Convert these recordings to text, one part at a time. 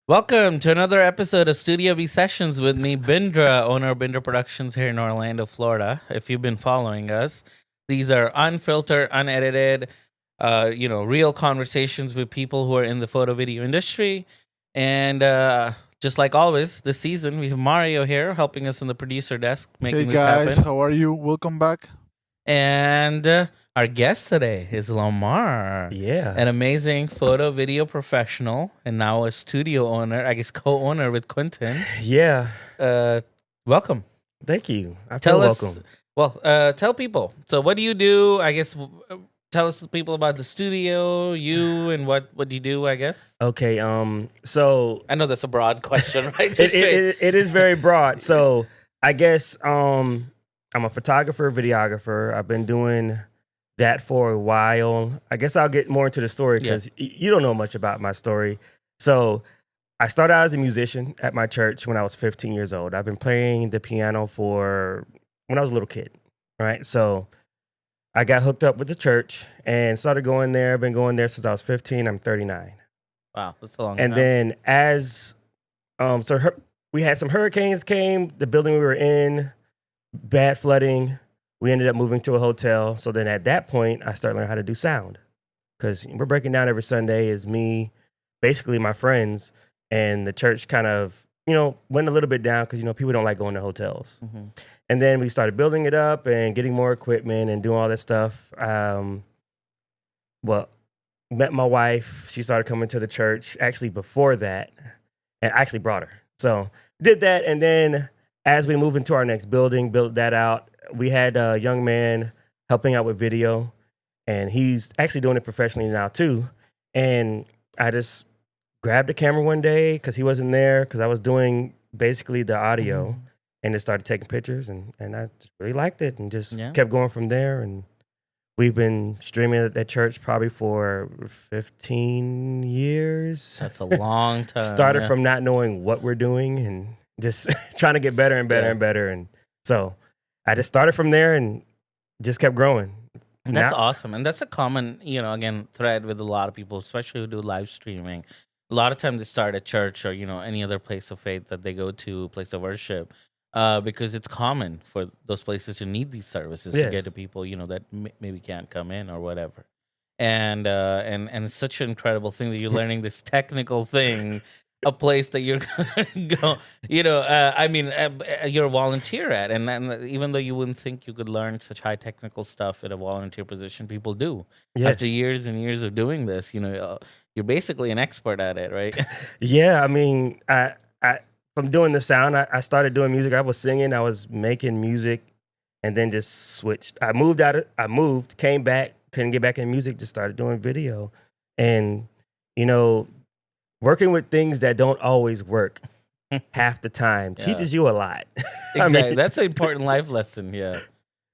Welcome to another episode of Studio B Sessions with me, Bindra, owner of Bindra Productions here in Orlando, Florida. If you've been following us, these are unfiltered, unedited, real conversations with people who are in the photo video industry. And just like always, this season, we have Mario here helping us on the producer desk, making Hey this guys, happen. how are you? Welcome back. And our guest today is Lamar. Yeah. An amazing photo video professional and now a studio owner, I guess co-owner with Quentin. Yeah. Welcome. Thank you. I Tell feel us, welcome. well, tell people. So what do you do? I guess tell us people about the studio, you and what you do, I guess. Okay. So I know that's a broad question, right? it is very broad. So I guess I'm a photographer, videographer. I've been doing that for a while. I guess I'll get more into the story because you don't know much about my story. So I started out as a musician at my church when I was 15 years old. I've been playing the piano for when I was a little kid, right? So I got hooked up with the church and started going there. I've been going there since I was 15. I'm 39. Wow, that's a long And time. then as we had some hurricanes came, the building we were in, bad flooding. We ended up moving to a hotel. So then at that point, I started learning how to do sound because we're breaking down every Sunday is me, basically my friends, and the church kind of, went a little bit down because, people don't like going to hotels. Mm-hmm. And then we started building it up and getting more equipment and doing all that stuff. Met my wife. She started coming to the church actually before that, and I actually brought her. So did that, and then as we moved into our next building, built that out, we had a young man helping out with video, and he's actually doing it professionally now too. And I just grabbed the camera one day because he wasn't there because I was doing basically the audio, and just started taking pictures, and I just really liked it and just kept going from there. And we've been streaming at that church probably for 15 years. That's a long time. Started from not knowing what we're doing and just trying to get better and better and better. And so I just started from there and just kept growing. And that's awesome. And that's a common, again, thread with a lot of people, especially who do live streaming. A lot of times they start at church or, any other place of faith that they go to, place of worship, because it's common for those places to need these services to get to people, that maybe can't come in or whatever. And it's such an incredible thing that you're learning this technical thing, a place that you're go, you're a volunteer at, and even though you wouldn't think you could learn such high technical stuff at a volunteer position, people do. After years and years of doing this, you're basically an expert at it, right? Yeah, I mean, I from doing the sound, I started doing music. I was singing, I was making music, and then just switched. I moved, came back, couldn't get back in music, just started doing video, and working with things that don't always work half the time teaches you a lot. Exactly. That's an important life lesson. Yeah.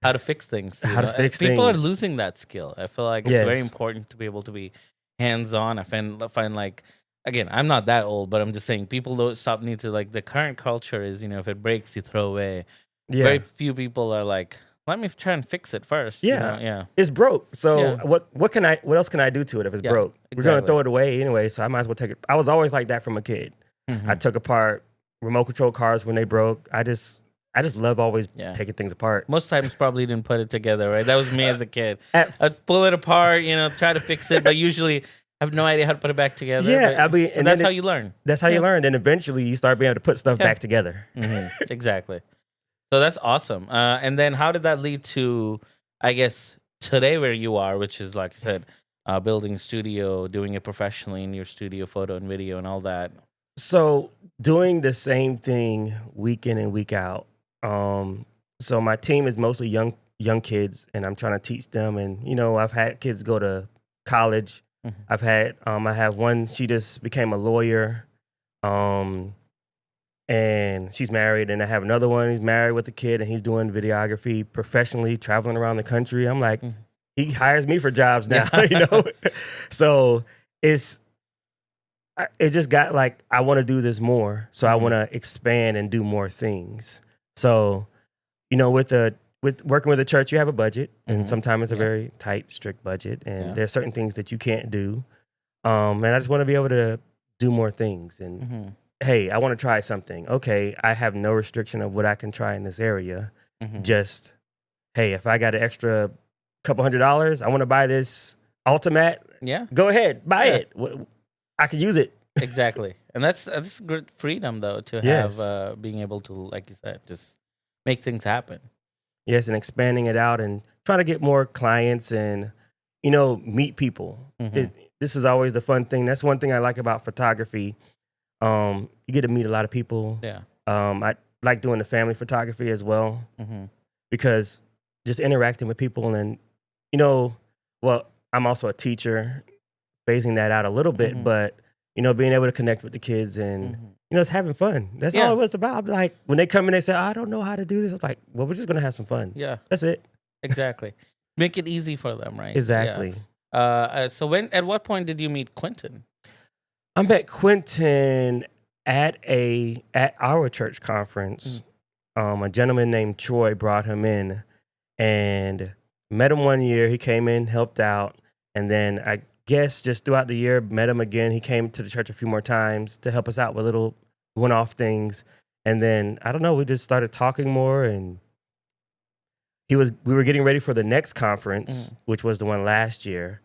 How to fix things. How to fix things. People are losing that skill. I feel like it's very important to be able to be hands-on. I find like, again, I'm not that old, but I'm just saying people don't stop need to, like, the current culture is, if it breaks, you throw away. Yeah. Very few people are like, let me try and fix it first. Yeah. It's broke. So what else can I do to it if it's broke? Exactly. We're gonna throw it away anyway, so I might as well take it. I was always like that from a kid. Mm-hmm. I took apart remote control cars when they broke. I just love always taking things apart. Most times probably didn't put it together, right? That was me as a kid. I'd pull it apart, try to fix it, but usually I have no idea how to put it back together. Yeah, and that's how you learn. That's how you learn, and eventually you start being able to put stuff back together. Mm-hmm. Exactly. So that's awesome. And then how did that lead to, I guess, today where you are, which is, like I said, building a studio, doing it professionally in your studio, photo and video and all that? So doing the same thing week in and week out. So my team is mostly young kids, and I'm trying to teach them. And, I've had kids go to college. Mm-hmm. I have one, she just became a lawyer. And she's married, and I have another one. He's married with a kid, and he's doing videography professionally, traveling around the country. I'm like, he hires me for jobs now, So it just got like, I want to do this more. So I want to expand and do more things. So, with working with the church, you have a budget, and sometimes it's a very tight, strict budget, and there's certain things that you can't do. And I just want to be able to do more things. And Mm-hmm. hey, I want to try something. Okay, I have no restriction of what I can try in this area. Mm-hmm. Just hey, if I got an extra couple $100, I want to buy this Ultimatte. Yeah. Go ahead, buy Yeah. it. I can use it. Exactly. And that's good freedom though to Yes. have being able to, like you said, just make things happen. Yes, and expanding it out and trying to get more clients and meet people. Mhm. This is always the fun thing. That's one thing I like about photography. You get to meet a lot of people. Yeah. I like doing the family photography as well Mm-hmm. because just interacting with people and well, I'm also a teacher, phasing that out a little bit, Mhm. but being able to connect with the kids and Mhm. it's having fun. That's Yeah. all it was about. I'm like, when they come in, they say, I don't know how to do this. I'm like, well, we're just gonna have some fun. Yeah. That's it. Exactly. Make it easy for them, right? Exactly. Yeah. So at what point did you meet Quentin? I met Quentin at our church conference. A gentleman named Troy brought him in and met him one year. He came in, helped out, and then I guess just throughout the year, met him again. He came to the church a few more times to help us out with little one-off things. And then I don't know, we just started talking more and we were getting ready for the next conference, which was the one last year.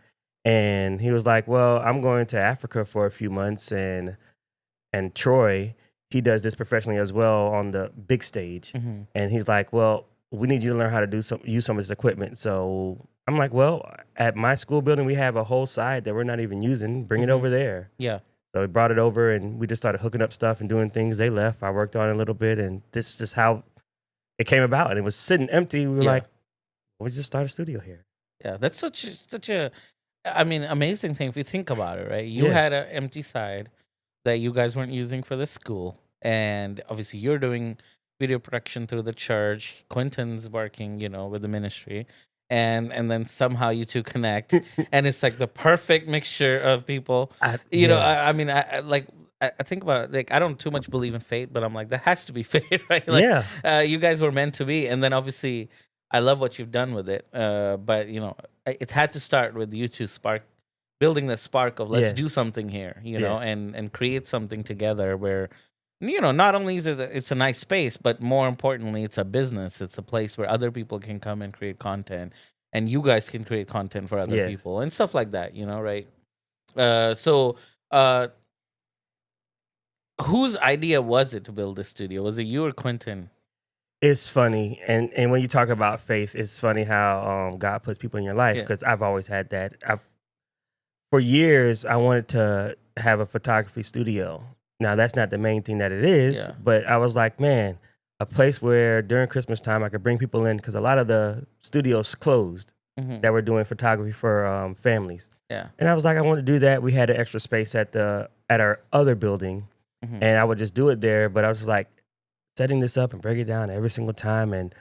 And he was like, well, I'm going to Africa for a few months. And Troy, he does this professionally as well on the big stage. Mm-hmm. And he's like, well, we need you to learn how to use some of this equipment. So I'm like, well, at my school building, we have a whole side that we're not even using. Bring it over there. Yeah. So we brought it over and we just started hooking up stuff and doing things. They left. I worked on it a little bit. And this is just how it came about. And it was sitting empty. We were like, we just start a studio here. Yeah. That's such a amazing thing if you think about it, right? You had an empty side that you guys weren't using for the school. And obviously you're doing video production through the church. Quentin's working, with the ministry. And then somehow you two connect. And it's like the perfect mixture of people. I think about I don't too much believe in fate, but I'm like, that has to be fate, right? Like, you guys were meant to be. And then obviously I love what you've done with it. But it had to start with you two building the spark of let's do something here, and create something together where, not only is it's a nice space, but more importantly, it's a business. It's a place where other people can come and create content, and you guys can create content for other people and stuff like that, right? So whose idea was it to build this studio? Was it you or Quentin? It's funny, and when you talk about faith, it's funny how God puts people in your life, because I've always had that. For years, I wanted to have a photography studio. Now, that's not the main thing that it is, but I was like, man, a place where during Christmas time I could bring people in, because a lot of the studios closed that were doing photography for families. Yeah. And I was like, I want to do that. We had an extra space at our other building, and I would just do it there. But I was like, setting this up and break it down every single time and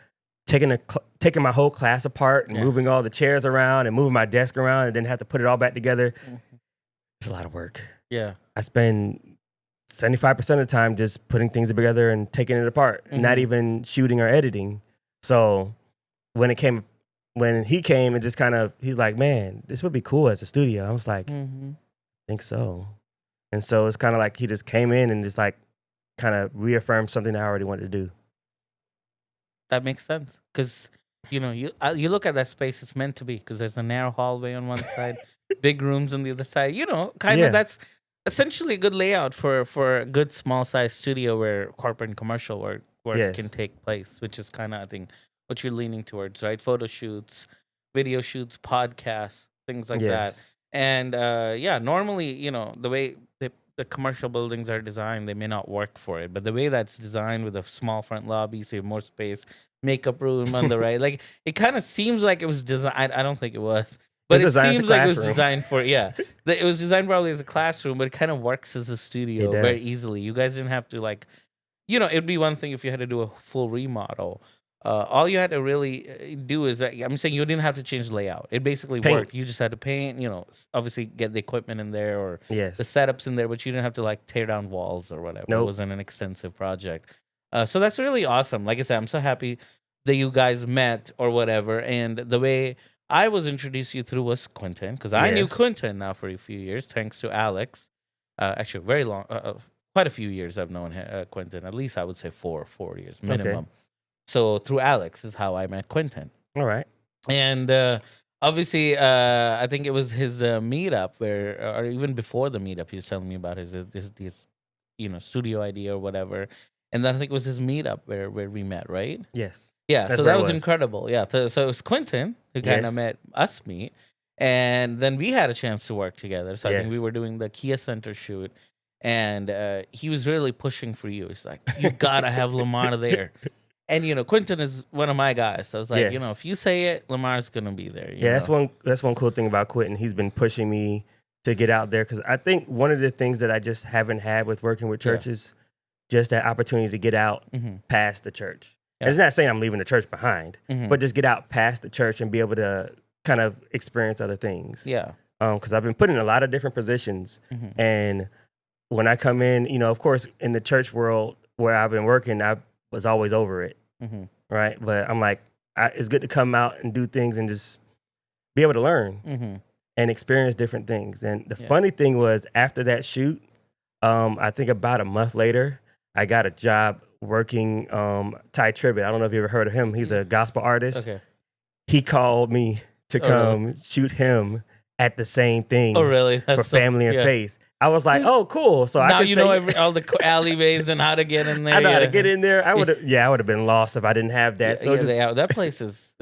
taking my whole class apart and moving all the chairs around and moving my desk around and then have to put it all back together. It's a lot of work. Yeah. I spend 75% of the time just putting things together and taking it apart, not even shooting or editing. So when he came and just he's like, man, this would be cool as a studio. I was like, I think so. And so it's kind of like he just came in and just like kind of reaffirmed something I already wanted to do. That makes sense, because you look at that space, it's meant to be, because there's a narrow hallway on one side, big rooms on the other side. Kind of that's essentially a good layout for a good small size studio where corporate and commercial work can take place, which is kind of, I think, what you're leaning towards, right? Photo shoots, video shoots, podcasts, things like that. And normally, the way the commercial buildings are designed, they may not work for it. But the way that's designed with a small front lobby, so you have more space, makeup room on the right, like it kind of seems like it was designed. I don't think it was, but it seems like it was designed for it was designed probably as a classroom, but it kind of works as a studio very easily. You guys didn't have to it'd be one thing if you had to do a full remodel. All you had to really do is I'm saying you didn't have to change the layout. It basically worked. You just had to paint, obviously get the equipment in there or the setups in there, but you didn't have to tear down walls or whatever. It wasn't an extensive project. So that's really awesome. Like I said, I'm so happy that you guys met or whatever. And the way I was introduced you through was Quentin, because I knew Quentin now for a few years, thanks to Alex. Actually, very long, quite a few years I've known Quentin. At least I would say 4 years minimum. Okay. So through Alex is how I met Quentin. All right. And obviously, I think it was his meetup where, or even before the meetup, he was telling me about his studio idea or whatever. And then I think it was his meetup where we met, right? Yes. Yeah, That's so where that it was was. incredible. Yeah, so it was Quentin who kind of Yes. met us meet, and then we had a chance to work together. So I think we Yes. were doing the Kia Center shoot, and he was really pushing for you. He's like, you gotta have Lamar there. And Quentin is one of my guys. So I was like, Yes. if you say it, Lamar's gonna be there. Yeah, that's one cool thing about Quentin. He's been pushing me to get out there because I think one of the things that I just haven't had with working with Yeah. churches, just that opportunity to get out Mhm. past the church. Yeah. And it's not saying I'm leaving the church behind, Mhm. but just get out past the church and be able to kind of experience other things. Yeah. Because I've been put in a lot of different positions, Mhm. and when I come in, of course, in the church world where I've been working, I was always over it, Mhm. right? But I'm like, it's good to come out and do things and just be able to learn Mhm. and experience different things. And the Yeah. funny thing was, after that shoot, I think about a month later, I got a job working Ty Tribbett. I don't know if you ever heard of him. He's a gospel artist. Okay. He called me to Oh, really? come shoot him at the same thing Oh, really? for That's so- Family and yeah. Faith. I was like, oh, cool. So Now I could you say, know all the alleyways and how to get in there. I know how to yeah. get in there. I would have been lost if I didn't have that. So Yeah, it's just, that place is.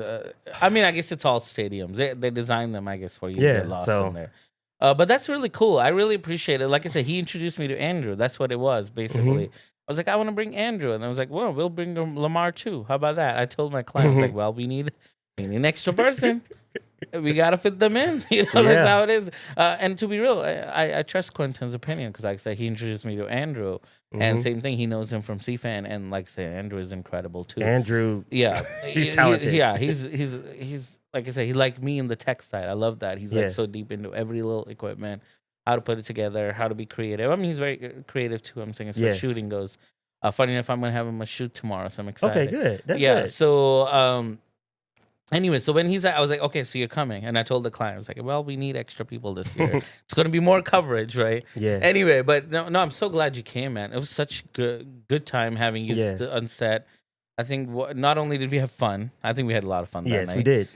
I mean, I guess it's all stadiums. They design them, I guess, for you to Yeah, get lost so- in there. But that's really cool. I really appreciate it. Like I said, he introduced me to Andrew. That's what it was, basically. I was like, I want to bring Andrew, and I was like, well, we'll bring Lamar too. How about that? I told my client, I was like, well, we need an extra person. We gotta fit them in. Yeah. That's how it is. And to be real, I trust Quentin's opinion because, like I said, he introduced me to Andrew, and same thing. He knows him from CFAN, and like I said, Andrew is incredible too. Andrew, Yeah, he's talented. Yeah, he's like I said, he like me in the tech side. I love that. He's like so Yes. deep into every little equipment, how to put it together, how to be creative. I mean, he's very creative too. I'm saying as far as Yes. shooting goes. Funny enough, I'm gonna have him a shoot tomorrow, so I'm excited. Okay, good. That's yeah. good. So anyway, so when he's at, I was like, okay, so you're coming, and I told the client, I was like, well, we need extra people this year. It's gonna be more coverage, right? Yes. Anyway, but no, I'm so glad you came, man. It was such good time having you Yes. on set. I think not only did we have fun, I think we had a lot of fun that Yes, night. we did.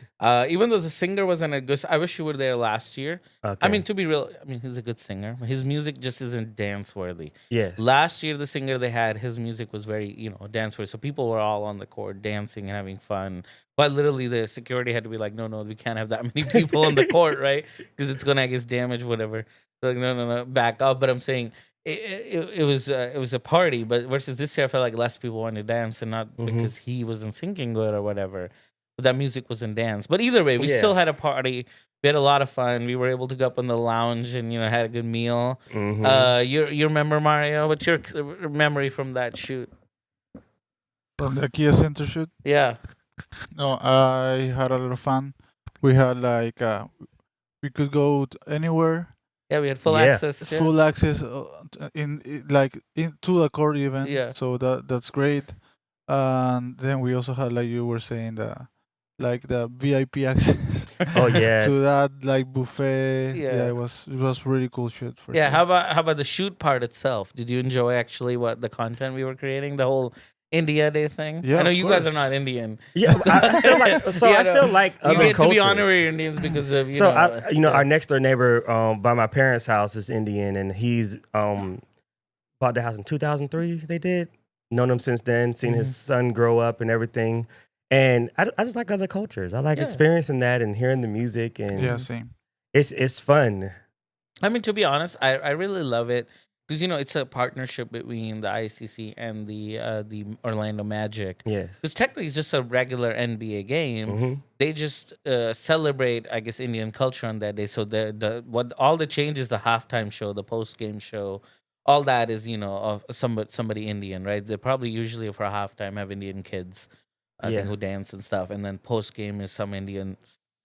Even though the singer wasn't a good, I wish you were there last year. Okay. I mean, to be real, he's a good singer. His music just isn't dance worthy. yes. Last year, the singer they had, his music was very, dance worthy. So people were all on the court dancing and having fun. But literally, the security had to be like, no, we can't have that many people on the court, right? Because it's gonna, I guess, damage whatever. They're like, no, back up. But I'm saying it was a party. But versus this year, I felt like less people wanted to dance, and not because he wasn't singing good or whatever. But that music wasn't dance. But either way, we Yeah. still had a party. We had a lot of fun. We were able to go up in the lounge and had a good meal. You remember, Mario? What's your memory from that shoot? From the Kia Center shoot? Yeah. No, I had a lot of fun. We had we could go anywhere, Yeah, we had full Yeah. access. Yeah. full access into the court even. Yeah. So that's great. And then we also had, like you were saying, the VIP access. Oh yeah. to that buffet. Yeah. It was really cool shit for Yeah. sure. How about the shoot part itself? Did you enjoy actually what the content we were creating? The whole India Day thing. Yeah, I know of you guys are course. not Indian. Yeah, I still like. So Yeah, I still like You other get to be cultures. honorary Indians because of So yeah. our next door neighbor by my parents' house is Indian, and he's bought the house in 2003. They did known him since then. Seen his son grow up and everything, and I just like other cultures. I like Yeah. experiencing that and hearing the music, and Yeah, same. it's fun. I mean, to be honest, I really love it because it's a partnership between the ICC and the Orlando Magic. Yes. Because technically, it's just a regular NBA game. Mhm. They just celebrate, I guess, Indian culture on that day. So what all the changes, the halftime show, the post game show, all that is of somebody Indian, right? They probably usually for a halftime have Indian kids, I Yeah. think, who dance and stuff, and then post game is some Indian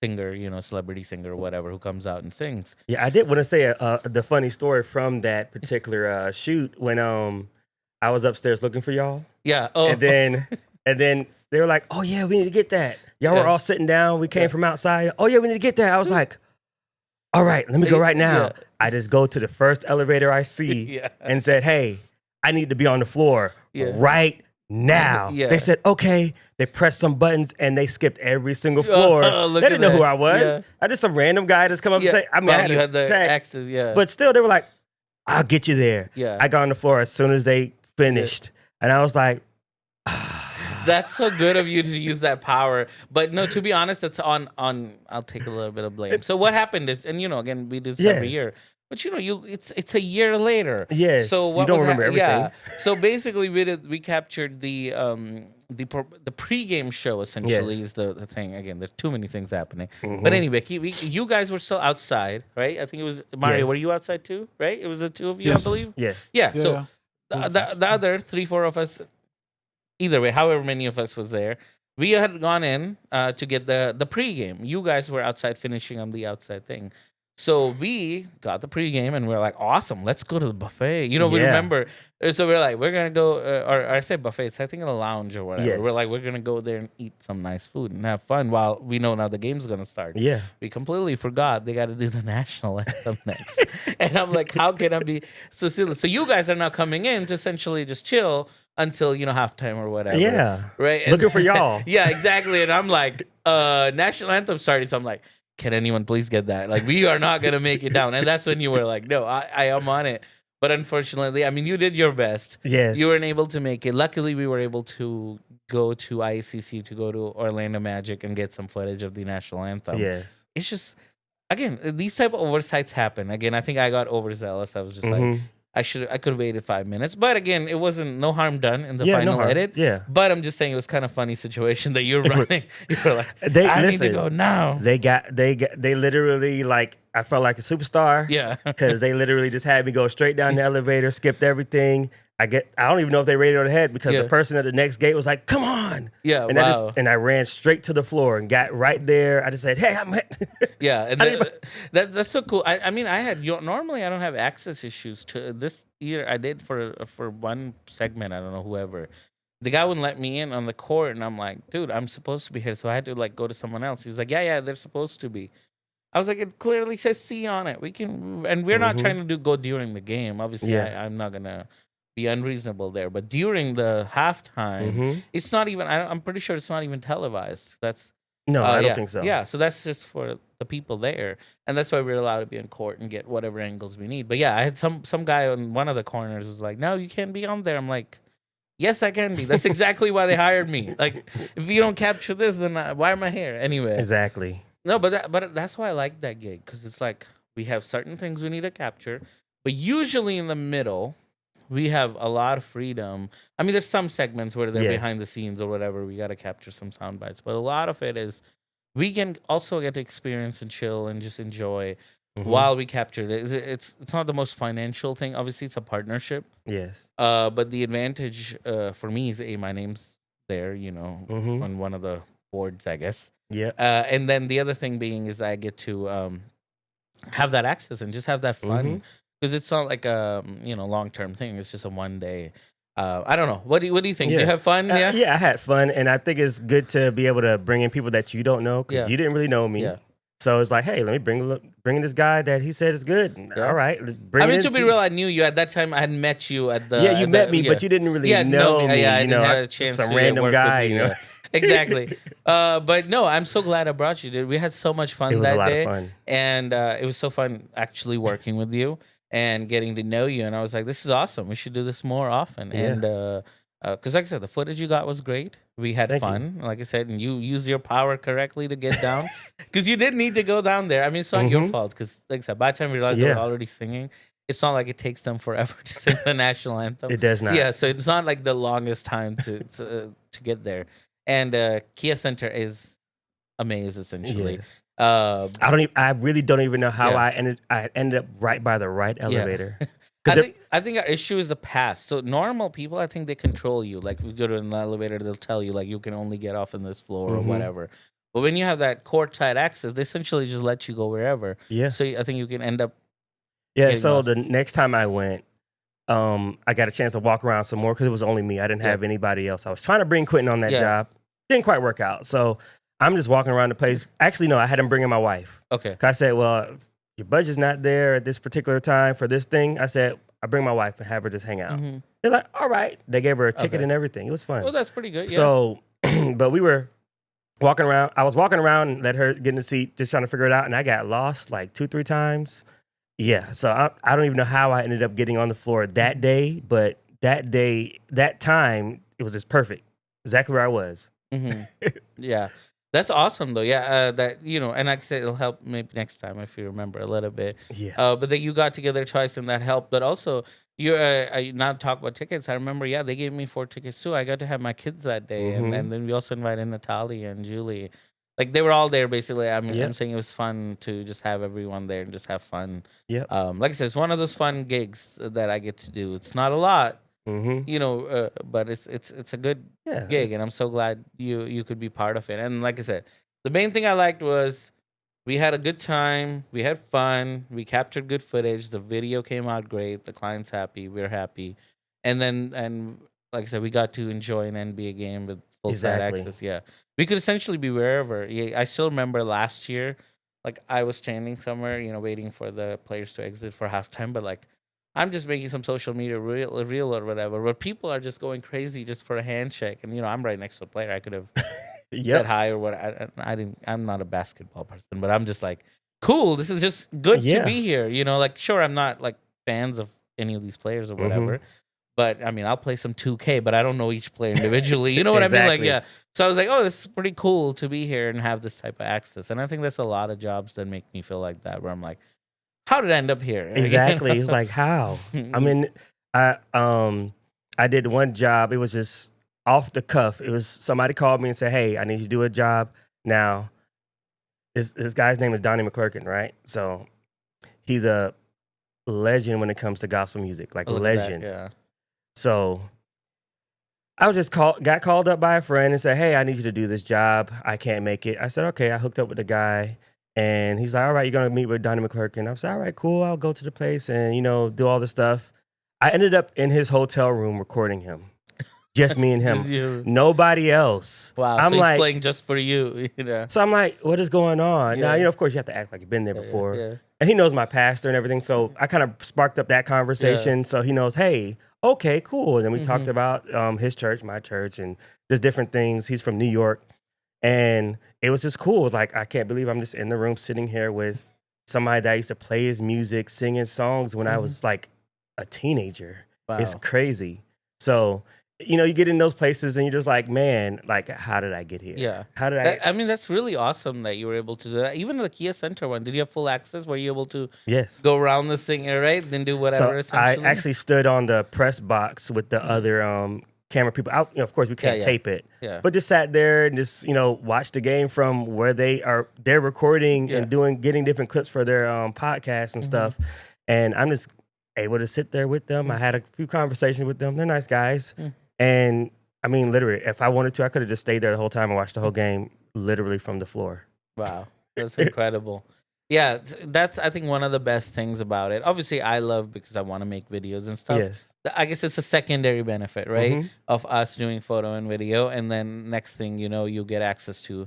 singer, celebrity singer or whatever, who comes out and sings. Yeah, I did want to say the funny story from that particular shoot when I was upstairs looking for y'all, Yeah. Oh. and then they were like, "Oh yeah, we need to get that." Y'all were Yeah. all sitting down. We came Yeah. from outside. Oh yeah, we need to get that. I was like, all right, let me go right now. Yeah. I just go to the first elevator I see Yeah. and said, hey, I need to be on the floor Yeah. right now. Yeah. They said, okay. They pressed some buttons and they skipped every single floor. Look They at didn't know who that. I was. Yeah. I just some random guy that's come up and say, I mean, I Found had you a had the tag, access, yeah. but still they were like, I'll get you there. Yeah. I got on the floor as soon as they finished. And I was like, That's so good of you to use that power. But no, to be honest, it's on I'll take a little bit of blame. So what happened is, and again, we do this every Yes. year. But it's a year later. yes, So you what don't was remember everything. Yeah. So basically, we captured the pregame show. Essentially, Yes. is the thing. Again, there's too many things happening. Mhm. But anyway, you guys were still outside, right? I think it was Mario. Yes. Were you outside too? Right? It was the two of you, Yes. I believe. Yes. Yeah. Yeah, So yeah. the other 3-4 of us, either way, however many of us was there, we had gone in to get the pregame. You guys were outside finishing on the outside thing. So we got the pregame and we're like, awesome, let's go to the buffet. We Yeah. remember. So we're like, we're going to go, or I said buffet, it's I think in a lounge or whatever. Yes. We're like, we're going to go there and eat some nice food and have fun while we know now the game's going to start. Yeah. We completely forgot they got to do the national anthem next. And I'm like, how can I be so silly? So you guys are now coming in to essentially just chill until, halftime or whatever. Yeah. Right? Looking for y'all. Yeah, exactly. And I'm like, national anthem started. So I'm like, can anyone please get that? Like, we are not going to make it down. And that's when you were like, no, I am on it. But unfortunately, I mean, you did your best. Yes. You weren't able to make it. Luckily, we were able to go to IACC, to go to Orlando Magic and get some footage of the national anthem. Yes. It's just, again, these type of oversights happen. Again, I think I got overzealous. I was just like, Mhm. I could have waited 5 minutes. But again, it wasn't no harm done in the Yeah, no final harm. edit. Yeah. But I'm just saying it was kind of funny situation that you're running. You were like, They I need listen, to go now. They literally, like, I felt like a superstar. Yeah. Because they literally just had me go straight down the elevator, skipped everything. I don't even know if they radioed ahead because Yeah. the person at the next gate was like, "Come on!" Yeah, and wow. I ran straight to the floor and got right there. I just said, "Hey, I'm." Yeah, and I didn't that's so cool. I mean, normally I don't have access issues to this year. I did for one segment. I don't know whoever. The guy wouldn't let me in on the court, and I'm like, dude, I'm supposed to be here, so I had to like go to someone else. He was like, yeah, they're supposed to be. I was like, it clearly says C on it. We can, and we're not Mhm. trying to go during the game. Obviously, Yeah. I'm not gonna be unreasonable there. But during the halftime, Mhm. it's not even. I'm pretty sure it's not even televised. That's No, I don't yeah, think so. Yeah, so that's just for the people there, and that's why we're allowed to be in court and get whatever angles we need. But yeah, I had some guy on one of the corners was like, "No, you can't be on there." I'm like, "Yes, I can be. That's exactly why they hired me. Like, if you don't capture this, then why am I here anyway?" Exactly. No, but that's why I like that gig, because it's like we have certain things we need to capture, but usually in the middle, we have a lot of freedom. I mean, there's some segments where they're Yes. behind the scenes or whatever. We got to capture some sound bites, but a lot of it is we can also get to experience and chill and just enjoy Mhm. while we capture it. It's not the most financial thing. Obviously, it's a partnership. Yes. But the advantage for me is my name's there. Mhm. On one of the boards, I guess. Yep. And then the other thing being is I get to have that access and just have that fun, Mhm. because it's not like a long term thing. It's just a one day. I don't know. What do you think? Do Yeah. you have fun? Yeah. Yeah, I had fun, and I think it's good to be able to bring in people that you don't know because Yeah. you didn't really know me. Yeah. So it's like, hey, let me bring in this guy that he said is good. Yeah. All right, bring I mean, in, to be see- real, I knew you at that time. I had met you at the. Yeah, you at met the- me, yeah. but you didn't really Yeah, know me. Yeah, I you didn't know, have a chance some to random work with guy. you. You know, Exactly. But no, I'm so glad I brought you, dude. We had so much fun it was that a lot day. of fun. And it was so fun actually working with you and getting to know you. And I was like, this is awesome. We should do this more often. Yeah. And because, like I said, the footage you got was great. We had Thank you. fun, like I said, and you used your power correctly to get down, because you did need to go down there. I mean, it's not your Mhm. fault, because, like I said, by the time we realized they Yeah. were already singing, it's not like it takes them forever to sing the national anthem. It does not. Yeah, so it's not like the longest time to get there. And Kia Center is amazing, essentially. Yes. I really don't even know how Yeah. I ended up right by the right elevator. I think our issue is the past. So normal people, I think they control you. Like if you go to an elevator, they'll tell you like you can only get off in this floor or Mhm. whatever. But when you have that courtside access, they essentially just let you go wherever. Yeah. So I think you can end up. Yeah. getting So lost. the next time I went, I got a chance to walk around some more because it was only me. I didn't have anybody else. I was trying to bring Quentin on that Yeah. job. Didn't quite work out. So I'm just walking around the place. Actually, no, I had him bring in my wife. Okay. 'Cause I said, well, your budget's not there at this particular time for this thing. I said, I bring my wife and have her just hang out. Mm-hmm. They're like, all right. They gave her a ticket Okay. and everything. It was fun. Well, that's pretty good. Yeah. So, but we were walking around. I was walking around and let her get in the seat, just trying to figure it out. And I got lost like 2-3 times. Yeah. So I don't even know how I ended up getting on the floor that day. But that day, that time, it was just perfect. Exactly where I was. Mm-hmm. Yeah. That's awesome though. Yeah, that and like I said, it'll help maybe next time if you remember a little bit. Yeah. But that you got together twice and that helped. But also, you not talk about tickets. I remember, yeah, they gave me 4 tickets too. I got to have my kids that day, and then we also invited Natalia and Julie. Like they were all there basically. I mean, I'm saying it was fun to just have everyone there and just have fun. Yeah. Like I said, it's one of those fun gigs that I get to do. It's not a lot. But it's a good gig, and I'm so glad you could be part of it. And like I said, the main thing I liked was we had a good time, we had fun, we captured good footage, the video came out great, the client's happy, we're happy, and like I said, we got to enjoy an NBA game with full side access. Yeah, we could essentially be wherever. Yeah, I still remember last year, like I was standing somewhere, waiting for the players to exit for halftime, but like. I'm just making some social media reel or whatever, where people are just going crazy just for a handshake. And, I'm right next to a player. I could have said hi or what. I didn't. I'm not a basketball person, but I'm just like, cool. This is just good to be here. Like, sure, I'm not like fans of any of these players or whatever. But, I mean, I'll play some 2K, but I don't know each player individually. You know what I mean? Like, yeah. So I was like, oh, this is pretty cool to be here and have this type of access. And I think that's a lot of jobs that make me feel like that, where I'm like, how did I end up here? Exactly. It's like, how? I mean, I did one job. It was just off the cuff. It was somebody called me and said, hey, I need you to do a job. Now, this guy's name is Donnie McClurkin, right? So he's a legend when it comes to gospel music, like legend. Yeah. So I was just got called up by a friend and said, hey, I need you to do this job. I can't make it. I said, okay. I hooked up with the guy. And he's like, all right, you're going to meet with Donnie McClurkin. I said, all right, cool. I'll go to the place and, do all the stuff. I ended up in his hotel room recording him. Just me and him. Nobody else. Wow. I'm so like, he's playing just for you. So I'm like, what is going on? Yeah. Now, of course, you have to act like you've been there before. Yeah. And he knows my pastor and everything. So I kind of sparked up that conversation. Yeah. So he knows, hey, okay, cool. And then we talked about his church, my church, and just different things. He's from New York. And it was just cool. It was like, I can't believe I'm just in the room sitting here with somebody that used to play his music, singing songs when I was like a teenager. Wow. It's crazy. So, you get in those places and you're just like, man, like, how did I get here? Yeah. How did I? I mean, that's really awesome that you were able to do that. Even the Kia Center one, did you have full access? Were you able to go around this thing, right? Then do whatever, So I actually stood on the press box with the other camera people out. Of course, we can't tape it. Yeah. But just sat there and just, watched the game from where they're recording and getting different clips for their podcasts and stuff. And I'm just able to sit there with them. I had a few conversations with them. They're nice guys. And I mean, literally, if I wanted to, I could have just stayed there the whole time and watched the whole game literally from the floor. Wow. That's incredible. Yeah, that's, I think, one of the best things about it. Obviously, I love because I want to make videos and stuff. Yes. I guess it's a secondary benefit, right? Of us doing photo and video. And then next thing you know, you get access to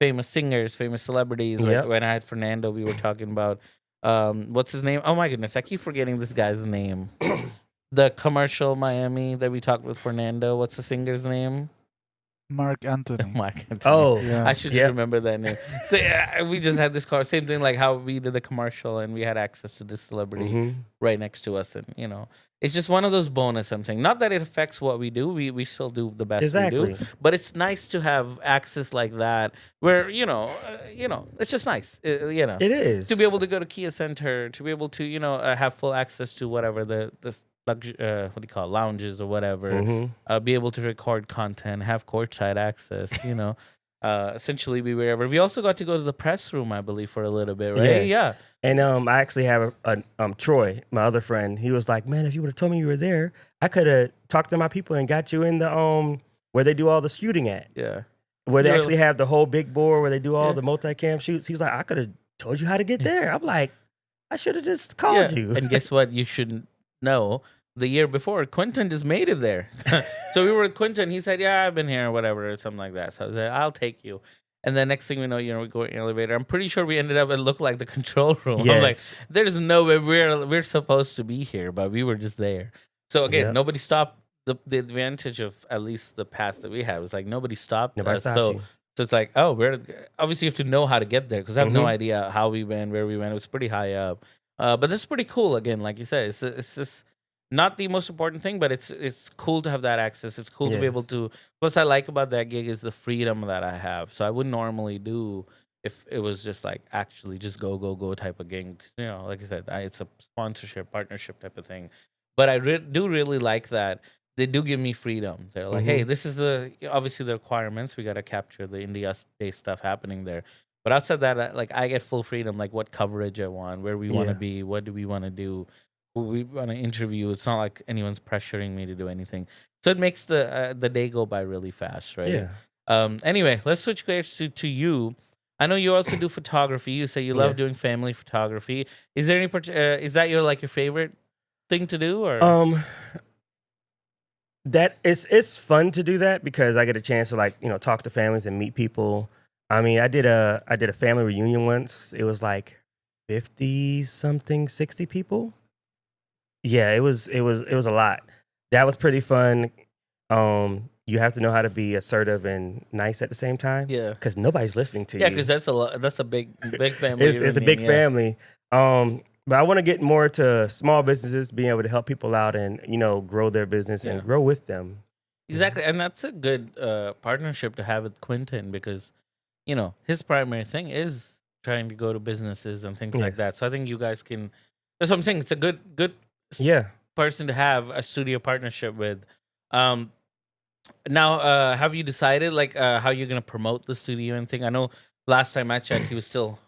famous singers, famous celebrities. Like when I had Fernando, we were talking about, what's his name? Oh my goodness, I keep forgetting this guy's name. The commercial Miami that we talked with Fernando. What's the singer's name? Mark Anthony. Mark Anthony. Oh, Yeah. I should remember that name. So we just had this car. Same thing like how we did the commercial and we had access to this celebrity right next to us. And, it's just one of those bonus, I'm saying. Not that it affects what we do. We still do the best we do. But it's nice to have access like that where, it's just nice. It is. To be able to go to Kia Center, to be able to, have full access to whatever the what do you call it, lounges or whatever, be able to record content, have courtside access, essentially be wherever. We also got to go to the press room, I believe, for a little bit, right? Yes. Yeah. And I actually have Troy, my other friend. He was like, man, if you would have told me you were there, I could have talked to my people and got you in the where they do all the shooting at. Yeah. Where they actually have the whole big board where they do all the multicam shoots. He's like, I could have told you how to get there. I'm like, I should have just called you. And guess what? You shouldn't know. The year before, Quentin just made it there. So we were with Quentin. He said, yeah, I've been here or whatever, or something like that. So I was like, I'll take you. And then next thing we know, we go in the elevator. I'm pretty sure we ended up. It looked like the control room. I'm like, Yes. there's no way we're supposed to be here, but we were just there. So again, Yep. nobody stopped. The advantage of at least the pass that we had was like nobody stopped Nobody us. stops So you. it's like, oh, we're obviously you have to know how to get there because I have no Mhm. idea how we went, where we went. It was pretty high up, but that's pretty cool. Again, like you said, it's just not the most important thing, but it's cool to have that access. It's cool to be able Yes. to. Plus, I like about that gig is the freedom that I have. So I wouldn't normally do if it was just like actually just go type of gig. 'Cause, like I said, it's a sponsorship partnership type of thing. But I do really like that they do give me freedom. They're like, hey, Mhm. this is obviously the requirements. We got to capture the India Day stuff happening there. But outside that, like I get full freedom, like what coverage I want, where we want to Yeah. be, what do we want to do, who we want to interview. It's not like anyone's pressuring me to do anything. So it makes the day go by really fast, right? Yeah. Anyway, let's switch gears to you. I know you also do photography. You say you love Yes. doing family photography. Is there any is that your favorite thing to do or? That it's fun to do that because I get a chance to talk to families and meet people. I mean, I did a family reunion once. It was like 50 something, 60 people. Yeah, it was a lot. That was pretty fun. You have to know how to be assertive and nice at the same time Yeah. because nobody's listening to Yeah, you. because that's a lot. That's a big family. It's a reunion, big yeah. family. But I want to get more to small businesses, being able to help people out and grow their business Yeah. and grow with them. Exactly, and that's a good partnership to have with Quentin because his primary thing is trying to go to businesses and things like Yes. that. So I think you guys can. That's what I'm saying. It's a good Yeah. person to have a studio partnership with. Now, have you decided how you're gonna promote the studio and thing? I know last time I checked, he was still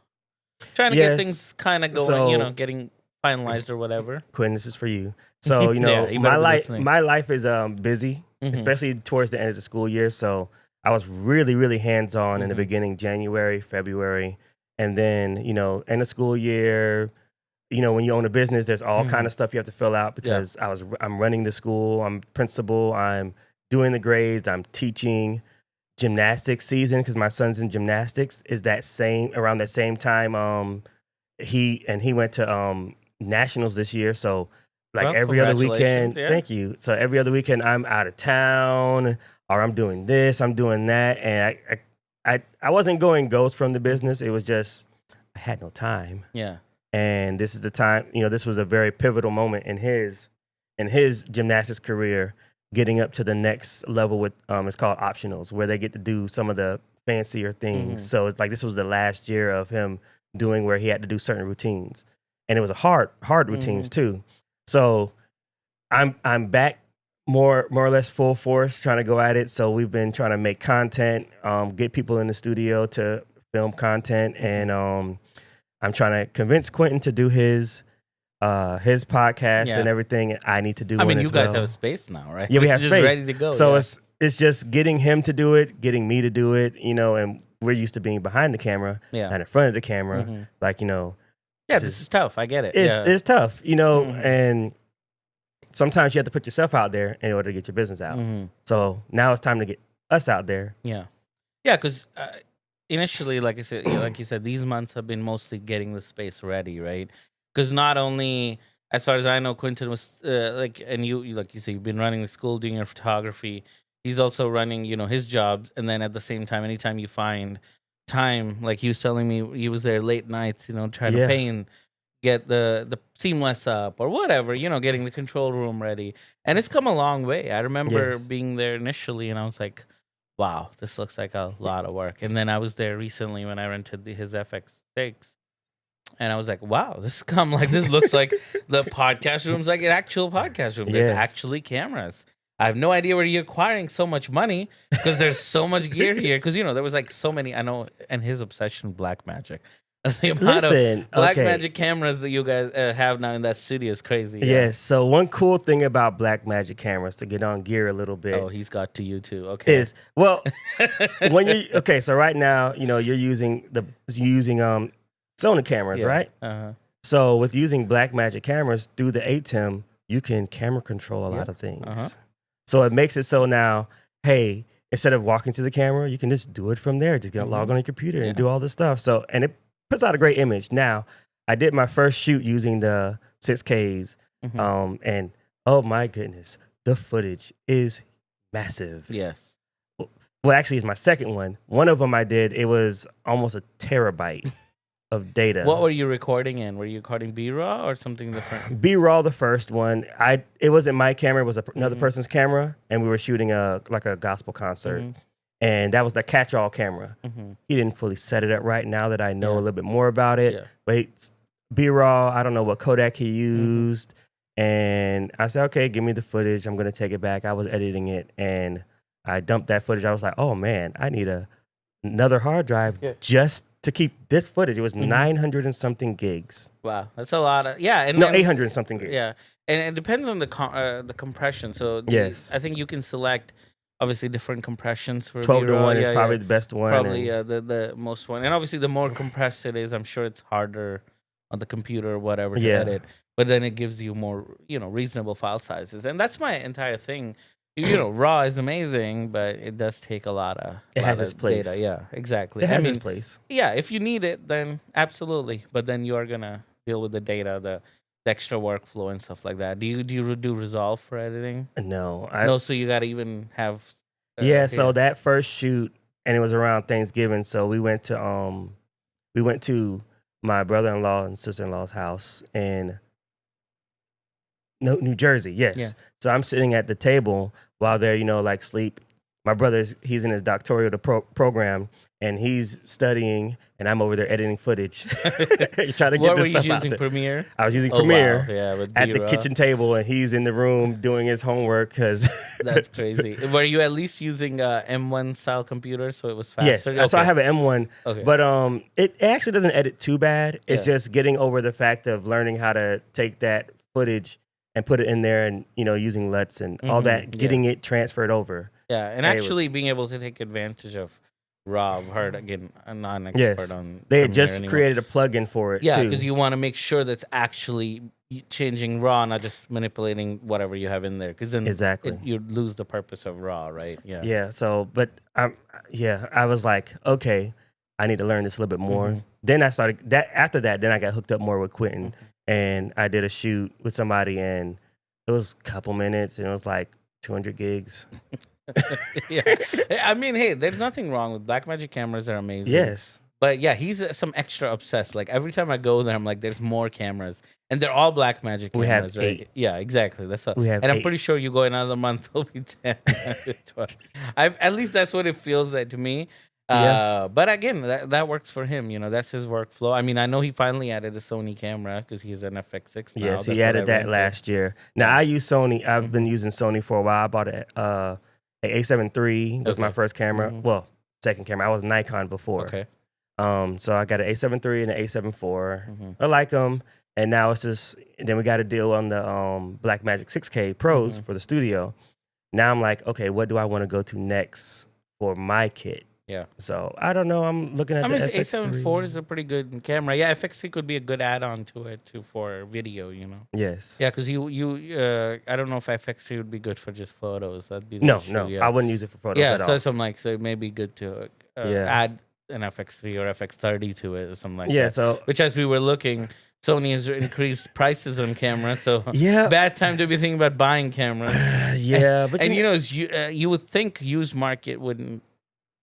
trying to get Yes. things kind of going. So- Getting finalized or whatever. Quentin, this is for you. So Yeah, you my better be life listening. my life is busy, Mhm. especially towards the end of the school year. So I was really really hands on in the Mhm. beginning, January, February, and then end of school year. When you own a business, there's all kind Mhm. of stuff you have to fill out because I'm running the school, I'm principal, I'm doing the grades, I'm teaching. Gymnastics season because my son's in gymnastics is around that same time. He went to nationals this year, so like Well, every other congratulations, weekend. yeah. Thank you. So every other weekend I'm out of town or I'm doing this, I'm doing that, and I wasn't going ghost from the business. It was just I had no time. Yeah. And this is the time, this was a very pivotal moment in his gymnastics career, getting up to the next level with it's called optionals, where they get to do some of the fancier things. Mhm. So it's like this was the last year of him doing where he had to do certain routines. And it was a hard routines too. So I'm back more or less full force trying to go at it. So we've been trying to make content, get people in the studio to film content, and I'm trying to convince Quentin to do his podcast Yeah. and everything. I need to do I one mean, as you guys well. have space now, right? Yeah, we have Just space. ready to go. So yeah. it's just getting him to do it, getting me to do it, and we're used to being behind the camera, Yeah. not in front of the camera. Mhm. Like, Yeah, this this is- is tough. I get it. it's yeah. it's tough, Mhm. and sometimes you have to put yourself out there in order to get your business out. Mhm. So now it's time to get us out there. Yeah. Yeah, because initially, like I said, like you said, these months have been mostly getting the space ready, right? Because not only, as far as I know, Quentin was and you, like you say, you've been running the school, doing your photography. He's also running, his jobs, and then at the same time, anytime you find time, like he was telling me, he was there late nights, trying to Yeah. paint, get the seamless up or whatever, getting the control room ready, and it's come a long way. I remember Yes. being there initially, and I was like, wow, this looks like a lot of work. And then I was there recently when I rented his FX6, and I was like, wow, this looks like the podcast room's like an actual podcast room. There's Yes. actually cameras. I have no idea where you're acquiring so much money because there's so much gear here. Because there was like so many. I know, and his obsession with Blackmagic. The amount Listen, of Blackmagic okay. cameras that you guys have now in that studio is crazy. yeah. Yes. So one cool thing about Blackmagic cameras, to get on gear a little bit, Oh, he's got to you too. Okay. is when you so right now you're using Sony cameras, Yeah. right? Uh-huh. So with using Blackmagic cameras through the ATEM, you can camera control a lot Yeah. of things. Uh-huh. So it makes it so now, hey, instead of walking to the camera, you can just do it from there. Just log on your computer and do all this stuff. So, and it puts out a great image. Now, I did my first shoot using the 6Ks, and oh my goodness, the footage is massive. Yes. Well, actually, it's my second one. One of them I did, it was almost a terabyte of data. What were you recording in? Were you recording B-raw or something different? B-raw, the first one. It wasn't my camera. It was another person's camera, and we were shooting a gospel concert. And that was the catch-all camera. He didn't fully set it up right now that I know a little bit more about it. Yeah. But B-raw, I don't know what Kodak he used. And I said, okay, give me the footage. I'm going to take it back. I was editing it, and I dumped that footage. I was like, oh, man, I need another hard drive just to keep this footage. It was 900 and something gigs. Wow, that's a lot of 800 and something gigs. Yeah, and it depends on the compression. So I think you can select obviously different compressions for 12 to 1 is probably the best one. Probably the most one, and obviously the more compressed it is, I'm sure it's harder on the computer or whatever to edit. But then it gives you more reasonable file sizes, and that's my entire thing. RAW is amazing, but it does take a lot of its place. data. Yeah, exactly. It has its place. Yeah, if you need it, then absolutely. But then you are gonna deal with the data, the extra workflow and stuff like that. Do you do Resolve for editing? No, no. So you gotta even have. So that first shoot, and it was around Thanksgiving. So we went to my brother-in-law and sister-in-law's house in New Jersey, yes. Yeah. So I'm sitting at the table while they're, like sleep. My brother's, he's in his doctoral program, and he's studying, and I'm over there editing footage. Trying to get this stuff out there. What were you using, Premiere? I was using Premiere at the kitchen table, and he's in the room doing his homework because that's crazy. Were you at least using M1 style computer so it was faster? Yes, okay. So I have an M1, but it actually doesn't edit too bad. It's just getting over the fact of learning how to take that footage and put it in there, and using LUTs and all that, getting it transferred over. Yeah, and actually being able to take advantage of RAW. I've heard, again, I'm not an expert on. They had just created a plugin for it. Yeah, because you want to make sure that's actually changing RAW, not just manipulating whatever you have in there. Because then you lose the purpose of RAW, right? Yeah. Yeah. So, but I was like, okay, I need to learn this a little bit more. Then I started that. After that, then I got hooked up more with Quentin. And I did a shoot with somebody, and it was a couple minutes, and it was like 200 gigs. Yeah, I mean, hey, there's nothing wrong with Blackmagic cameras. They're amazing. Yes, but yeah, he's some extra obsessed. Like every time I go there, I'm like, there's more cameras, and they're all Blackmagic cameras. We have 8. Right? Yeah, exactly. That's what we have. And 8. I'm pretty sure you go another month, it'll be 10. 12. At least that's what it feels like to me. But again, that works for him. That's his workflow. I mean, I know he finally added a Sony camera because he's an FX6 now. Yes, he added that last year. Now I use Sony. I've been using Sony for a while. I bought an A7 III. That was my first camera. Well, second camera. I was Nikon before. Okay. So I got an A7 III and an A7 IV. I like them. And now it's just. Then we got a deal on the Blackmagic 6K Pros for the studio. Now I'm like, okay, what do I want to go to next for my kit? Yeah. So I don't know. I'm looking at the A7 IV is a pretty good camera. Yeah, FX3 could be a good add-on to it too for video. Yes. Yeah, because you I don't know if FX3 would be good for just photos. That'd be no. Yeah. I wouldn't use it for photos at all. So I'm like, so it may be good to add an FX3 or FX30 to it or something like that. Yeah. So which, as we were looking, Sony has increased prices on cameras, so bad time to be thinking about buying cameras. But you would think used market wouldn't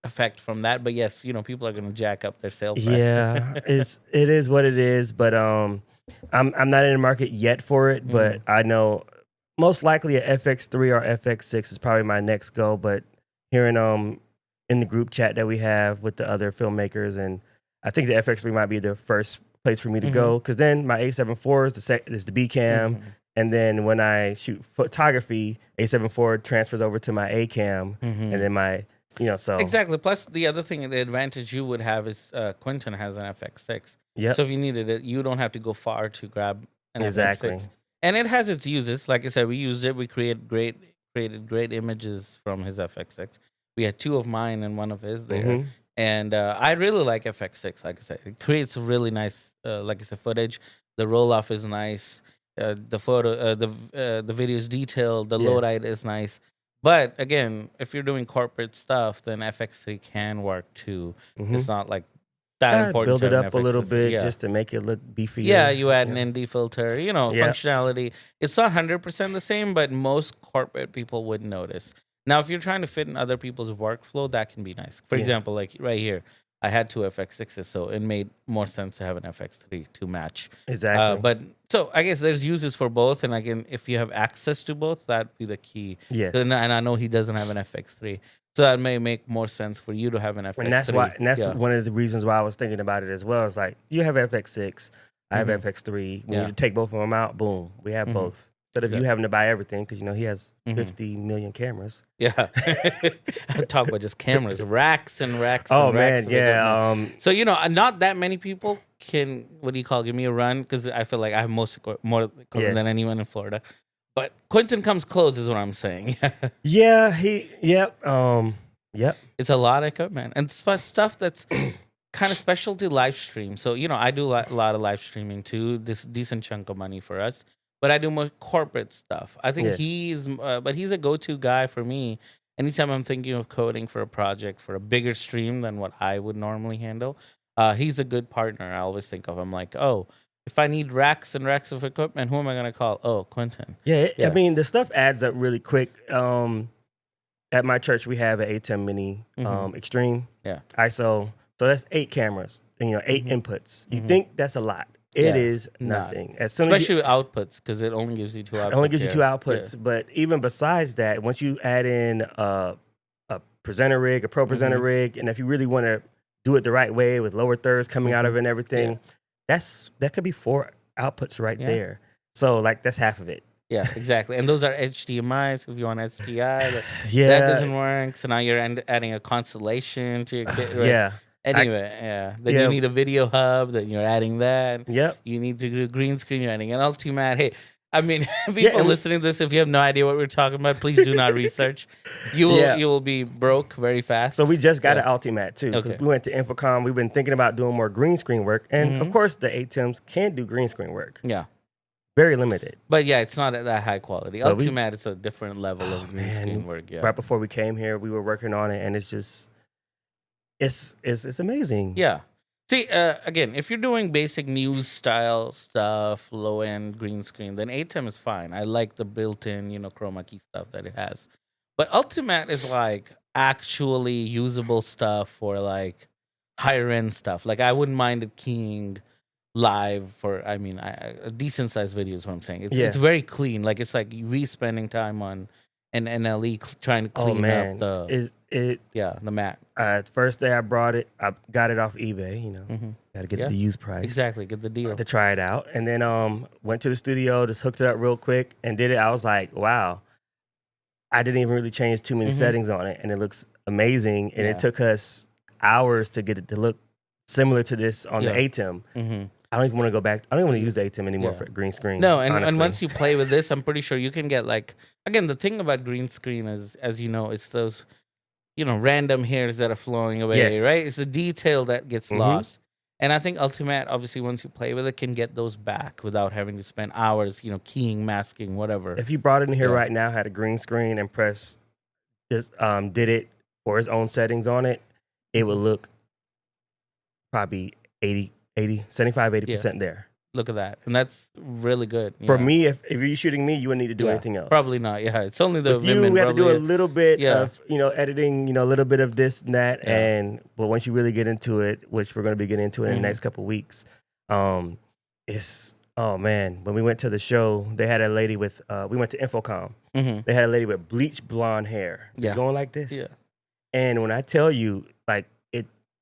affect from that, but yes, people are going to jack up their sale price. Yeah, it is what it is. But I'm not in the market yet for it, but I know most likely a FX3 or FX6 is probably my next go. But hearing in the group chat that we have with the other filmmakers, and I think the FX3 might be the first place for me to go, because then my A7 IV is the B cam, and then when I shoot photography, A7 IV transfers over to my A cam, and then my so exactly. Plus, the other thing, the advantage you would have is Quentin has an FX6. Yeah. So if you needed it, you don't have to go far to grab an exactly. FX6. And it has its uses. Like I said, we used it. We created great images from his FX6. We had 2 of mine and 1 of his there. And I really like FX6. Like I said, it creates a really nice, like I said, footage. The roll off is nice. The photo, the video is detailed. The load height is nice. But again, if you're doing corporate stuff, then FX3 can work too. Mm-hmm. It's not like that Gotta important build to it have an up a little FX3. bit Yeah. just to make it look beefier. Yeah, you add Yeah. an ND filter, Yeah. functionality. It's not 100% the same, but most corporate people would notice. Now, if you're trying to fit in other people's workflow, that can be nice. For Yeah. example, like right here, I had two FX6s, so it made more sense to have an FX3 to match. Exactly. But so I guess there's uses for both, and again, if you have access to both, that'd be the key. Yes. And I know he doesn't have an FX3, so that may make more sense for you to have an FX3. And that's why, and that's Yeah. one of the reasons why I was thinking about it as well. It's like you have FX6, I have Mhm. FX3. We Yeah. need to take both of them out. Boom, we have Mhm. both. Instead of you Yeah. having to buy everything, because he has Mhm. 50 million cameras. Yeah. I talk about just cameras, racks and racks. Oh and racks man, of yeah. equipment. So not that many people can give me a run, because I feel like I have more equipment Yes. than anyone in Florida. But Quentin comes close, is what I'm saying. Yeah, yep. It's a lot of equipment and stuff that's kind of specialty live stream. So I do a lot of live streaming too. This decent chunk of money for us. But I do more corporate stuff. I think Yes. but he's a go-to guy for me. Anytime I'm thinking of coding for a project for a bigger stream than what I would normally handle, he's a good partner. I always think of him like, oh, if I need racks and racks of equipment, who am I gonna call? Oh, Quentin. Yeah, Yeah. I mean, the stuff adds up really quick. At my church, we have an A10 Mini Mhm. Extreme Yeah. ISO. So that's 8 cameras, and 8 Mhm. inputs. You Mhm. think that's a lot. It Yeah, is not. nothing. As soon as Especially with outputs, because it only gives you 2 outputs. it only gives you 2 yeah. outputs, but even besides that, once you add in a presenter rig, a pro presenter Mhm. rig, and if you really want to do it the right way with lower thirds coming out of it and everything, that could be 4 outputs right Yeah. there. So like that's half of it. Yeah, exactly. And those are HDMIs. If you want STI, that Yeah, doesn't work. So now you're adding a constellation to your kit. Right? yeah, Anyway, yeah. Then yeah. you need a video hub. Then you're adding that. yep. You need to do green screen. You're adding an Ultimatte. Hey, I mean, people and- listening to this, if you have no idea what we're talking about, please do not research. You will Yeah. you will be broke very fast. So we just got Yeah. an Ultimatte too. 'Cause Okay. we went to Infocom. We've been thinking about doing more green screen work, and of Mhm. course the ATEMs can do green screen work. Yeah. Very limited. But yeah, it's not at that high quality. But we- Ultimatte is a different level of green man. screen work. Yeah. Right before we came here, we were working on it, and it's just it's amazing. Yeah. See, again, if you're doing basic news style stuff, low end green screen, then ATEM is fine. I like the built in, chroma key stuff that it has. But Ultimatte is like actually usable stuff for like higher end stuff. Like I wouldn't mind it keying live for, a decent sized video is what I'm saying. It's very clean. Like it's like we spending time on an NLE trying to Oh clean man, up the the mat. First day I brought it, I got it off eBay. Mhm. Got to get Yeah. the used price. Exactly. Get the deal. To try it out, and then went to the studio, just hooked it up real quick and did it. I was like, wow, I didn't even really change too many Mhm. settings on it, and it looks amazing. And Yeah. it took us hours to get it to look similar to this on Yeah. the ATEM. Mm-hmm. I don't even want to go back. I don't even want to use the ATEM anymore Yeah. for green screen. No, and honestly. once you play with this, I'm pretty sure you can get like, again, the thing about green screen is, as you know, it's those, random hairs that are flowing away, Yes. right? It's the detail that gets Mhm. lost. And I think Ultimatte, obviously, once you play with it, can get those back without having to spend hours, keying, masking, whatever. if you brought it in here Yeah. right now, had a green screen and did it for his own settings on it, it would look probably 75-80% there. Look at that. And that's really good. For me, if you're shooting me, you wouldn't need to do Yeah, anything else. Probably not. Yeah, it's only the With you, women. we had to do a probably- little bit Yeah. of editing, a little bit of this and that, Yeah. but once you really get into it, which we're going to be getting into in Mhm. the next couple of weeks, it's oh man. When we went to the show, they had a lady with we went to Infocom. Mhm. They had a lady with bleach blonde hair, just Yeah. going like this. Yeah. And when I tell you, like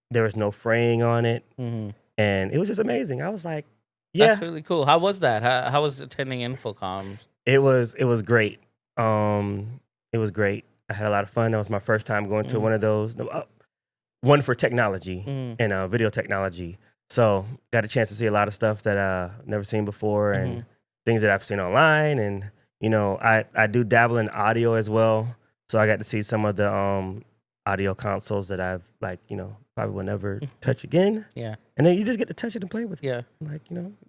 there was no fraying on it, Mhm. and it was just amazing. I was like, yeah, That's really cool. How was that? How was attending Infocom? it was great. It was great. I had a lot of fun. That was my first time going to Mhm. one of those. One for technology Mhm. and video technology. So got a chance to see a lot of stuff that I've never seen before and things that I've seen online. And I do dabble in audio as well. So I got to see some of the audio consoles that I've probably will never touch again. Yeah. And then you just get to touch it and play with it. Yeah. Like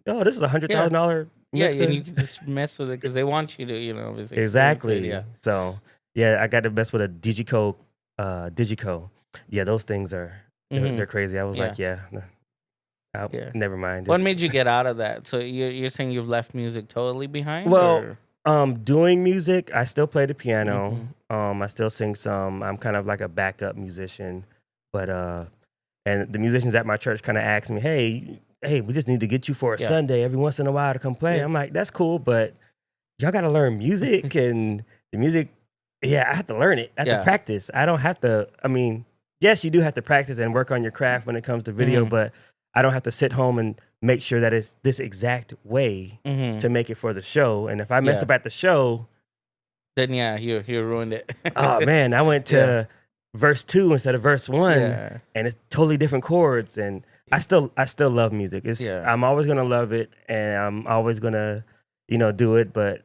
oh, this is $100,000 Yeah, mixer. and you can just mess with it because they want you to, obviously. Exactly. Yeah. So Yeah, I got to mess with a Digico. Yeah, those things are they're crazy. I was like, yeah, Yeah. never mind. What made you get out of that? So you're saying you've left music totally behind? Well, or? Doing music, I still play the piano. I still sing some. I'm kind of like a backup musician, but and the musicians at my church kind of asked me, hey, we just need to get you for a Sunday every once in a while to come play. I'm like, that's cool, but y'all got to learn music and the music. Yeah, I have to learn it. I have to practice. I don't have to. I mean, yes, you do have to practice and work on your craft when it comes to video, but I don't have to sit home and make sure that it's this exact way to make it for the show. And if I mess up at the show, then you ruined it. Oh man, I went to verse 2 instead of verse 1, and it's totally different chords. And I still love music. I'm always gonna love it, and I'm always gonna do it. But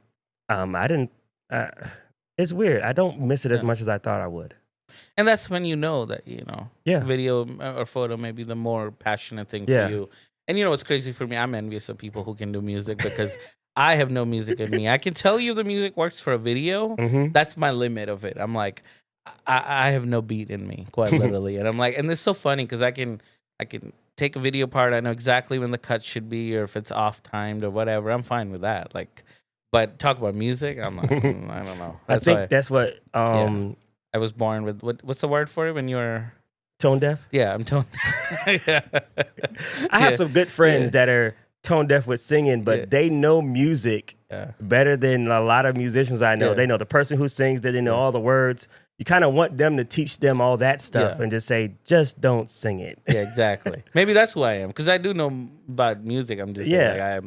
I didn't. It's weird. I don't miss it as much as I thought I would. And that's when that video or photo may be the more passionate thing for you. And what's crazy for me, I'm envious of people who can do music because I have no music in me. I can tell you the music works for a video. That's my limit of it. I'm like, I have no beat in me, quite literally. And I'm like, and it's so funny because I can take a video part. I know exactly when the cut should be, or if it's off timed or whatever. I'm fine with that. Like, but talk about music, I'm like, I don't know. I think that's what I was born with. What's the word for it when you're tone deaf? Yeah, I'm tone. I have some good friends that are tone deaf with singing, but they know music better than a lot of musicians I know. They know the person who sings, they know all the words. You kind of want them to teach them all that stuff and just say, just don't sing it. Yeah, exactly. Maybe that's who I am, because I do know about music. I'm just I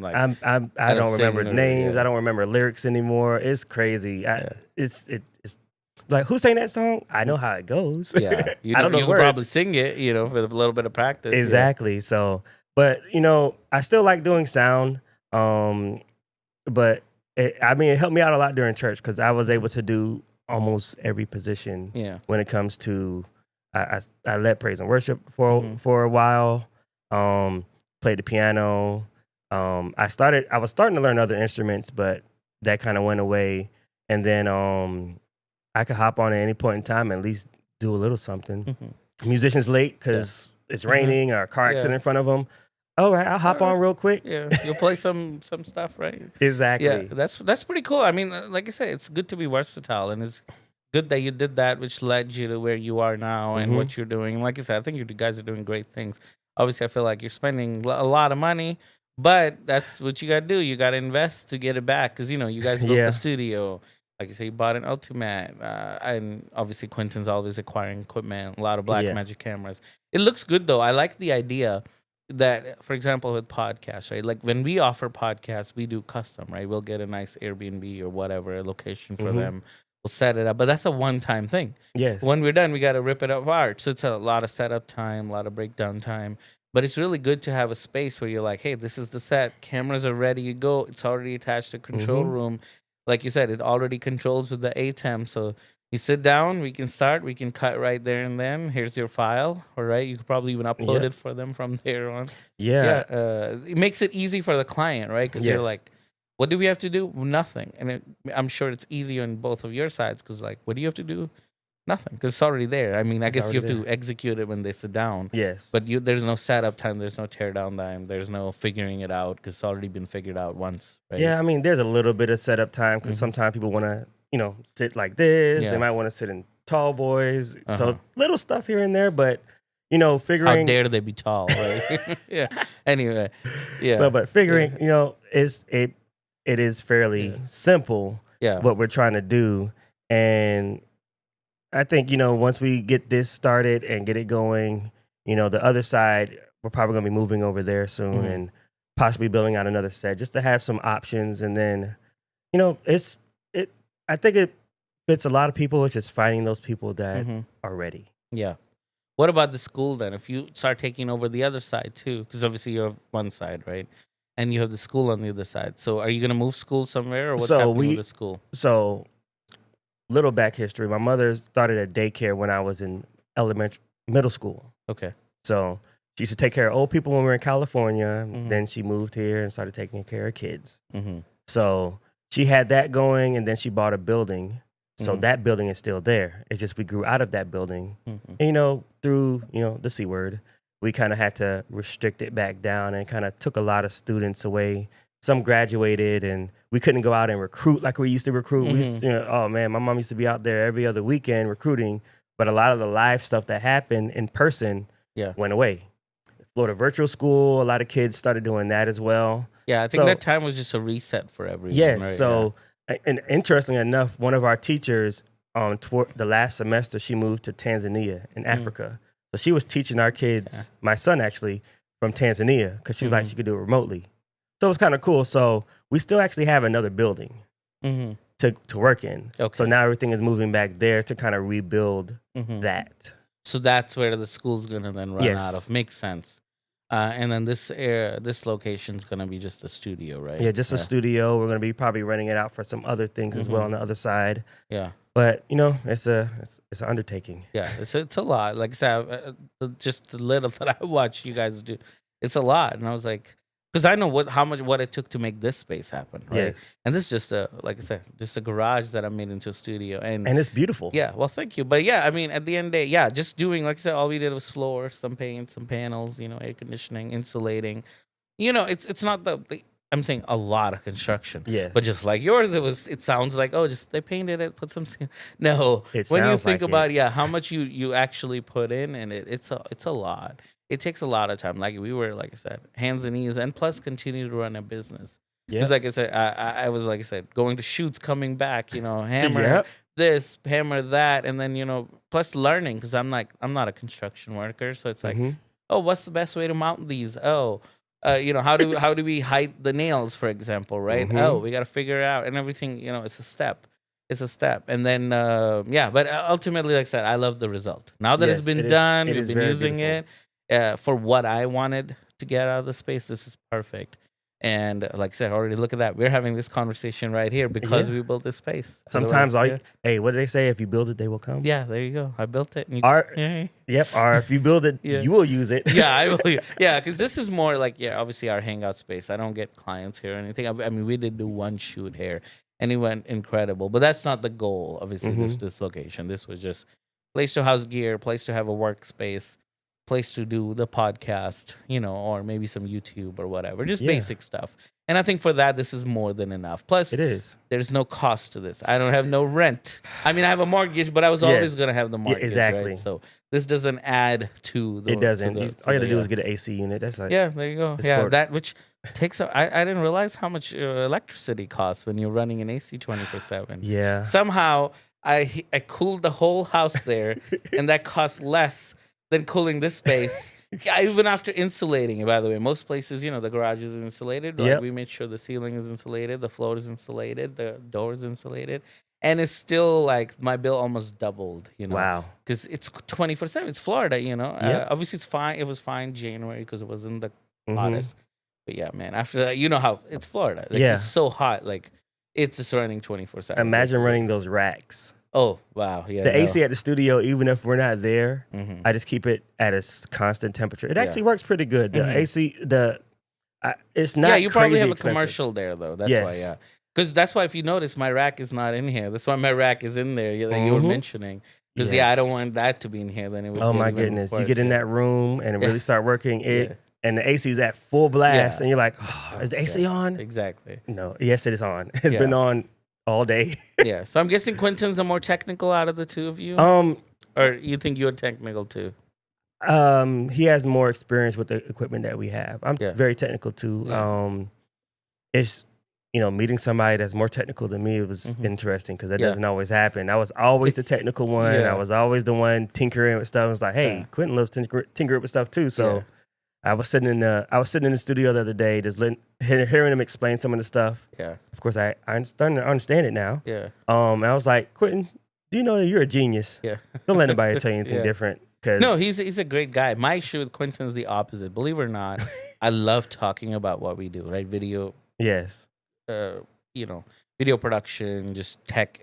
don't remember names. I don't remember lyrics anymore. It's crazy. It's like, who sang that song? I know how it goes. Yeah, I don't know. You can probably sing it, for a little bit of practice. Exactly. So, but I still like doing sound. But it helped me out a lot during church because I was able to do almost every position. When it comes to, I led praise and worship for a while. Played the piano. I was starting to learn other instruments, but that kind of went away. And then I could hop on at any point in time and at least do a little something. Musician's late because it's raining or a car accident in front of them. All right, I'll hop on real quick. Yeah, you'll play some stuff, right? Exactly. Yeah, that's pretty cool. I mean, like I said, it's good to be versatile, and it's good that you did that, which led you to where you are now and what you're doing. Like I said, I think you guys are doing great things. Obviously, I feel like you're spending a lot of money, but that's what you got to do. You got to invest to get it back because, you guys built the studio. Like you say, you bought an Ultimatte, and obviously Quentin's always acquiring equipment, a lot of Blackmagic cameras. It looks good, though. I like the idea that, for example, with podcasts, right? Like when we offer podcasts, we do custom, right? We'll get a nice Airbnb or whatever, a location for them. We'll set it up, but that's a one-time thing. Yes. When we're done, we got to rip it apart. So it's a lot of setup time, a lot of breakdown time. But it's really good to have a space where you're like, hey, this is the set. Cameras are ready to go. It's already attached to control room. Like you said, it already controls with the ATEM. So you sit down, we can start, we can cut right there and then. Here's your file, all right? You could probably even upload it for them from there on. It makes it easy for the client, right? Because you're like, what do we have to do? Nothing. And I'm sure it's easy on both of your sides because, like, what do you have to do? Nothing, because it's already there. I mean, I guess you have to execute it when they sit down. Yes. But there's no setup time. There's no tear down time. There's no figuring it out because it's already been figured out once. Right? Yeah, I mean, there's a little bit of setup time because sometimes people want to, sit like this. They might want to sit in tall boys. So little stuff here and there, but, figuring. How dare they be tall, right? Anyway, So, but figuring, it is fairly simple what we're trying to do. And I think, once we get this started and get it going, the other side, we're probably going to be moving over there soon and possibly building out another set just to have some options. And then, I think it fits a lot of people. It's just finding those people that are ready. Yeah. What about the school then? If you start taking over the other side too, because obviously you have one side, right? And you have the school on the other side. So are you going to move school somewhere or what's happening with the school? So little back history. My mother started a daycare when I was in middle school. Okay. So she used to take care of old people when we were in California. Then she moved here and started taking care of kids. So she had that going, and then she bought a building So that building is still there. It's just we grew out of that building. Mhm. And, through, the C word, we kind of had to restrict it back down and kind of took a lot of students away. Some graduated and we couldn't go out and recruit like we used to recruit. We used to, oh man, my mom used to be out there every other weekend recruiting, but a lot of the live stuff that happened in person went away. Florida Virtual School, a lot of kids started doing that as well. Yeah, I think that time was just a reset for everyone. Yes. Right? So, and interestingly enough, one of our teachers toward the last semester, she moved to Tanzania in Africa. So she was teaching our kids, my son actually, from Tanzania, because she's like, she could do it remotely. So it was kind of cool. So we still actually have another building to work in. Okay. So now everything is moving back there to kind of rebuild that. So that's where the school's gonna then run out of. Makes sense. And then this location's gonna be just a studio, right? Yeah, just a studio. We're gonna be probably renting it out for some other things as well on the other side. Yeah. But it's an undertaking. Yeah, it's a lot. Like I said, just the little that I watch you guys do, it's a lot. And I was like, because I know what it took to make this space happen, right? Yes. And this is just like I said, just a garage that I made into a studio, and it's beautiful. Yeah, well, thank you. But yeah, I mean, at the end of the day, yeah, just doing, like I said, all we did was floor, some paint, some panels, air conditioning, insulating. It's not I'm saying a lot of construction. Yes. But just like yours, it sounds like, just they painted it, put some no. When you think about how much you actually put in, and it's a lot. It takes a lot of time. Like we were, like I said, hands and knees, and plus continue to run a business. Because like I said, I was, like I said, going to shoots, coming back, hammer this, hammer that, and then plus learning, because I'm not a construction worker, so it's like, what's the best way to mount these? How do we hide the nails, for example, right? We got to figure it out, and everything. It's a step. It's a step, and then but ultimately, like I said, I love the result. Now that it's been done, we've been using it for what I wanted to get out of the space. This is perfect. And like I said, already look at that. We're having this conversation right here because we built this space. Sometimes, hey, what do they say? If you build it, they will come. Yeah, there you go. I built it. And or if you build it, you will use it. Yeah, I will. Yeah, because this is more like, obviously our hangout space. I don't get clients here or anything. I mean, we did do one shoot here, and it went incredible. But that's not the goal, obviously, this location. This was just place to house gear, place to have a workspace, place to do the podcast, or maybe some YouTube or whatever, just basic stuff. And I think for that, this is more than enough. Plus, there's no cost to this. I don't have no rent. I mean, I have a mortgage, but I was always going to have the mortgage. Exactly. Right? So this doesn't add to the. It doesn't. All you have to do is get an AC unit. That's like, there you go. Yeah, that which takes. I didn't realize how much electricity costs when you're running an AC 24/7. Yeah. Somehow I cooled the whole house there, and that costs less than cooling this space. Even after insulating it, by the way. Most places, the garage is insulated. Right? We made sure the ceiling is insulated, the floor is insulated, the door is insulated. And it's still like my bill almost doubled, Wow. Because it's 24/7. It's Florida, Obviously, it's fine. It was fine January because it wasn't the hottest. But yeah, man, after that, how it's Florida. Like, it's so hot. Like, it's just running 24/7. Imagine running those racks. Oh, wow. Yeah. The AC at the studio, even if we're not there, I just keep it at a constant temperature. It actually works pretty good. The AC, it's not. Yeah, you probably have expensive. A commercial there, though. That's why, yeah. Because that's why, if you notice, my rack is not in here. That's why my rack is in there that you were mentioning. Because, I don't want that to be in here. Then it would. Oh, my goodness. You get in that room and really start working it. And the AC is at full blast. And you're like, is the AC on? Exactly. No. Yes, it is on. It's been on all day. Yeah. So I'm guessing Quentin's the more technical out of the two of you? Or you think you're technical too? He has more experience with the equipment that we have. I'm very technical too. Yeah. It's meeting somebody that's more technical than me was interesting because that doesn't always happen. I was always the technical one. I was always the one tinkering with stuff. I was like, hey, Quentin loves tinkering with stuff too. So I was sitting in the studio the other day, just hearing him explain some of the stuff. Yeah. Of course, I understand it now. Yeah. And I was like, Quentin, do you know that you're a genius? Yeah. Don't let anybody tell you anything different. No, he's a great guy. My issue with Quentin is the opposite. Believe it or not, I love talking about what we do, right? Video. Yes. Video production, just tech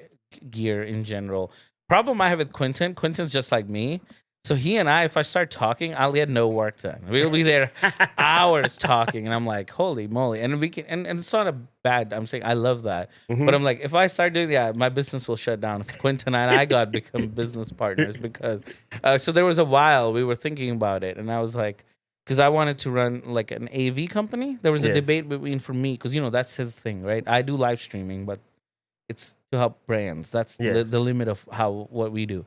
gear in general. Problem I have with Quentin's just like me. So he and I, if I start talking, I'll get no work done. We'll be there hours talking, and I'm like, holy moly! And we can, and it's not a bad. I'm saying I love that, but I'm like, if I start doing that, my business will shut down. If Quentin and I got become business partners because, so there was a while we were thinking about it, and I was like, because I wanted to run like an AV company. There was a Yes. debate between for me because that's his thing, right? I do live streaming, but it's to help brands. That's Yes. the limit of what we do.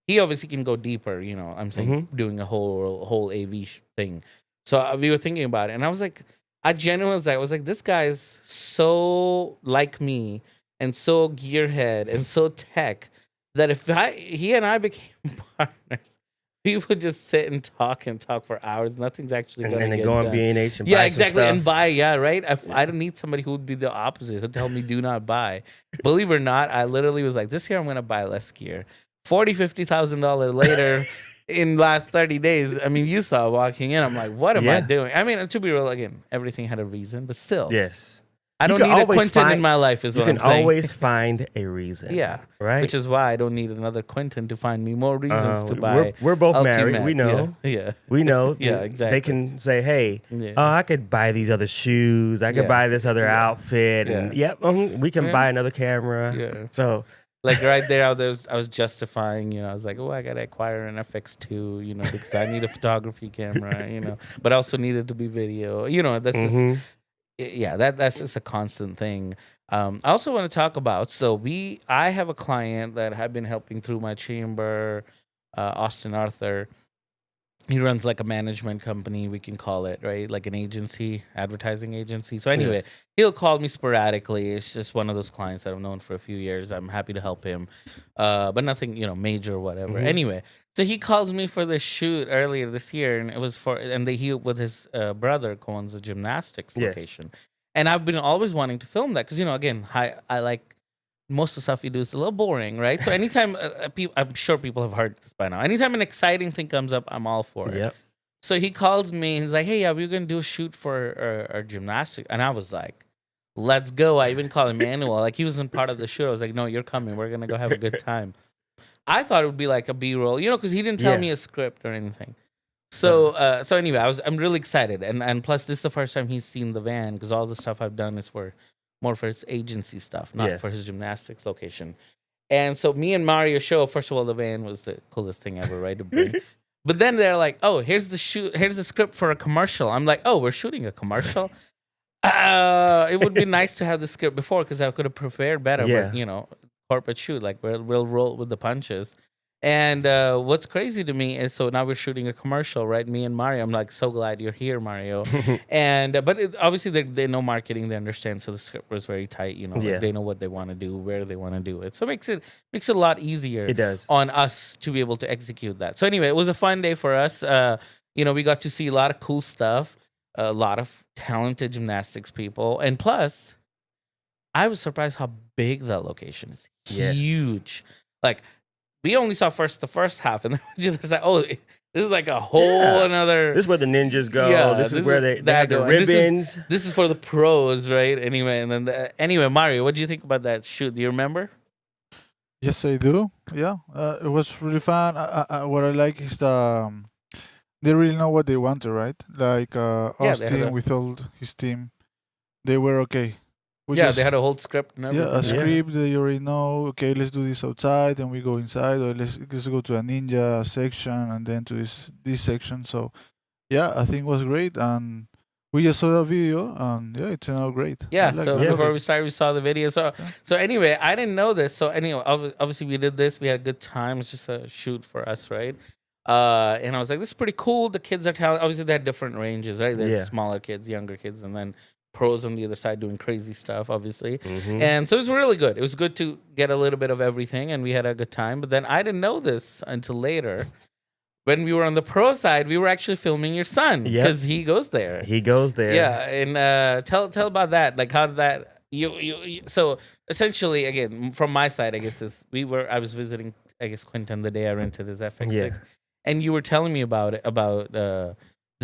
He obviously can go deeper, I'm saying doing a whole AV thing. So we were thinking about it, and I was like, I genuinely was like, this guy's so like me and so gearhead and so tech that if he and I became partners, we would just sit and talk for hours. Nothing's actually going to And get then go on done. B&H and Yeah, buy exactly, some and stuff. buy. Right. I don't need somebody who would be the opposite, who'd tell me do not buy. Believe it or not, I literally was like, this year I'm going to buy less gear. $50,000 later in last 30 days. I mean, you saw walking in. I'm like, what am I Yeah. doing? I mean, to be real, again, everything had a reason, but still, Yes. I You don't can need a always Quentin in find- my life. Is You what I'm can saying. always find a reason. Yeah. Right. Which is why I don't need another Quentin to find me more reasons to buy. We're both married. Ultimatte. We know. Yeah. We know. Yeah, They exactly. can say, hey, Yeah. I could buy these other shoes. I could Yeah. buy this other Yeah. outfit. And we can Yeah. buy another camera. Yeah. So Like right there, I was justifying, I was like, oh, I gotta acquire an FX2, because I need a photography camera, but I also needed to be video, that's just, that's just a constant thing. I also want to talk about, I have a client that I've been helping through my chamber, Austin Arthur. He runs like a management company, we can call it, right? Like an agency, advertising agency. So anyway, Yes. he'll call me sporadically. It's just one of those clients that I've known for a few years. I'm happy to help him, but nothing, major or whatever. Anyway, so he calls me for this shoot earlier this year, and it was he with his brother owns a gymnastics Yes. location, and I've been always wanting to film that because again, I like. Most of the stuff you do is a little boring, right? So anytime, I'm sure people have heard this by now. Anytime an exciting thing comes up, I'm all for it. Yep. So he calls me. He's like, "Hey, yeah, we're gonna do a shoot for our gymnastics," and I was like, "Let's go!" I even called Emmanuel. Like he wasn't part of the shoot. I was like, "No, you're coming. We're gonna go have a good time." I thought it would be like a B-roll, because he didn't tell Yeah. me a script or anything. So anyway, I'm really excited, and plus this is the first time he's seen the van because all the stuff I've done is more for his agency stuff, not for Yes. his gymnastics location. And so me and Mario show. First of all, the van was the coolest thing ever, right? To bring. But then they're like, "Oh, here's the script for a commercial." I'm like, "Oh, we're shooting a commercial." It would be nice to have the script before because I could have prepared better. Yeah. But corporate shoot, like we'll roll with the punches. And what's crazy to me is, so now we're shooting a commercial, right? Me and Mario. I'm like, so glad you're here, Mario. And but obviously they know marketing, they understand. So the script was very tight. Yeah. Like they know what they want to do, where they want to do it. So it makes it a lot easier. It does. On us to be able to execute that. So anyway, it was a fun day for us. We got to see a lot of cool stuff, a lot of talented gymnastics people, and plus, I was surprised how big that location is. Yes. Huge. Like we only saw the first half, and then there's like, oh, this is like a whole another. This is where the ninjas go. Yeah, this is where they have the go. And this is- ribbons. This is for the pros, right? Anyway, and then anyway, Mario, what do you think about that shoot? Do you remember? Yes, I do. Yeah, it was really fun. What I like is they really know what they wanted, right? Like Yeah, they had Austin a- with all his team, they were okay. We Yeah, just- they had a whole script and everything. a script. They already know. Okay, let's do this outside, and we go inside, or let's go to a ninja section, and then to this section. So, yeah, I think it was great, and we just saw the video, and yeah, it turned out great. I Yeah, like so it. before we started, we saw the video. So anyway, I didn't know this. So anyway, obviously we did this. We had a good time. It's just a shoot for us, right? And I was like, this is pretty cool. The kids are talented. Obviously, they had different ranges, right? There's Yeah. smaller kids, younger kids, and then pros on the other side doing crazy stuff, obviously. Mhm. And so it was really good. It was good to get a little bit of everything, and we had a good time. But then I didn't know this until later. When we were on the pro side, we were actually filming your son Yep. because he goes there. He goes there. Yeah, and tell about that. Like, how did that? You so essentially, again, from my side, I guess I was visiting, I guess, Quentin the day I rented his FX6, Yeah. and you were telling me about it, about the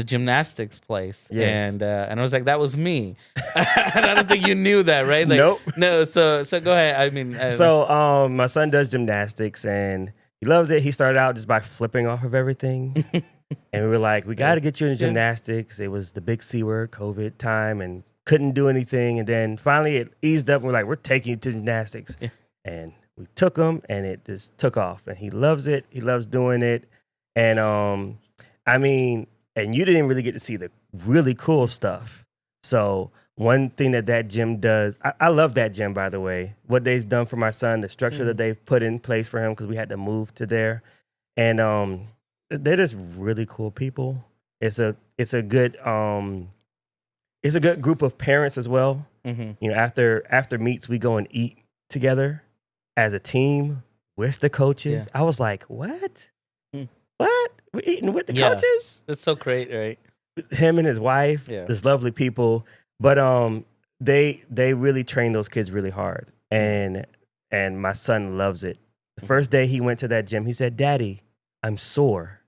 gymnastics place, Yes. and I was like, that was me. And I don't think you knew that, right? Like, Nope. No. So go ahead. I mean, So my son does gymnastics, and He loves it. He started out just by flipping off of everything. And we were like, we got to get you into gymnastics. It was the big C word, COVID time, and couldn't do anything. And then finally it eased up. And we're like, we're taking you to gymnastics. Yeah. And we took him, and it just took off. And he loves it. He loves doing it. And I mean, and you didn't really get to see the really cool stuff. So one thing that gym does, I love that gym, by the way. What they've done for my son, the structure that they've put in place for him, because we had to move to there. And they're just really cool people. It's a good group of parents as well. Mm-hmm. You know, after meets, we go and eat together as a team with the coaches. I was like, what? What? We're eating with the coaches? That's so great, right? Him and his wife, this lovely people. But they really train those kids really hard. And my son loves it. The first day he went to that gym, he said, "Daddy, I'm sore."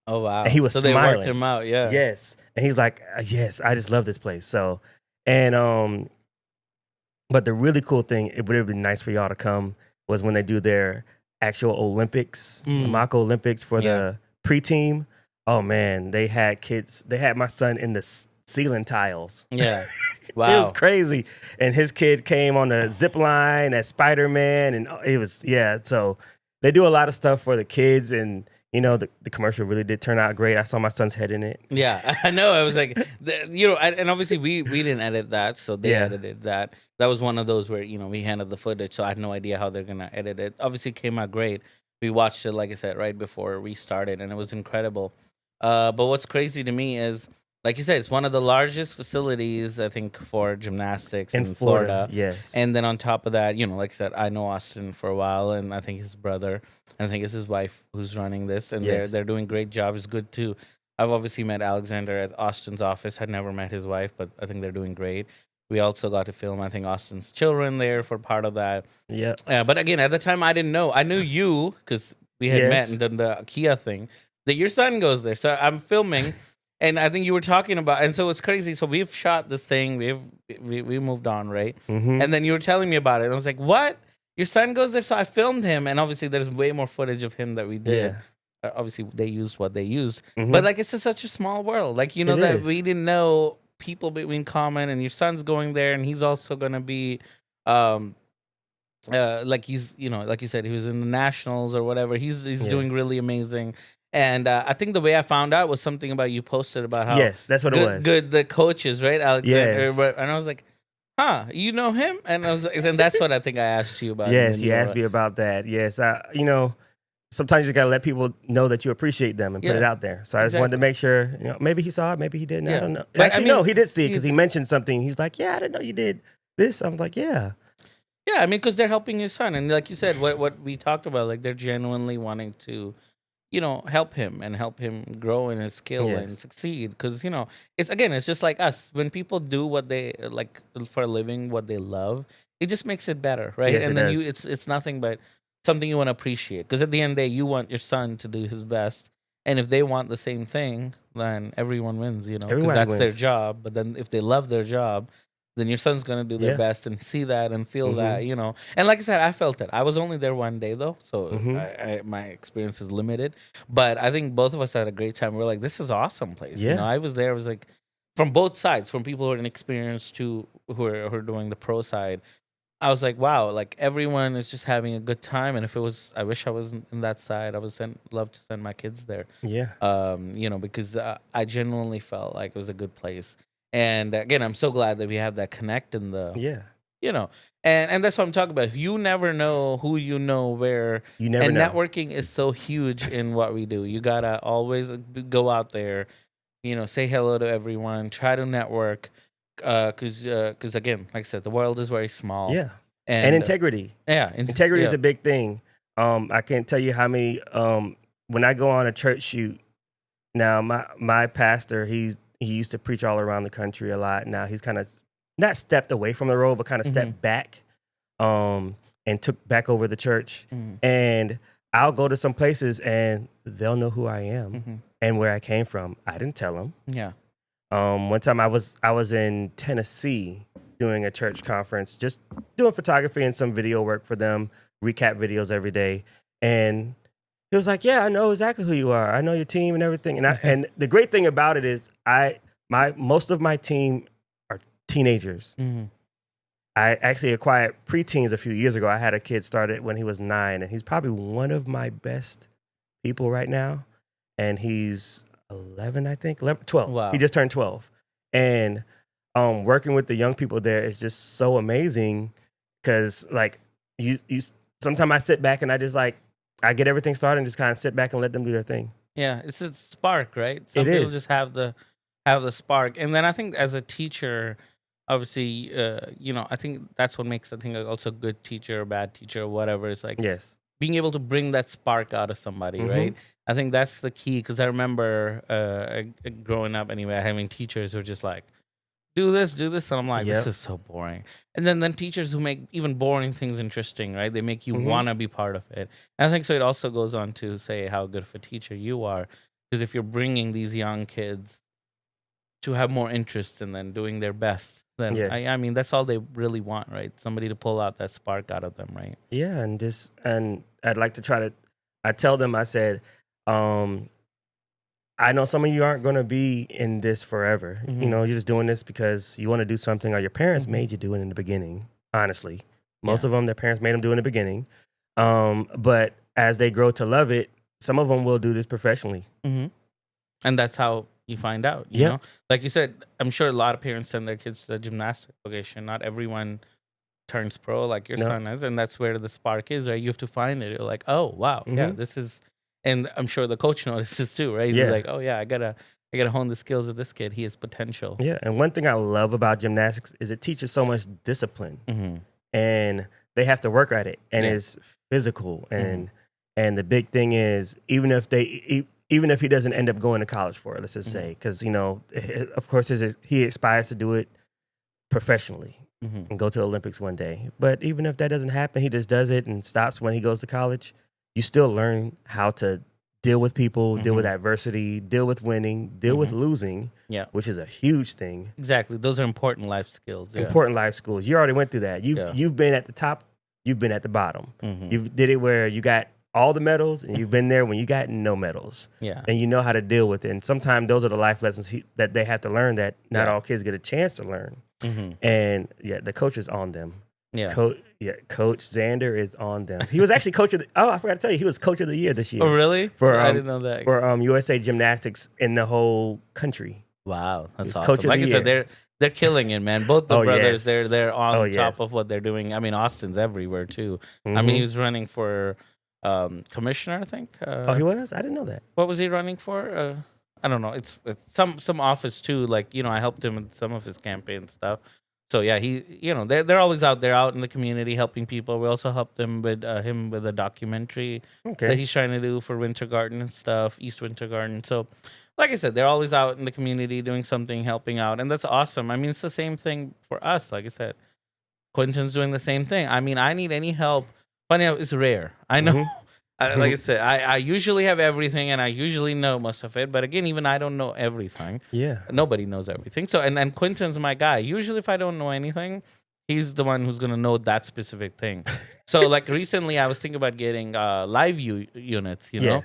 Oh, wow. And he was so smiling. They worked him out, yeah. Yes. And he's like, yes, I just love this place. So, and, but the really cool thing, it would have been nice for y'all to come, was when they do their actual Olympics, the mock Olympics for the pre-team. Oh man, they had my son in the ceiling tiles. Yeah. Wow. It was crazy. And his kid came on the zip line as Spider-Man, and it was, so they do a lot of stuff for the kids. And you know, the commercial really did turn out great. I saw my son's head in it. Yeah, I know. I was like, and obviously we didn't edit that, so they edited that. That was one of those where, we handled the footage, so I had no idea how they're going to edit it. Obviously, it came out great. We watched it, like I said, right before we started, and it was incredible. But what's crazy to me is, like you said, it's one of the largest facilities, I think, for gymnastics in Florida. Yes. And then on top of that, like I said, I know Austin for a while, and I think his brother, and I think it's his wife who's running this, and they're doing a great job. It's good too. I've obviously met Alexander at Austin's office. Had never met his wife, but I think they're doing great. We also got to film, I think, Austin's children there for part of that. Yeah. But again, at the time, I didn't know. I knew you because we had met and done the Kia thing. That your son goes there. So I'm filming, and I think you were talking about, and so it's crazy. So we've shot this thing. We moved on, right? Mm-hmm. And then you were telling me about it. And I was like, what? Your son goes there? So I filmed him, and obviously there's way more footage of him that we did. Obviously, they used what they used. Mm-hmm. But like, it's just such a small world. Like, that we didn't know people between common, and your son's going there, and he's also going to be like he's, like you said, he was in the nationals or whatever. He's doing really amazing. And I think the way I found out was something about you posted about how that's what it was. Good the coaches, right? Alexander. Yes. And I was like, huh, you know him? And I was like, and that's what I think I asked you about. Yes, you asked me about that. Yes, sometimes you just gotta let people know that you appreciate them and put it out there. So I just wanted to make sure, maybe he saw it, maybe he didn't. I don't know. But actually, no, he did see it because he mentioned something. He's like, yeah, I didn't know you did this. I'm like, yeah. Yeah, I mean, because they're helping your son. And like you said, what we talked about, like they're genuinely wanting to, help him and help him grow in his skill and succeed. Because, it's just like us. When people do what they like for a living, what they love, it just makes it better, right? Yes, and it then does. it's nothing but something you want to appreciate. Because at the end of the day, you want your son to do his best. And if they want the same thing, then everyone wins, because that's their job. But then if they love their job, then your son's going to do their best and see that and feel that, And like I said, I felt it. I was only there one day, though, so my experience is limited. But I think both of us had a great time. We're like, this is awesome place. Yeah. I was there. I was like, from both sides, from people who are inexperienced to who are doing the pro side. I was like, wow, like everyone is just having a good time. And if it was, I wish I was in that side. I would love to send my kids there. Yeah. Because I genuinely felt like it was a good place. And again, I'm so glad that we have that connect in the, and that's what I'm talking about. You never know who you know where. You never know. Networking is so huge in what we do. You got to always go out there, say hello to everyone, try to network. Because again, like I said, the world is very small. Yeah. And integrity. Integrity is a big thing. I can't tell you how many, when I go on a church shoot, now my pastor, he used to preach all around the country a lot. Now he's kind of not stepped away from the road, but kind of stepped back and took back over the church. And I'll go to some places and they'll know who I am and where I came from. I didn't tell them. Yeah. One time I was in Tennessee doing a church conference, just doing photography and some video work for them, recap videos every day. And He was like, "Yeah, I know exactly who you are. I know your team and everything." And the great thing about it is, most of my team are teenagers. Mm-hmm. I actually acquired preteens a few years ago. I had a kid started when he was 9, and he's probably one of my best people right now. And he's 11, I think, 12. Wow. He just turned 12. And working with the young people there is just so amazing because, like, you sometimes I sit back and I get everything started and just kind of sit back and let them do their thing. Yeah, it's a spark, right? Some It people is. just have the spark, and then I think as a teacher, obviously, I think that's what makes also a good teacher or bad teacher or whatever. It's like Yes. being able to bring that spark out of somebody, right? I think that's the key because I remember growing up anyway, having teachers who were just like, do this, and I'm like, this is so boring. And then teachers who make even boring things interesting, right? They make you want to be part of it. And I think so. It also goes on to say how good of a teacher you are, because if you're bringing these young kids to have more interest in then doing their best, then I mean that's all they really want, right? Somebody to pull out that spark out of them, right? Yeah, and I'd like to try to. I tell them, I said, I know some of you aren't going to be in this forever. You know, you're just doing this because you want to do something, or your parents made you do it in the beginning. Honestly, most of them, their parents made them do it in the beginning. But as they grow to love it, some of them will do this professionally. And that's how you find out. You know, like you said, I'm sure a lot of parents send their kids to the gymnastic vocation. Not everyone turns pro like your son is, and that's where the spark is. Right, you have to find it. You're like, oh wow, yeah, this is. And I'm sure the coach notices too, right? He's like, oh yeah, I gotta hone the skills of this kid. He has potential. Yeah, and one thing I love about gymnastics is it teaches so much discipline, and they have to work at it, and it's physical. And the big thing is, even if he doesn't end up going to college for it, let's just say, because of course he aspires to do it professionally and go to Olympics one day. But even if that doesn't happen, he just does it and stops when he goes to college. You still learn how to deal with people, deal with adversity, deal with winning, deal with losing, which is a huge thing. Exactly. Those are important life skills. Yeah. Important life skills. You already went through that. You've been at the top, you've been at the bottom. You did it where you got all the medals, and you've been there when you got no medals. Yeah. And you know how to deal with it. And sometimes those are the life lessons that they have to learn that not all kids get a chance to learn. And the coach is on them. Yeah. Coach Xander is on them. He was actually coach of I forgot to tell you, he was coach of the year this year. Oh, really? I didn't know that. For USA Gymnastics in the whole country. Wow, that's awesome. Coach of like the year. Said, they're killing it, man. Both the brothers, they're on top of what they're doing. I mean, Austin's everywhere too. I mean, he was running for commissioner, I think. He was? I didn't know that. What was he running for? I don't know. It's some office too. Like, I helped him with some of his campaign stuff. So yeah, they're always out there, out in the community, helping people. We also helped him with a documentary that he's trying to do for Winter Garden and stuff, East Winter Garden. So, like I said, they're always out in the community doing something, helping out, and that's awesome. I mean, it's the same thing for us. Like I said, Quentin's doing the same thing. I mean, I need any help. Funny how it's rare. I know. Like I said, I usually have everything, and I usually know most of it. But again, even I don't know everything. Yeah. Nobody knows everything. So, and Quentin's my guy. Usually, if I don't know anything, he's the one who's going to know that specific thing. So, like recently, I was thinking about getting live view units, know?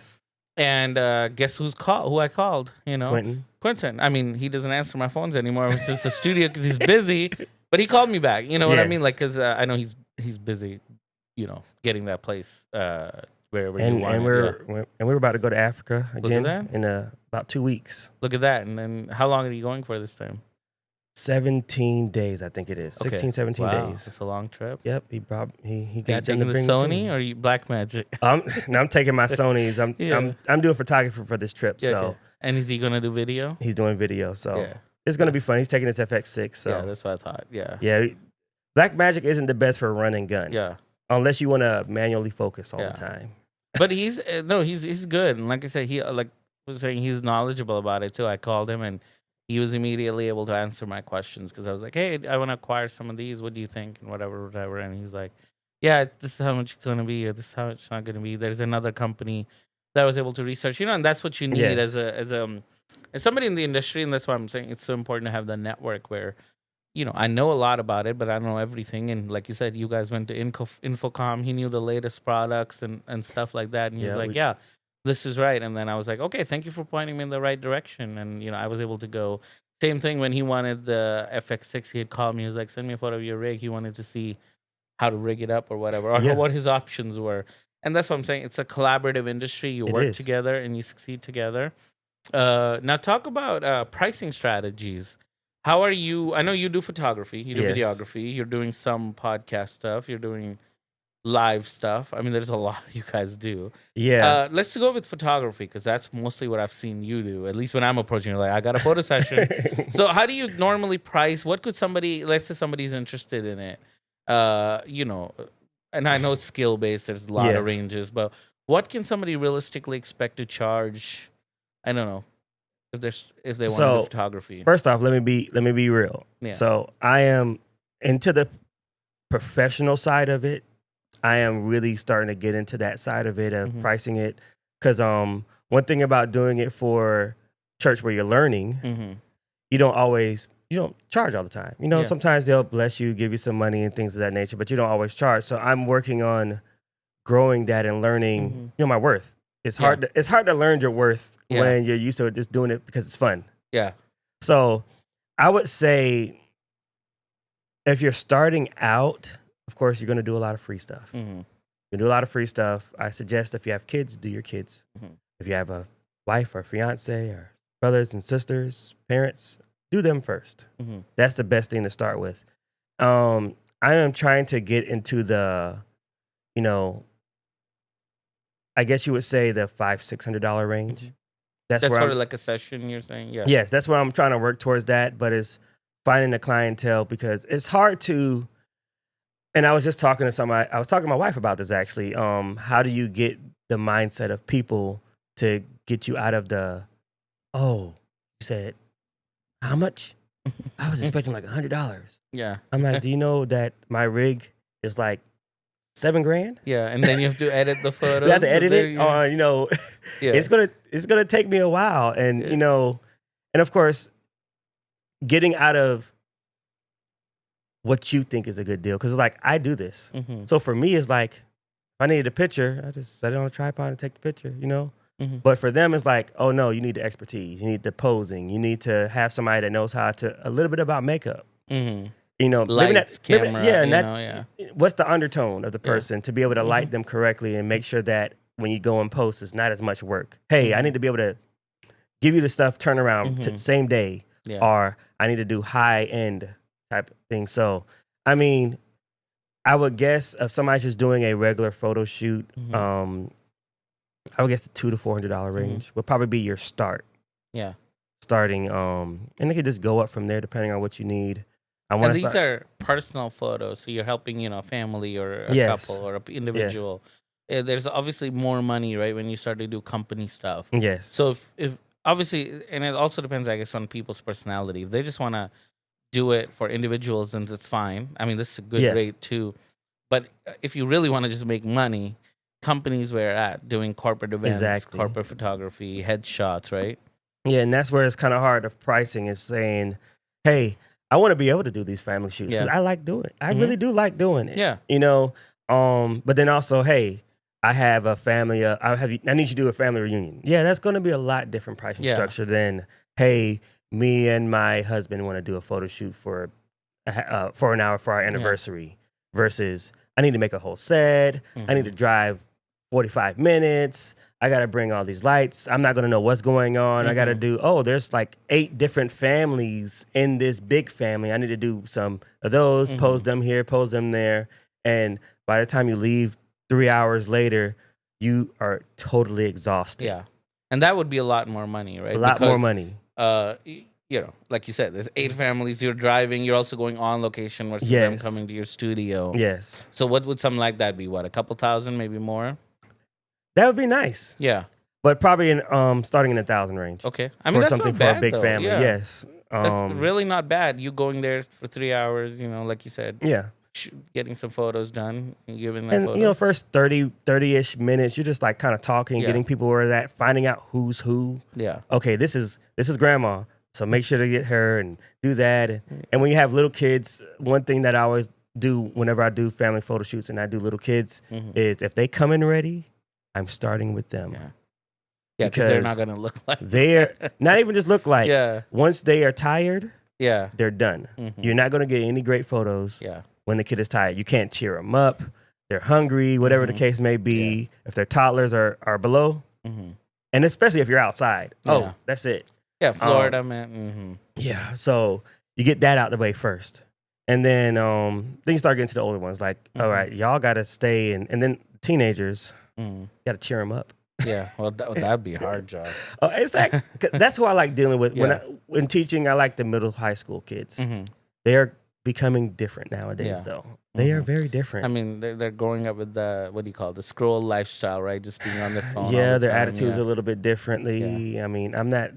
And guess who I called, Quentin. I mean, he doesn't answer my phones anymore since the studio because he's busy. But he called me back. You know what I mean? Like, because I know he's busy, getting that place wherever you want. And we're about to go to Africa again in about 2 weeks. Look at that. And then how long are you going for this time? 17 days, I think it is. 16, 17 days. It's a long trip. Yep. He got them to bring the Sony or you Blackmagic? I'm taking my Sonys. I'm doing photography for this trip. Okay. And is he gonna do video? He's doing video. So it's gonna be fun. He's taking his FX6. So that's what I thought. Yeah. Yeah. Blackmagic isn't the best for run and gun. Yeah. Unless you want to manually focus all the time. But he's good. And like I said, he was saying he's knowledgeable about it too. I called him and he was immediately able to answer my questions because I was like, hey, I want to acquire some of these. What do you think? And whatever. And he was like, yeah, this is how much it's going to be or this is how much it's not going to be. There's another company that was able to research, and that's what you need as somebody in the industry. And that's why I'm saying it's so important to have the network where I know a lot about it, but I don't know everything. And like you said, you guys went to Infocom. He knew the latest products and stuff like that. And he was Yeah, like, yeah, this is right. And then I was like, okay, thank you for pointing me in the right direction. And, I was able to go. Same thing when he wanted the FX6, he had called me. He was like, send me a photo of your rig. He wanted to see how to rig it up or whatever, or Yeah. what his options were. And that's what I'm saying. It's a collaborative industry. You It work is. together and you succeed together. Now talk about pricing strategies. How are you? I know you do photography, you do Yes. videography, you're doing some podcast stuff, you're doing live stuff. I mean, there's a lot you guys do. Yeah. Let's go with photography because that's mostly what I've seen you do. At least when I'm approaching, you're like, I got a photo session. So how do you normally price? What could somebody? Let's say somebody's interested in it. And I know it's skill based. There's a lot Yeah. of ranges, but what can somebody realistically expect to charge? I don't know if they want to So, do photography. First off, let me be real. Yeah. So I am into the professional side of it. I am really starting to get into that side of it of Mhm. pricing it. Because one thing about doing it for church where you're learning, Mm-hmm. you don't charge all the time. Yeah. Sometimes they'll bless you, give you some money and things of that nature, but you don't always charge. So I'm working on growing that and learning, my worth. It's Yeah. hard. It's hard to learn your worth Yeah. when you're used to just doing it because it's fun. Yeah. So I would say if you're starting out, of course, you're going to do a lot of free stuff. Mm-hmm. You do a lot of free stuff. I suggest if you have kids, do your kids. Mhm. If you have a wife or fiance or brothers and sisters, parents, do them first. Mm-hmm. That's the best thing to start with. I am trying to get into the, I guess you would say the $500-$600 range. Mhm. That's That's where sort I'm, of like a session. You're saying, yeah. yes, that's where I'm trying to work towards that. But it's finding the clientele because it's hard to. And I was just talking to somebody. I was talking to my wife about this actually. How do you get the mindset of people to get you out of the? Oh, you said how much? I was expecting like $100. Yeah. I'm like, do you know that my rig is like $7,000? Yeah, and then you have to edit the photos. We have to edit There it. you go. Yeah. It's gonna take me a while, and Yeah. and of course, getting out of what you think is a good deal, because it's like I do this. Mhm. So for me, it's like if I needed a picture, I just set it on a tripod and take the picture, Mhm. But for them, it's like, oh no, you need the expertise, you need the posing, you need to have somebody that knows how to a little bit about makeup. Mhm. Maybe Lights, camera. yeah, you and know, yeah. what's the undertone of the person to be able to light Mhm. them correctly and make sure that when you go and post, it's not as much work. Hey, I Mhm. need to be able to give you the stuff, turn around Mhm. same day, Yeah. or I need to do high end type of thing. So, I mean, I would guess if somebody's just doing a regular photo shoot, Mhm. I would guess the $200 to $400 range would probably be your Yeah. starting, and it could just go up from there depending on what you need. I And want these to start. are personal photos, so you're helping, a family or a Yes. couple or an individual. There's obviously more money, right, when you start to do company stuff. Yes. So if obviously, and it also depends, I guess, on people's personality. If they just want to do it for individuals, then it's fine. I mean, this is a good Yeah. rate too. But if you really want to just make money, companies where at doing corporate events, Exactly. corporate photography, headshots, right? Yeah, and that's where it's kind of hard of pricing is saying, hey, I want to be able to do these family shoots because Yeah. I like doing it. I Mhm. really do like doing it. Yeah. But then also, hey, I have a family. I need you to do a family reunion. Yeah, that's going to be a lot different pricing Yeah. structure than, hey, me and my husband want to do a photo shoot for an hour for our anniversary versus I need to make a whole set. I need to drive 45 minutes. I got to bring all these lights. I'm not going to know what's going on. I got to do, there's like 8 different families in this big family. I need to do some of those, pose them here, pose them there. And by the time you leave 3 hours later, you are totally exhausted. Yeah. And that would be a lot more money, right? A lot more Because, money. Like you said, there's 8 families. You're driving. You're also going on location versus them Yes. coming to your studio. Yes. So what would something like that be? What, a couple thousand, maybe more? That would be nice. Yeah. But probably starting in the 1,000 range. Okay. I mean, for that's something not for bad, a big though. family. Yeah. Yes. That's really not bad. You going there for 3 hours, like you said, Yeah. getting some photos done and giving them And photos. first 30-ish minutes, you're just like kind of talking, Yeah. getting people where they're at, finding out who's who. Yeah. Okay, this is grandma. So make sure to get her and do that. And when you have little kids, one thing that I always do whenever I do family photo shoots and I do little kids is if they come in ready, I'm starting with them. Yeah, because they're not gonna look like they're not even just look like. Yeah. Once they are tired, Yeah. they're done. You're not gonna get any great photos. Yeah. When the kid is tired, you can't cheer them up. They're hungry, whatever the case may be. Yeah. If their toddlers are below, and especially if you're outside, Yeah. that's it. Yeah, Florida, man. Yeah, so you get that out the way first, and then you start getting to the older ones. Like, all right, y'all got to stay, and then teenagers, got to cheer them up. Yeah, well, that'd be a hard job. It's like that's who I like dealing with Yeah. when teaching. I like the middle high school kids. They are becoming different nowadays, though. They are very different. I mean, they're growing up with the what do you call it, the scroll lifestyle, right? Just being on their phone. Yeah, all the their time. attitudes a little bit differently. I mean, I'm not.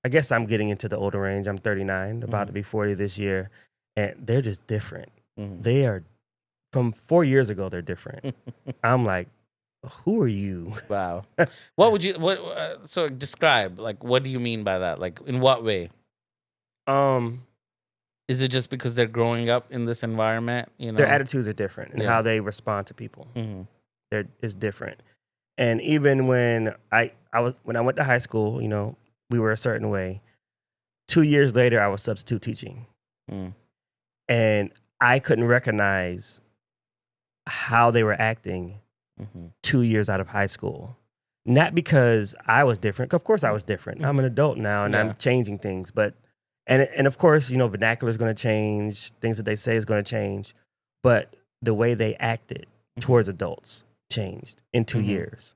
I guess I'm getting into the older range. I'm 39, about to be 40 this year, and they're just different. They are from 4 years ago. They're different. I'm like, who are you? Wow. What would you so describe, like, what do you mean by that? Like, in what way? Is it just because they're growing up in this environment? You know, Their attitudes are different and Yeah. how they respond to people. It's different. And even when I went to high school, you know, we were a certain way. 2 years later, I was substitute teaching, and I couldn't recognize how they were acting 2 years out of high school. Not because I was different. Of course, I was different. I'm an adult now, and I'm changing things. But and of course, you know, vernacular is going to change. Things that they say is going to change. But the way they acted towards adults changed in 2 years.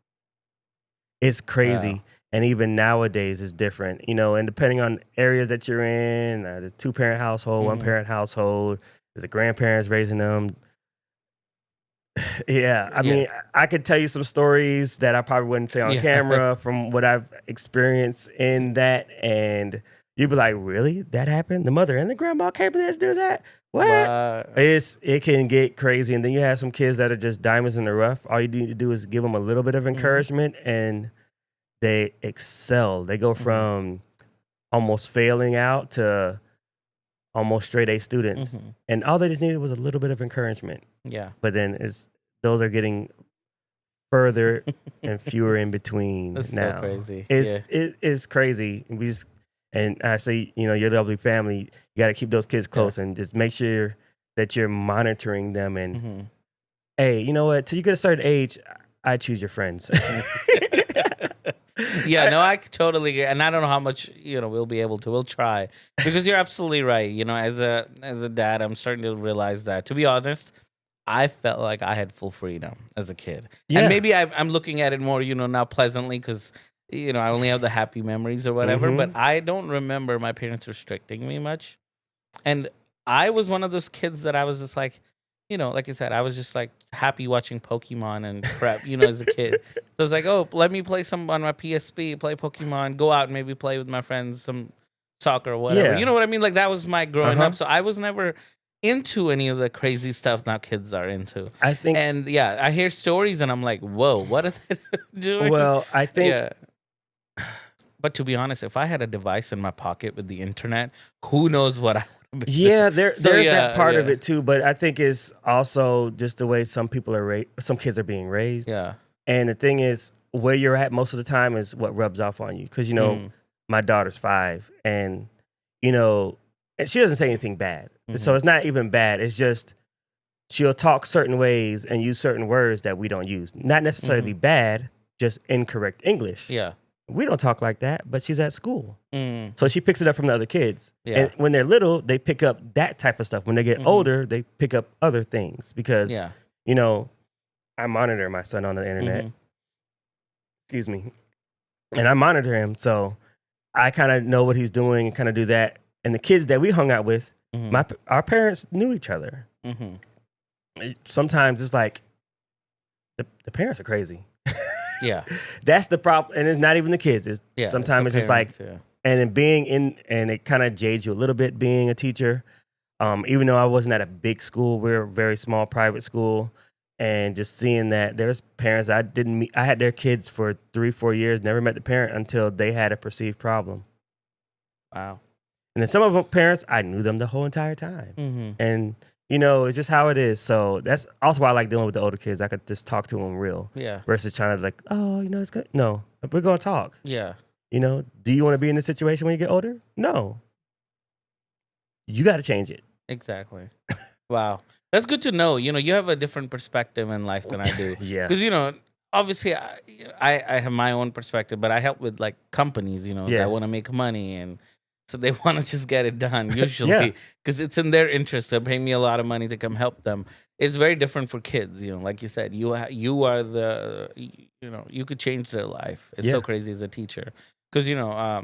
It's crazy. Wow. And even nowadays is different, you know, and depending on areas that you're in, the 2-parent household, 1-parent household, there's the grandparents raising them. I mean, I could tell you some stories that I probably wouldn't say on camera from what I've experienced in that. And you'd be like, really? That happened? The mother and the grandma came in there to do that? What? It can get crazy. And then you have some kids that are just diamonds in the rough. All you need to do is give them a little bit of encouragement and they excel. They go from almost failing out to almost straight A students. And all they just needed was a little bit of encouragement. Yeah. But then those are getting further and fewer in between That's now. so crazy. It is crazy. And I say, you know, your lovely family, you got to keep those kids close and just make sure that you're monitoring them. And hey, you know what? Till you get a certain age, I choose your friends. Yeah, no, I totally agree, and I don't know how much we'll be able to. We'll try, because you're absolutely right. You know, as a dad, I'm starting to realize that. To be honest, I felt like I had full freedom as a kid, and maybe I'm looking at it more, now pleasantly, because I only have the happy memories or whatever. But I don't remember my parents restricting me much, and I was one of those kids that I was just like, like I said, I was just like happy watching Pokemon and crap, as a kid. So I was like, oh, let me play some on my PSP, play Pokemon, go out and maybe play with my friends, some soccer or whatever. Yeah. You know what I mean? Like that was my growing up. So I was never into any of the crazy stuff now kids are into. I think, and I hear stories and I'm like, whoa, what are they doing? well, I think, But to be honest, if I had a device in my pocket with the internet, who knows what I would be yeah, doing. there's that part of it too. But I think it's also just the way some people are some kids are being raised. Yeah. And the thing is, where you're at most of the time is what rubs off on you. Because, my daughter's 5 and, and she doesn't say anything bad. So it's not even bad. It's just she'll talk certain ways and use certain words that we don't use. Not necessarily bad, just incorrect English. Yeah. We don't talk like that, but she's at school. Mm. So she picks it up from the other kids. Yeah. And when they're little, they pick up that type of stuff. When they get older, they pick up other things because, I monitor my son on the internet. Excuse me. And I monitor him. So I kind of know what he's doing and kind of do that. And the kids that we hung out with, our parents knew each other. Sometimes it's like the parents are crazy. Yeah. That's the problem. And it's not even the kids. Sometimes it's just like, and then and it kind of jades you a little bit being a teacher. Even though I wasn't at a big school, we're a very small private school. And just seeing that there's parents I didn't meet, I had their kids for 3-4 years, never met the parent until they had a perceived problem. Wow. And then some of them parents, I knew them the whole entire time. Mm-hmm. And, it's just how it is. So that's also why I like dealing with the older kids. I could just talk to them real Yeah. versus trying to like, oh, it's good. No, we're going to talk. Yeah. Do you want to be in this situation when you get older? No. You got to change it. Exactly. Wow. That's good to know. You have a different perspective in life than I do. Yeah. Because, obviously I have my own perspective, but I help with like companies, that want to Yes. make money. And so they want to just get it done usually Yeah. because it's in their interest. They're paying me a lot of money to come help them. It's very different for kids. Like you said, you are the, you could change their life. It's so Yeah. crazy as a teacher because,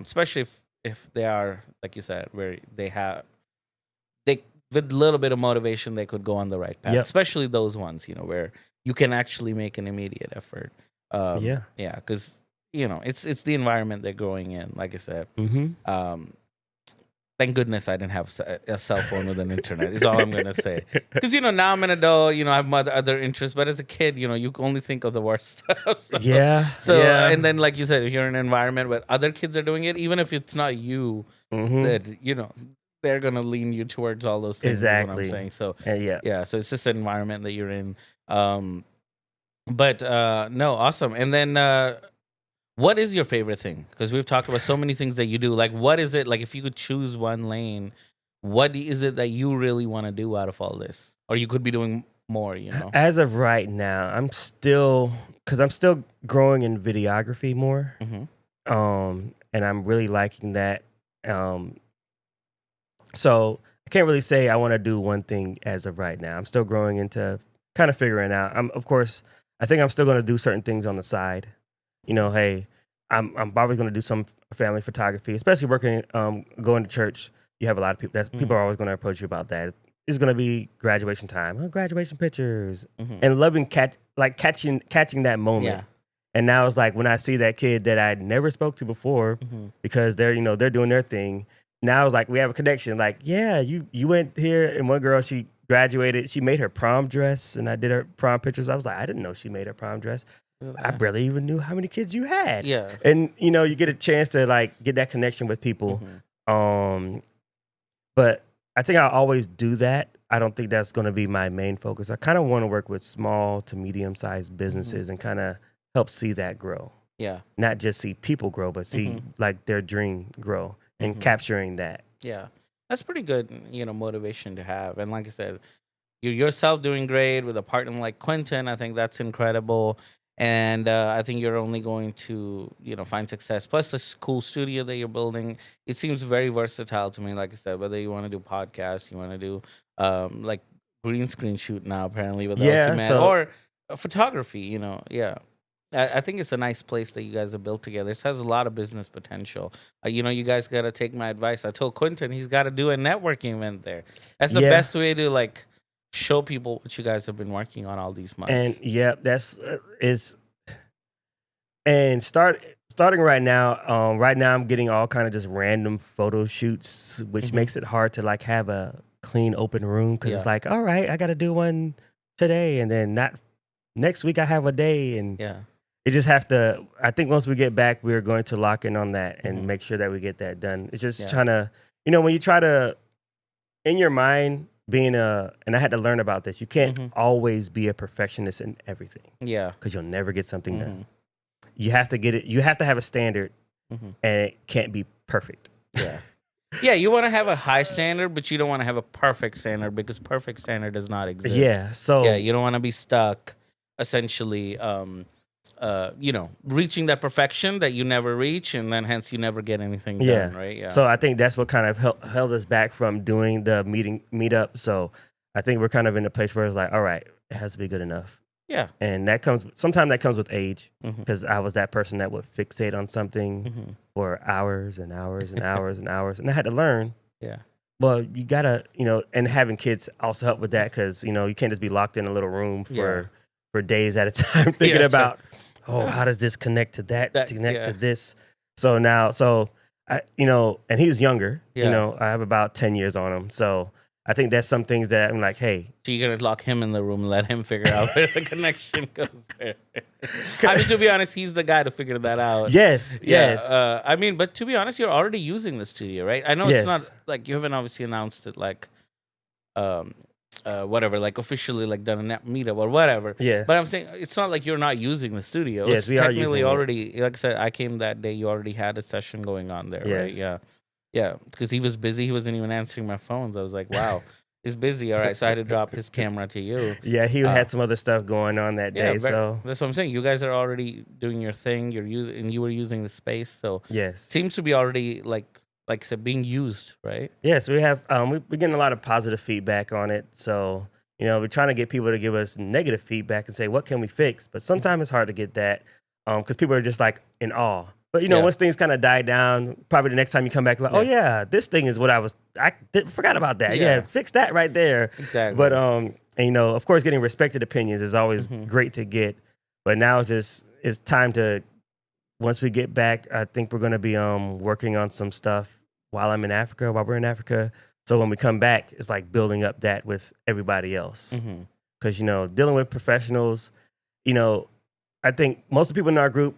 especially if they are, like you said, where with a little bit of motivation, they could go on the right path. Yep. Especially those ones, where you can actually make an immediate effort. Yeah. Yeah, because it's the environment they're growing in. Like I said, Mm-hmm. thank goodness I didn't have a cell phone with an internet. Is all I'm gonna say. Because now I'm an adult. I have other interests. But as a kid, you only think of the worst stuff. So, Yeah. and then like you said, if you're in an environment where other kids are doing it, even if it's not you, Mm-hmm. that they're gonna lean you towards all those things. Exactly. Is what I'm saying. So Yeah. yeah, so it's just an environment that you're in. But no, awesome. And then what is your favorite thing? Because we've talked about so many things that you do. Like, what is it? Like, if you could choose one lane, what is it that you really want to do out of all this? Or you could be doing more, As of right now, I'm still growing in videography more. Mm-hmm. And I'm really liking that. So I can't really say I want to do one thing as of right now. I'm still growing into kind of figuring out. I think I'm still going to do certain things on the side. Hey, I'm probably going to do some family photography, especially working, going to church. You have a lot of people. People are always going to approach you about that. It's going to be graduation time, graduation pictures, and loving catching that moment. Yeah. And now it's like when I see that kid that I never spoke to before, because they're doing their thing. Now it's like we have a connection. Like, yeah, you went here, and one girl, she graduated. She made her prom dress, and I did her prom pictures. I was like, I didn't know she made her prom dress. I barely even knew how many kids you had. Yeah. And you get a chance to like get that connection with people. But I think I'll always do that. I don't think that's going to be my main focus. I kind of want to work with small to medium-sized businesses and kind of help see that grow. Yeah. Not just see people grow, but see like their dream grow and capturing that. Yeah. That's pretty good, motivation to have. And like I said, you yourself doing great with a partner like Quentin. I think that's incredible. And I think you're only going to, find success. Plus this cool studio that you're building, it seems very versatile to me. Like I said, whether you want to do podcasts, you want to do like green screen shoot now, apparently with Ultimatte, or photography. Yeah. I think it's a nice place that you guys have built together. It has a lot of business potential. You guys got to take my advice. I told Quentin he's got to do a networking event there. That's the best way to like show people what you guys have been working on all these months. And that's and starting right now. Right now, I'm getting all kind of just random photo shoots, which makes it hard to like have a clean open room because it's like, all right, I got to do one today, and then not next week I have a day, and it just have to. I think once we get back, we're going to lock in on that and make sure that we get that done. It's just trying to, when you try to, in your mind, being and I had to learn about this. You can't always be a perfectionist in everything. Yeah, because you'll never get something done. You have to get it. You have to have a standard, and it can't be perfect. Yeah. Yeah, you want to have a high standard, but you don't want to have a perfect standard because perfect standard does not exist. Yeah, so you don't want to be stuck, essentially, reaching that perfection that you never reach, and then hence you never get anything done, right? Yeah. So I think that's what kind of held us back from doing the meetup. So I think we're kind of in a place where it's like, all right, it has to be good enough. Yeah. And sometimes that comes with age, because I was that person that would fixate on something for hours and hours and hours and hours, and I had to learn. Yeah. Well, you gotta, and having kids also help with that, because you can't just be locked in a little room for days at a time thinking about, how does this connect to that connect to this? So now, I, and he's younger. I have about 10 years on him, so I think that's some things that I'm like, hey. So you're gonna lock him in the room and let him figure out where the connection goes there. I mean, to be honest, he's the guy to figure that out. Yes, yes. I mean, but to be honest, you're already using the studio, right? I know it's not Yes. like you haven't obviously announced it like, whatever, like officially like done a net meetup or whatever. Yes. But I'm saying it's not like you're not using the studio. Yes, It's we are technically using it. already. Like I said, I came that day. You already had a session going on there, right? Yes. Yeah, yeah. Because he was busy. He wasn't even answering my phones. I was like, wow. He's busy, all right. So I had to drop his camera to you. Yeah, he had some other stuff going on that day. So that's what I'm saying. You guys are already doing your thing. You're using, and you were using the space. So yes, seems to be already like I said, being used, right? yes, we have. We're getting a lot of positive feedback on it. So we're trying to get people to give us negative feedback and say what can we fix. But sometimes it's hard to get that because people are just like in awe. But once things kind of die down, probably the next time you come back, like, oh yeah, this thing is what I forgot about that. Yeah, fix that right there. Exactly. But and, of course, getting respected opinions is always great to get. But now it's time to, once we get back, I think we're going to be working on some stuff while we're in Africa. So when we come back, it's like building up that with everybody else. Because dealing with professionals, I think most of the people in our group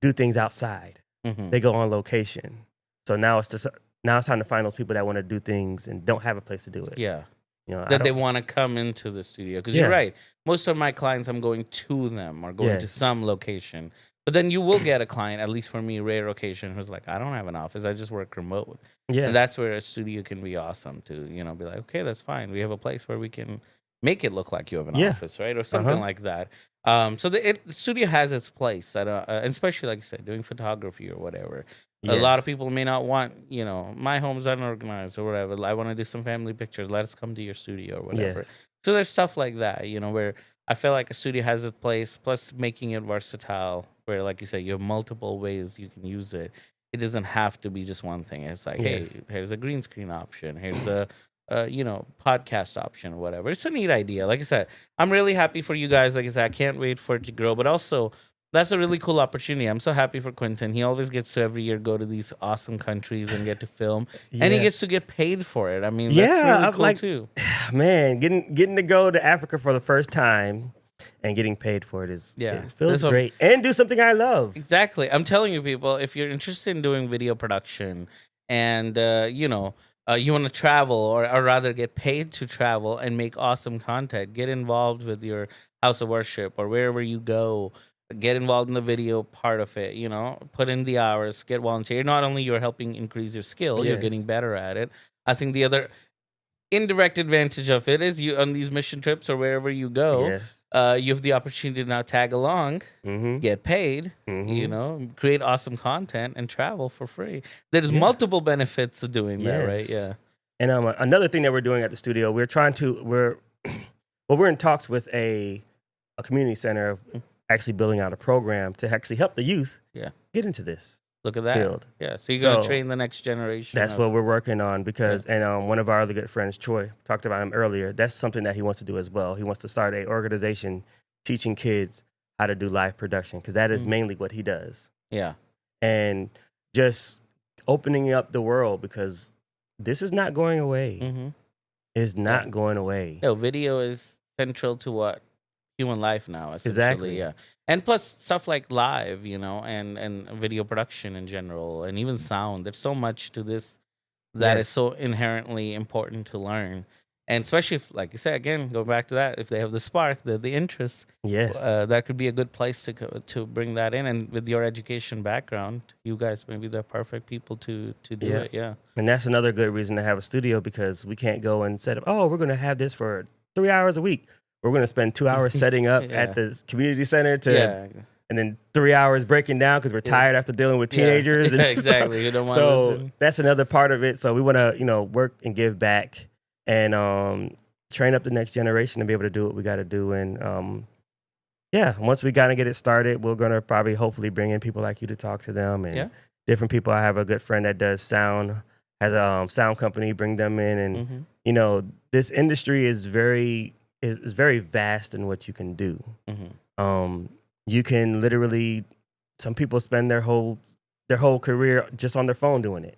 do things outside. They go on location. So now it's time to find those people that want to do things and don't have a place to do it. Yeah. That they want to come into the studio. Because you're right. Most of my clients, I'm going to them or going to some location. But then you will get a client, at least for me, rare occasion, who's like, I don't have an office. I just work remote. Yeah. And that's where a studio can be awesome to, be like, okay, that's fine. We have a place where we can make it look like you have an office, right? Or something like that. So the studio has its place, especially, like I said, doing photography or whatever. A lot of people may not want, my home's unorganized or whatever. I want to do some family pictures. Let us come to your studio or whatever. Yes. So there's stuff like that, where I feel like a studio has its place, plus making it versatile, where, like you said, you have multiple ways you can use it. It doesn't have to be just one thing. It's like, hey, here's a green screen option. Here's a podcast option or whatever. It's a neat idea. Like I said, I'm really happy for you guys. Like I said, I can't wait for it to grow. But also, that's a really cool opportunity. I'm so happy for Quentin. He always gets to every year go to these awesome countries and get to film, and he gets to get paid for it. I mean, that's really cool too. Man, getting to go to Africa for the first time and getting paid for it it feels great. And do something I love. Exactly. I'm telling you, people, if you're interested in doing video production and you want to travel or rather get paid to travel and make awesome content, get involved with your house of worship or wherever you go. Get involved in the video part of it, put in the hours, get volunteer. Not only you're helping increase your skill, you're getting better at it. I think the other indirect advantage of it is you on these mission trips or wherever you go, you have the opportunity to now tag along, get paid, create awesome content and travel for free. There's multiple benefits to doing that, right? Yeah. And another thing that we're doing at the studio, we're in talks with a community center actually building out a program to actually help the youth get into this. Look at that. Field. Yeah, so you're going to train the next generation. That's what we're working on because, and one of our other good friends, Troy, talked about him earlier. That's something that he wants to do as well. He wants to start an organization teaching kids how to do live production because that is mainly what he does. Yeah. And just opening up the world because this is not going away. It's not going away. No, video is central to what? Human life now, exactly. Yeah, and plus stuff like live, and video production in general, and even sound. There's so much to this that is so inherently important to learn, and especially if, like you said, again, go back to that. If they have the spark, the interest, that could be a good place to bring that in. And with your education background, you guys may be the perfect people to do it. Yeah, and that's another good reason to have a studio because we can't go and set up. Oh, we're going to have this for 3 hours a week. We're going to spend 2 hours setting up at the community center and then 3 hours breaking down because we're tired after dealing with teenagers. Yeah, exactly. You don't want to listen. That's another part of it. So we want to, work and give back and train up the next generation to be able to do what we got to do. And once we got to get it started, we're going to probably hopefully bring in people like you to talk to them and different people. I have a good friend that does sound, has a sound company, bring them in. And, this industry is very vast in what you can do. You can literally, some people spend their whole career just on their phone doing it.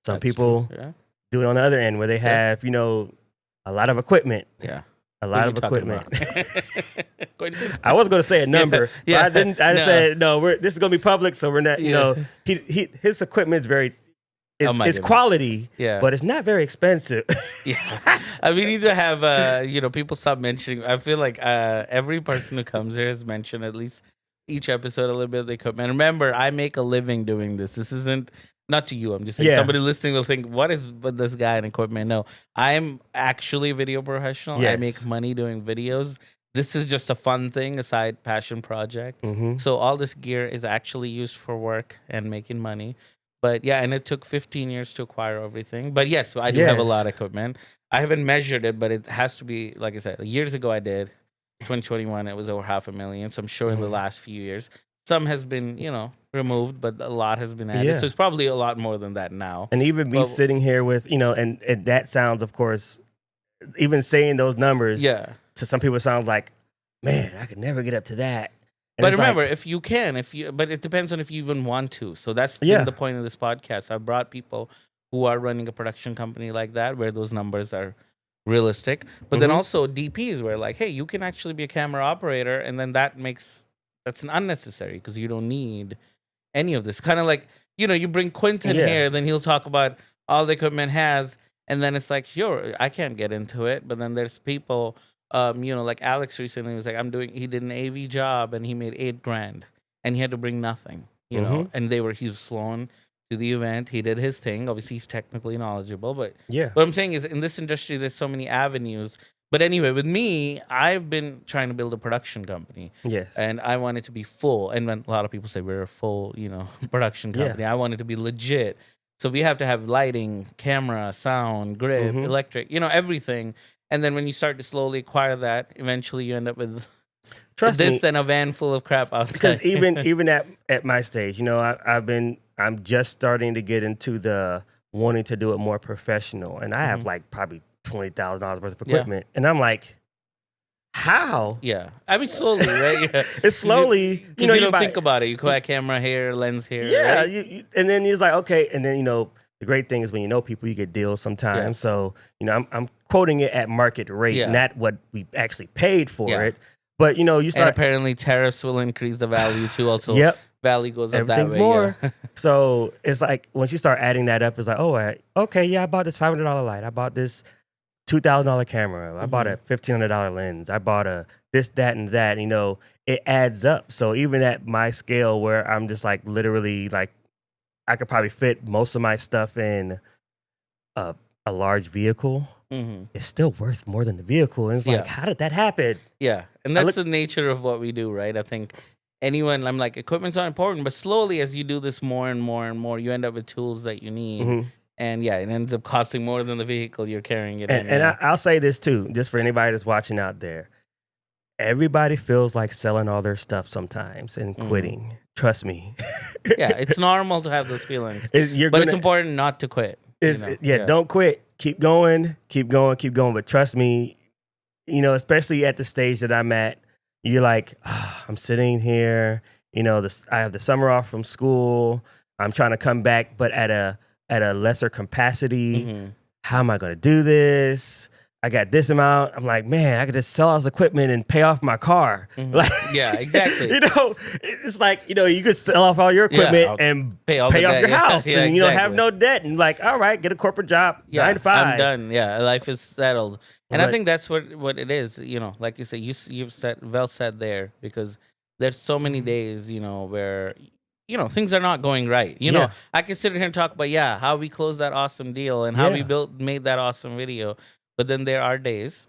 Some people do it on the other end where they have, you know, a lot of equipment. Yeah. A Who lot you of talking equipment. about? Quentin? I was going to say a number, Yeah, but I didn't. I no. said no. This is going to be public, so we're not. You Yeah. know, his equipment is very. Oh my It's goodness. quality, Yeah. but it's not very expensive. Yeah, we need to have you know, people stop mentioning. I feel like every person who comes here has mentioned at least each episode a little bit of the equipment. Remember, I make a living doing this. This isn't not to you. I'm just saying Yeah. somebody listening will think, what is with this guy and equipment? No, I'm actually a video professional. I make Yes. money doing videos. This is just a fun thing, a side passion project. Mm-hmm. So all this gear is actually used for work and making money. But yeah, and it took 15 years to acquire everything. But yes, I do have a lot of equipment. I haven't measured it, but it has to be, like I said, years ago I did. 2021, it was over 500,000. So I'm sure in the last few years, some has been, you know, removed, but a lot has been added. Yeah. So it's probably a lot more than that now. And even me Well- sitting here with, you know, and that sounds, of course, even saying those numbers Yeah. to some people sounds like, man, I could never get up to that. And But it's remember, like, if you can, but it depends on if you even want to. So that's Yeah. been the point of this podcast. I brought people who are running a production company like that, where those numbers are realistic. But then Mhm. also DPs, where like, hey, you can actually be a camera operator, and then that's an unnecessary because you don't need any of this. Kind of like, you know, you bring Quentin Yeah. here, then he'll talk about all the equipment has, and then it's like, sure, I can't get into it. But then there's people. You know, like Alex recently was like, he did an AV job and he made $8,000 and he had to bring nothing, you know, and he was flown to the event. He did his thing. Obviously, he's technically knowledgeable, but yeah. what I'm saying is in this industry, there's so many avenues. But anyway, with me, I've been trying to build a production company Yes. and I want it to be full. And when a lot of people say we're a full, you know, production Yeah. company, I want it to be legit. So we have to have lighting, camera, sound, grip, electric, you know, everything. And then when you start to slowly acquire that, eventually you end up with Trust this me, and a van full of crap outside. because even at my stage, you know, I'm just starting to get into the wanting to do it more professional, and I have like probably $20,000 worth of Yeah. equipment, and I'm like, how? Yeah, I mean slowly, right? Yeah. It's slowly, Because you know, you don't buy- think about it. You buy a camera here, lens here. Yeah, right? and then he's like, okay, and then you know, the great thing is when you know people, you get deals sometimes. Yeah. So you know, I'm quoting it at market rate, Yeah. not what we actually paid for Yeah. it. But you know, you And start. apparently tariffs will increase the value too. Also, Yep. value goes up Everything's that way. more. Yeah. So it's like once you start adding that up, it's like, oh, okay, yeah, I bought this $500 light. I bought this $2,000 camera. I bought a $1,500 lens. I bought a this, that, and that. You know, it adds up. So even at my scale, where I'm just like literally like, I could probably fit most of my stuff in a large vehicle. Mhm. It's still worth more than the vehicle. And it's like, Yeah. how did that happen? Yeah, and I that's look- the nature of what we do, right? I think I'm like, equipment's not important, but slowly as you do this more and more and more, you end up with tools that you need. Mhm. And yeah, it ends up costing more than the vehicle you're carrying it in. And yeah. I'll say this too, just for anybody that's watching out there. Everybody feels like selling all their stuff sometimes and quitting. Trust me. Yeah, it's normal to have those feelings, You're but gonna, it's important not to quit. you know? don't quit. Keep going, keep going, keep going. But trust me, you know, especially at the stage that I'm at, you're like, I'm sitting here, you know, I have the summer off from school. I'm trying to come back, but at a lesser capacity. Mhm. How am I going to do this? I got this amount. I'm like, man, I could just sell all this equipment and pay off my car. Like, Yeah, exactly. You know, it's like, you know, you could sell off all your equipment I'll and pay pay all off the debt. your Yeah, house yeah, and, you know, have exactly. no debt and like, all right, get a corporate job, 9 to 5. I'm done. Yeah, life is settled, and I Right. think that's what it is. You know, like you said, you've said there, because there's so many days, you know, where you know things are not going right. You know, Yeah. I can sit here and talk about how we closed that awesome deal and how we Yeah. made that awesome video, but then there are days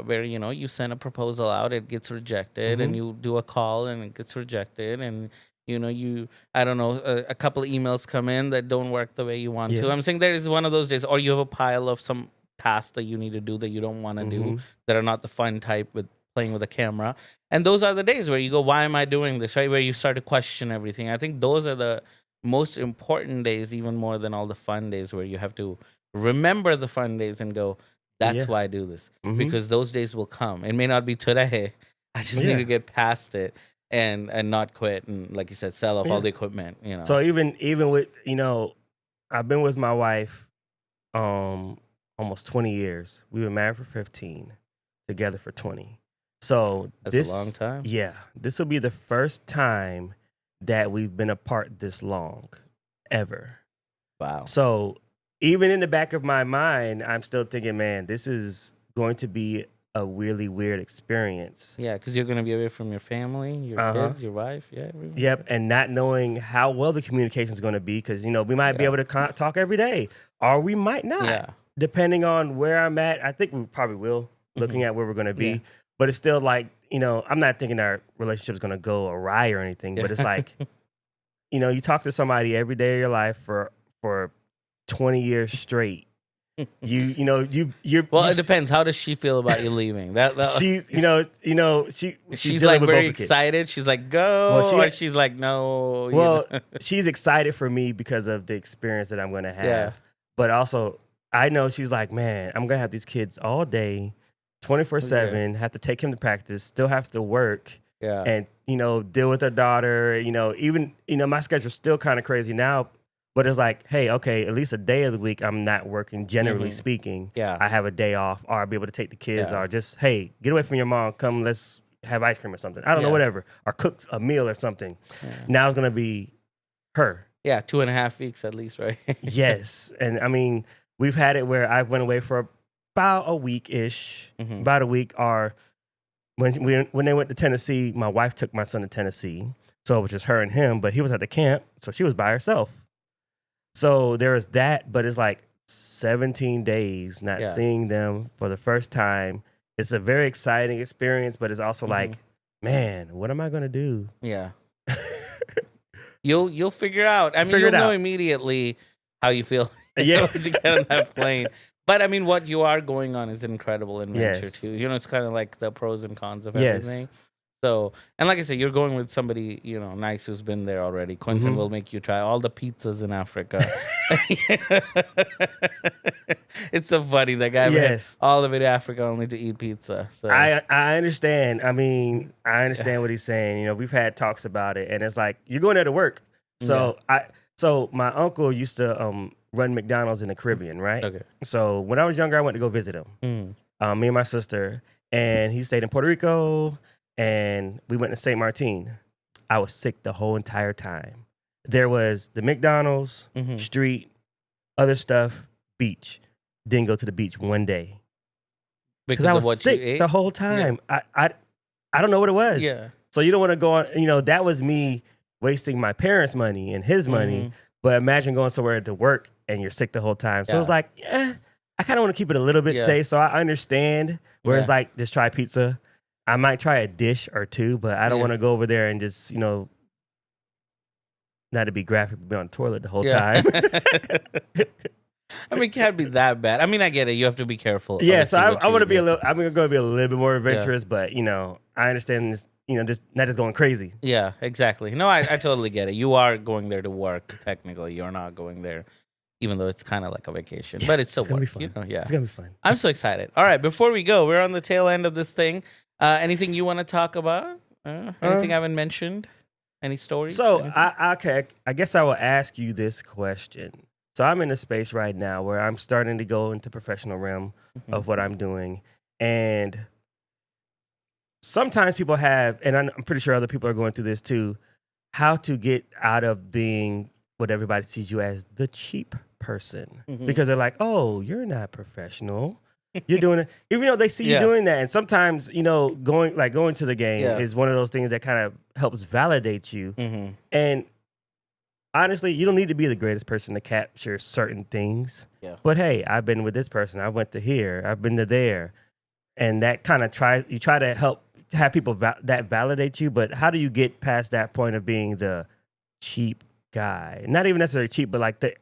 where you know you send a proposal out, it gets rejected, and you do a call and it gets rejected, and you know I don't know, a couple of emails come in that don't work the way you want to. Yeah. I'm saying there is one of those days, or you have a pile of some tasks that you need to do that you don't want to do, that are not the fun type with playing with a camera, and those are the days where you go, why am I doing this, right? Where you start to question everything. I think those are the most important days, even more than all the fun days, where you have to remember the fun days and go, that's Yeah. why I do this, Mhm. because those days will come. It may not be today. I just Yeah. need to get past it and not quit, and like you said, sell off all Yeah. the equipment, you know. So even with, you know, I've been with my wife almost 20 years. We were married for 15, together for 20. So That's a long time. Yeah, this will be the first time that we've been apart this long, ever. Wow. So even in the back of my mind, I'm still thinking, man, this is going to be a really weird experience. Yeah, because you're gonna be away from your family, your kids, your wife, everyone. Yep, and not knowing how well the communication is going to be, because we might be able to talk every day, or we might not. Yeah. Depending on where I'm at, I think we probably will, looking at where we're going to be. Yeah. But it's still like, I'm not thinking our relationship is going to go awry or anything. But it's like, you talk to somebody every day of your life for 20 years straight. It depends. How does she feel about you leaving? She's like very excited. She's like, go. Or she's like, no. Well, she's excited for me because of the experience that I'm going to have. Yeah. But also, I know she's like, man, I'm going to have these kids all day, 24/7, have to take him to practice, still have to work. Yeah. And, deal with her daughter. Even, my schedule's still kind of crazy now. But it's like, hey, okay, at least a day of the week I'm not working, generally speaking. Yeah. I have a day off, or I'll be able to take the kids, or just, hey, get away from your mom. Come, let's have ice cream or something. I don't know, whatever. Or cook a meal or something. Yeah. Now it's going to be her. Yeah, 2.5 weeks at least, right? Yes. And I mean, we've had it where I went away for about a week-ish, about a week. Or when they went to Tennessee, my wife took my son to Tennessee. So it was just her and him, but he was at the camp, so she was by herself. So there is that, but it's like 17 days not seeing them for the first time. It's a very exciting experience, but it's also like, man, what am I going to do? Yeah. You'll figure out. I mean, you'll know immediately how you feel to get on that plane. But I mean, what you are going on is an incredible adventure too. It's kind of like the pros and cons of everything. So, and like I said, you're going with somebody, nice who's been there already. Quentin will make you try all the pizzas in Africa. It's so funny. That guy went all the way to Africa only to eat pizza. So I understand. I mean, I understand what he's saying. We've had talks about it, and it's like, you're going there to work. So so my uncle used to run McDonald's in the Caribbean, right? Okay. So when I was younger, I went to go visit him. Me and my sister, and he stayed in Puerto Rico. And we went to St. Martin. I was sick the whole entire time. There was the McDonald's, street, other stuff, beach. Didn't go to the beach one day. Because I was sick the whole time. Yeah. I don't know what it was. Yeah. So you don't want to go on, that was me wasting my parents' money and his money. But imagine going somewhere to work and you're sick the whole time. So it's like, I kind of want to keep it a little bit safe. So I understand where it's like, just try pizza. I might try a dish or two, but I don't want to go over there and just, not to be graphic, but be on the toilet the whole time. I mean, it can't be that bad. I mean, I get it. You have to be careful. Yeah, so I want to be I'm going to be a little bit more adventurous, but, I understand this, just not just going crazy. Yeah, exactly. No, I totally get it. You are going there to work, technically. You're not going there, even though it's kind of like a vacation. But it's still work. It's going to be fun. I'm so excited. All right, before we go, we're on the tail end of this thing. Anything you want to talk about? Anything I haven't mentioned? Any stories? So, I guess I will ask you this question. So I'm in a space right now where I'm starting to go into professional realm of what I'm doing. And sometimes people have, and I'm pretty sure other people are going through this too, how to get out of being what everybody sees you as, the cheap person. Because they're like, oh, you're not professional. You're doing it, even though they see you doing that. And sometimes, going to the game is one of those things that kind of helps validate you. And honestly, you don't need to be the greatest person to capture certain things. Yeah. But hey, I've been with this person. I went to here. I've been to there. And that kind of try to help have people that validate you. But how do you get past that point of being the cheap guy? Not even necessarily cheap, but like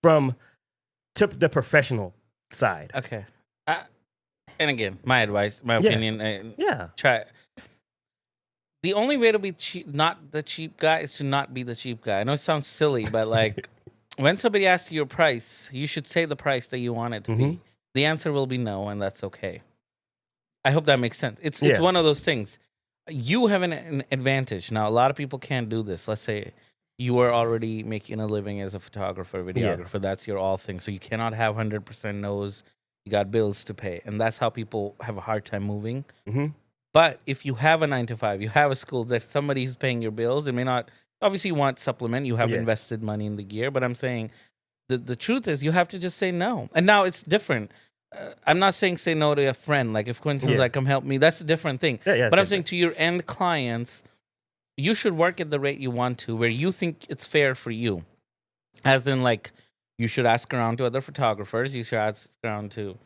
from the professional side. Okay. And again, my advice, my opinion. Try. The only way to be not the cheap guy is to not be the cheap guy. I know it sounds silly, but like when somebody asks you your price, you should say the price that you want it to be. The answer will be no, and that's okay. I hope that makes sense. It's one of those things. You have an advantage. Now, a lot of people can't do this. Let's say you are already making a living as a photographer, Yeah. videographer. That's your all thing. So you cannot have 100% no's. You got bills to pay, and that's how people have a hard time moving. Mm-hmm. But if you have a 9 to 5, you have a school, there's somebody who's paying your bills. It may not, obviously you want supplement. You have Yes. invested money in the gear, but I'm saying the truth is you have to just say no. And now it's different. I'm not saying say no to a friend. Like if Quentin's Yeah. like, come help me, that's a different thing. Yeah, yeah. But I'm saying to your end clients, you should work at the rate you want to, where you think it's fair for you. As in, like, you should ask around to other photographers. You should ask around to,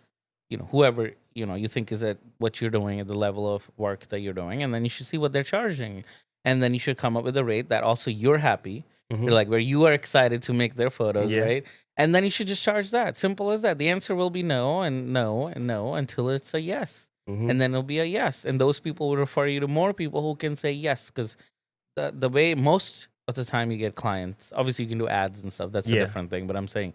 whoever, you think is at what you're doing at the level of work that you're doing. And then you should see what they're charging. And then you should come up with a rate that also you're happy. Mhm. You're like, where you are excited to make their photos, Yeah. right? And then you should just charge that. Simple as that. The answer will be no and no and no until it's a yes. Mhm. And then it'll be a yes. And those people will refer you to more people who can say yes. Because the way most of the time you get clients, obviously you can do ads and stuff. That's a Yeah. different thing. But I'm saying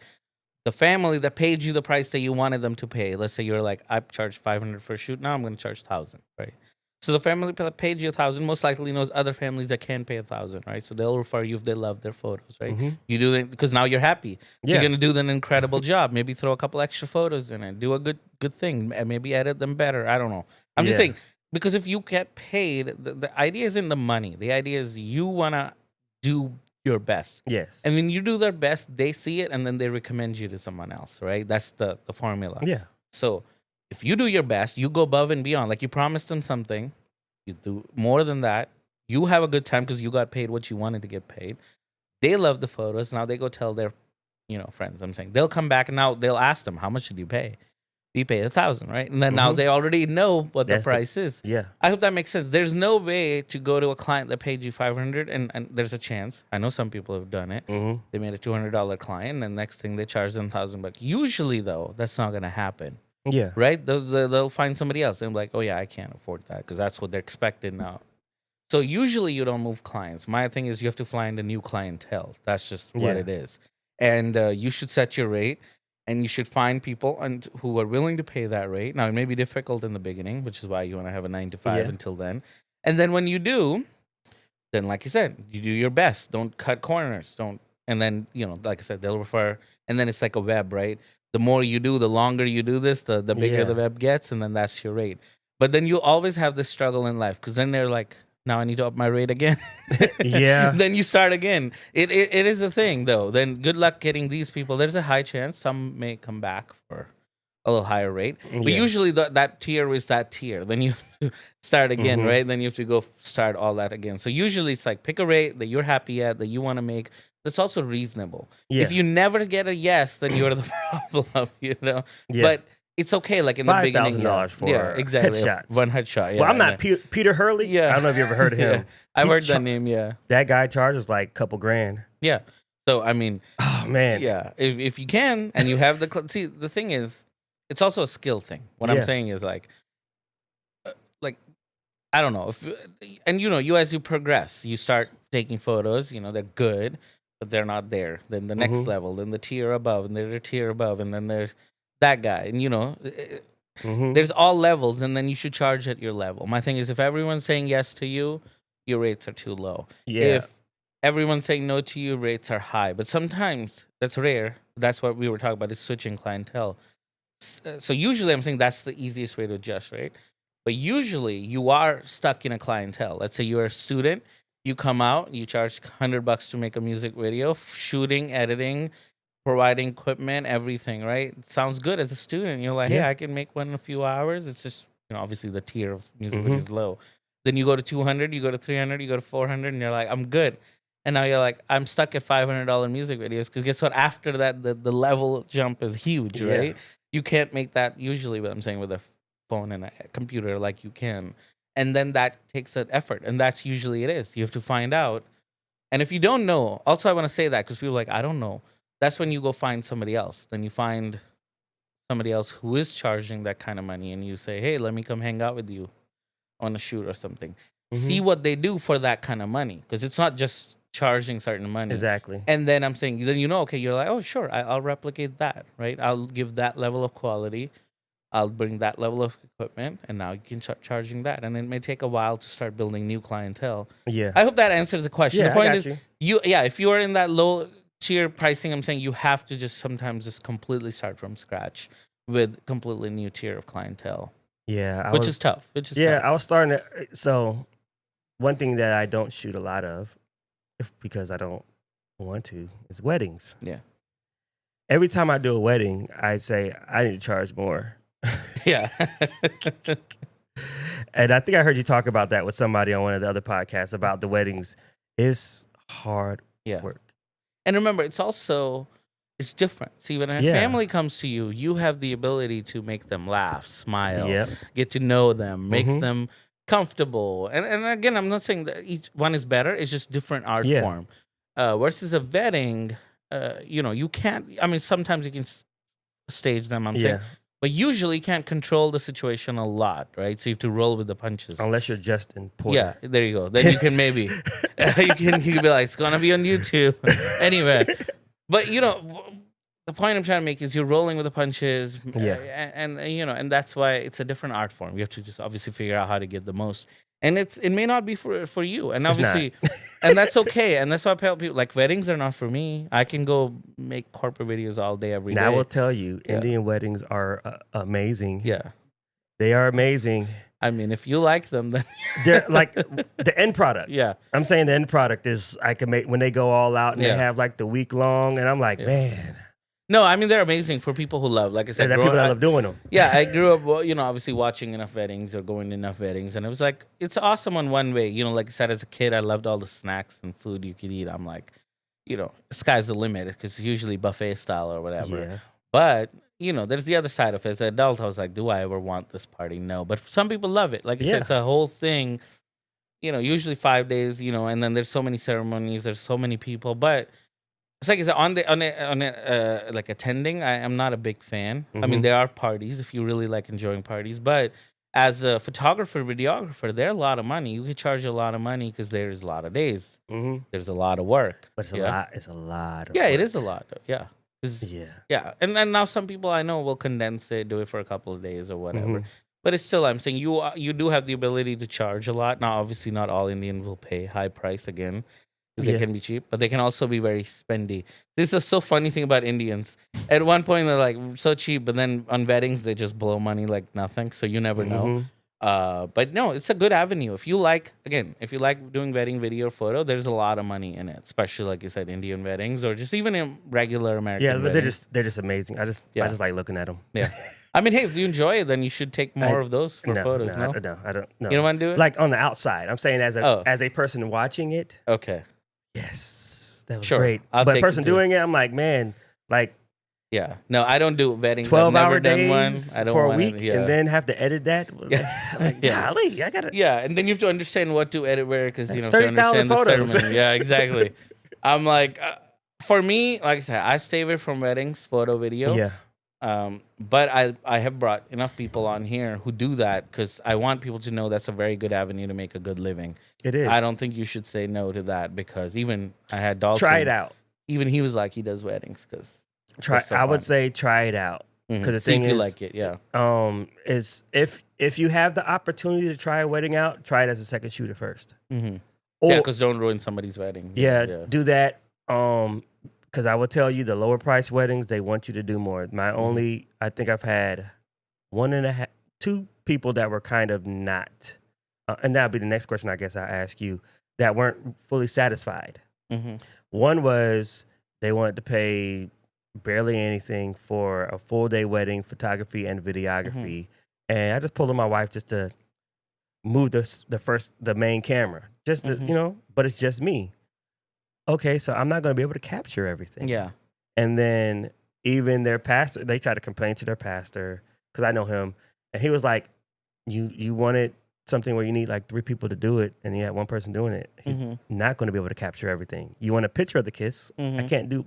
the family that paid you the price that you wanted them to pay. Let's say you're like, I charged $500 for a shoot. Now I'm going to charge $1,000, right? So the family that paid you $1,000 most likely knows other families that can pay $1,000, right? So they'll refer you if they love their photos, right? Mhm. You do it because now you're happy. So Yeah. you're gonna do an incredible job. Maybe throw a couple extra photos in it. Do a good thing. And maybe edit them better. I don't know. I'm just Yeah. saying, because if you get paid, the idea isn't the money. The idea is you wanna do your best. Yes. And when you do their best, they see it and then they recommend you to someone else, right? That's the formula. Yeah. So if you do your best, you go above and beyond. Like you promised them something, you do more than that. You have a good time because you got paid what you wanted to get paid. They love the photos. Now they go tell their, friends. I'm saying they'll come back and now they'll ask them, how much did you pay? You paid $1,000, right? And then now Mhm. they already know what That's the the- price is. Yeah. I hope that makes sense. There's no way to go to a client that paid you $500 and there's a chance. I know some people have done it. Mm-hmm. They made a $200 client and next thing they charge them $1,000. Usually though, that's not gonna happen, Yeah. right? They'll find somebody else. They're like, oh yeah, I can't afford that because that's what they're expected now. So usually you don't move clients. My thing is you have to find a new clientele. That's just what Yeah. it is. And you should set your rate. And you should find people who are willing to pay that rate. Now, it may be difficult in the beginning, which is why you want to have a 9 to 5 Yeah. until then. And then when you do, then like you said, you do your best. Don't cut corners. Don't. And then, like I said, they'll refer. And then it's like a web, right? The more you do, the longer you do this, the bigger Yeah. the web gets. And then that's your rate. But then you always have this struggle in life because then they're like, now I need to up my rate again. Yeah. Then you start again. It is a thing though. Then good luck getting these people. There's a high chance some may come back for a little higher rate. But Yeah. usually that tier is that tier. Then you start again, Mhm. right? Then you have to go start all that again. So usually it's like pick a rate that you're happy at, that you want to make. That's also reasonable. Yeah. If you never get a yes, then you're the problem, Yeah. But it's okay, like in the beginning. $5,000 for exactly. headshots. One headshot. Yeah, Well, I'm not yeah. Peter Hurley. Yeah. I don't know if you ever heard of him. Yeah. I've He heard that char- name, yeah. That guy charges like a couple grand. Yeah. So I mean, Oh man. yeah, if you can and you have see, the thing is, it's also a skill thing. What I'm Yeah. saying is like I don't know if, and you as you progress, you start taking photos. They're good, but they're not there. Then the next Mhm. level, then the tier above, and there's a tier above, and then there's that guy, and Mhm. there's all levels, and then you should charge at your level. My thing is, if everyone's saying yes to you, your rates are too low. Yeah. If everyone's saying no to you, rates are high. But sometimes that's rare. That's what we were talking about, is switching clientele. So usually I'm saying that's the easiest way to adjust, right? But usually you are stuck in a clientele. Let's say you're a student, you come out, you charge $100 to make a music video, shooting, editing, providing equipment, everything, right? It sounds good as a student. You're like, hey, Yeah. I can make one in a few hours. It's just, obviously the tier of music Mhm. is low. Then you go to 200, you go to 300, you go to 400, and you're like, I'm good. And now you're like, I'm stuck at $500 music videos. Because guess what? After that, the level jump is huge, Yeah. right? You can't make that usually, what I'm saying, with a phone and a computer like you can. And then that takes an effort. And that's usually it is. You have to find out. And if you don't know, also I want to say that because people are like, I don't know. That's when you go find somebody else. Then you find somebody else who is charging that kind of money and you say, hey, let me come hang out with you on a shoot or something. See Mhm. what they do for that kind of money. Because it's not just charging certain money. Exactly. And then I'm saying, then okay, you're like, oh, sure, I'll replicate that, right? I'll give that level of quality I'll bring that level of equipment, and now you can start charging that. And it may take a while to start building new clientele. Yeah. I hope that answers the question. Yeah, The point I is, got you. if you are in that low tier pricing, I'm saying you have to just sometimes just completely start from scratch with completely new tier of clientele, Yeah. which is tough. I was starting to. So, one thing that I don't shoot a lot of, because I don't want to, is weddings. Yeah. Every time I do a wedding, I say I need to charge more. Yeah. And I think I heard you talk about that with somebody on one of the other podcasts about the weddings. It's hard work. And remember, it's different. See, when a family comes to you, you have the ability to make them laugh, smile, get to know them, make them comfortable. And again, I'm not saying that each one is better. It's just different art form. Versus a wedding, you can't. I mean, sometimes you can stage them. I'm saying. But usually you can't control the situation a lot, right? So you have to roll with the punches. Unless you're Justin Porter. Yeah, there you go. Then you can maybe you can be like, it's gonna be on YouTube. Anyway. But the point I'm trying to make is you're rolling with the punches. And that's why it's a different art form. You have to just obviously figure out how to get the most. And it may not be for you. And obviously and that's okay. And that's why I tell people, like, weddings are not for me. I can go make corporate videos all day, every day. Now I will tell you, Indian weddings are amazing. Yeah. They are amazing. I mean, if you like them, then they're like the end product. Yeah. I'm saying the end product is I can make when they go all out and they have like the week long, and I'm like, man. No, I mean, they're amazing for people who love, like I said, people that love doing them. Yeah, I grew up, obviously watching enough weddings or going to enough weddings, and it was like, it's awesome on one way. Like I said, as a kid, I loved all the snacks and food you could eat. I'm like, sky's the limit, because it's usually buffet style or whatever. Yeah. But, there's the other side of it. As an adult, I was like, do I ever want this party? No. But some people love it. Like I said, it's a whole thing, usually 5 days, and then there's so many ceremonies, there's so many people, but it's like like attending, I am not a big fan. I mean, there are parties if you really like enjoying parties, but as a photographer, videographer, they're a lot of money. You could charge a lot of money because there's a lot of days. There's a lot of work. But it's a lot. It's a lot. Yeah, it is a lot. Yeah. Yeah. And now some people I know will condense it, do it for a couple of days or whatever. But it's still, I'm saying you do have the ability to charge a lot. Now, obviously, not all Indians will pay high price again, because they can be cheap, but they can also be very spendy. This is so funny thing about Indians. At one point, they're like so cheap, but then on weddings, they just blow money like nothing. So you never know. But no, it's a good avenue. If you like doing wedding video or photo, there's a lot of money in it, especially like you said, Indian weddings or just even in regular American weddings. weddings. They're just amazing. I just like looking at them. Yeah. I mean, hey, if you enjoy it, then you should take more of those for photos. No, I don't. No. You don't want to do it? Like on the outside. I'm saying as a person watching it. Okay. Yes, that was Sure. great. I'll But take person it too. doing it, I'm like, man, like Yeah. No, I don't do weddings. 12-hour I've never done one. days I don't for a want week, it. and then have to edit that. Like, golly, I gotta. Yeah, and then you have to understand what to edit where, because to 30,000 understand the photos. ceremony. Yeah, exactly. I'm like, for me, like I said, I stay away from weddings, photo, video. Yeah. But I have brought enough people on here who do that because I want people to know that's a very good avenue to make a good living. It is. I don't think you should say no to that, because even I had Dalton. Try it out. Even he was like, he does weddings because I would say try it out, because the thing if is, you like it, yeah. Is if you have the opportunity to try a wedding out, try it as a second shooter first. Or, yeah, because don't ruin somebody's wedding. Yeah, do that. Because I will tell you, the lower price weddings, they want you to do more. I think I've had 2 people that were kind of not, and that'll be the next question I guess I'll ask you, that weren't fully satisfied. One was they wanted to pay barely anything for a full day wedding, photography and videography, and I just pulled on my wife just to move the main camera, just to, but it's just me. Okay, so I'm not going to be able to capture everything. Yeah. And then even their pastor, they tried to complain to their pastor, because I know him, and he was like, you wanted something where you need like 3 people to do it, and you had one person doing it. He's not going to be able to capture everything. You want a picture of the kiss? I can't do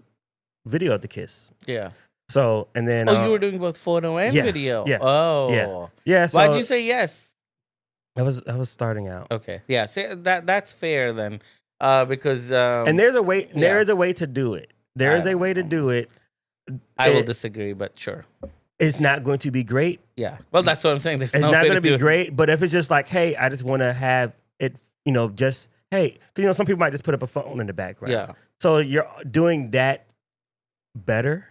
video of the kiss. Yeah. So, and then... you were doing both photo and video? Yeah. Oh. Yeah. So why'd you say yes? I was starting out. Okay. Yeah. See, that's fair then. Because and there's a way. There is a way to do it. There is a way to do it. I will disagree, but sure. it's not going to be great. Yeah. Well, that's what I'm saying. There's It's no not way going to be do it. great, but if it's just like, hey, I just want to have it, just, hey, because, some people might just put up a phone in the background. Yeah. So you're doing that better.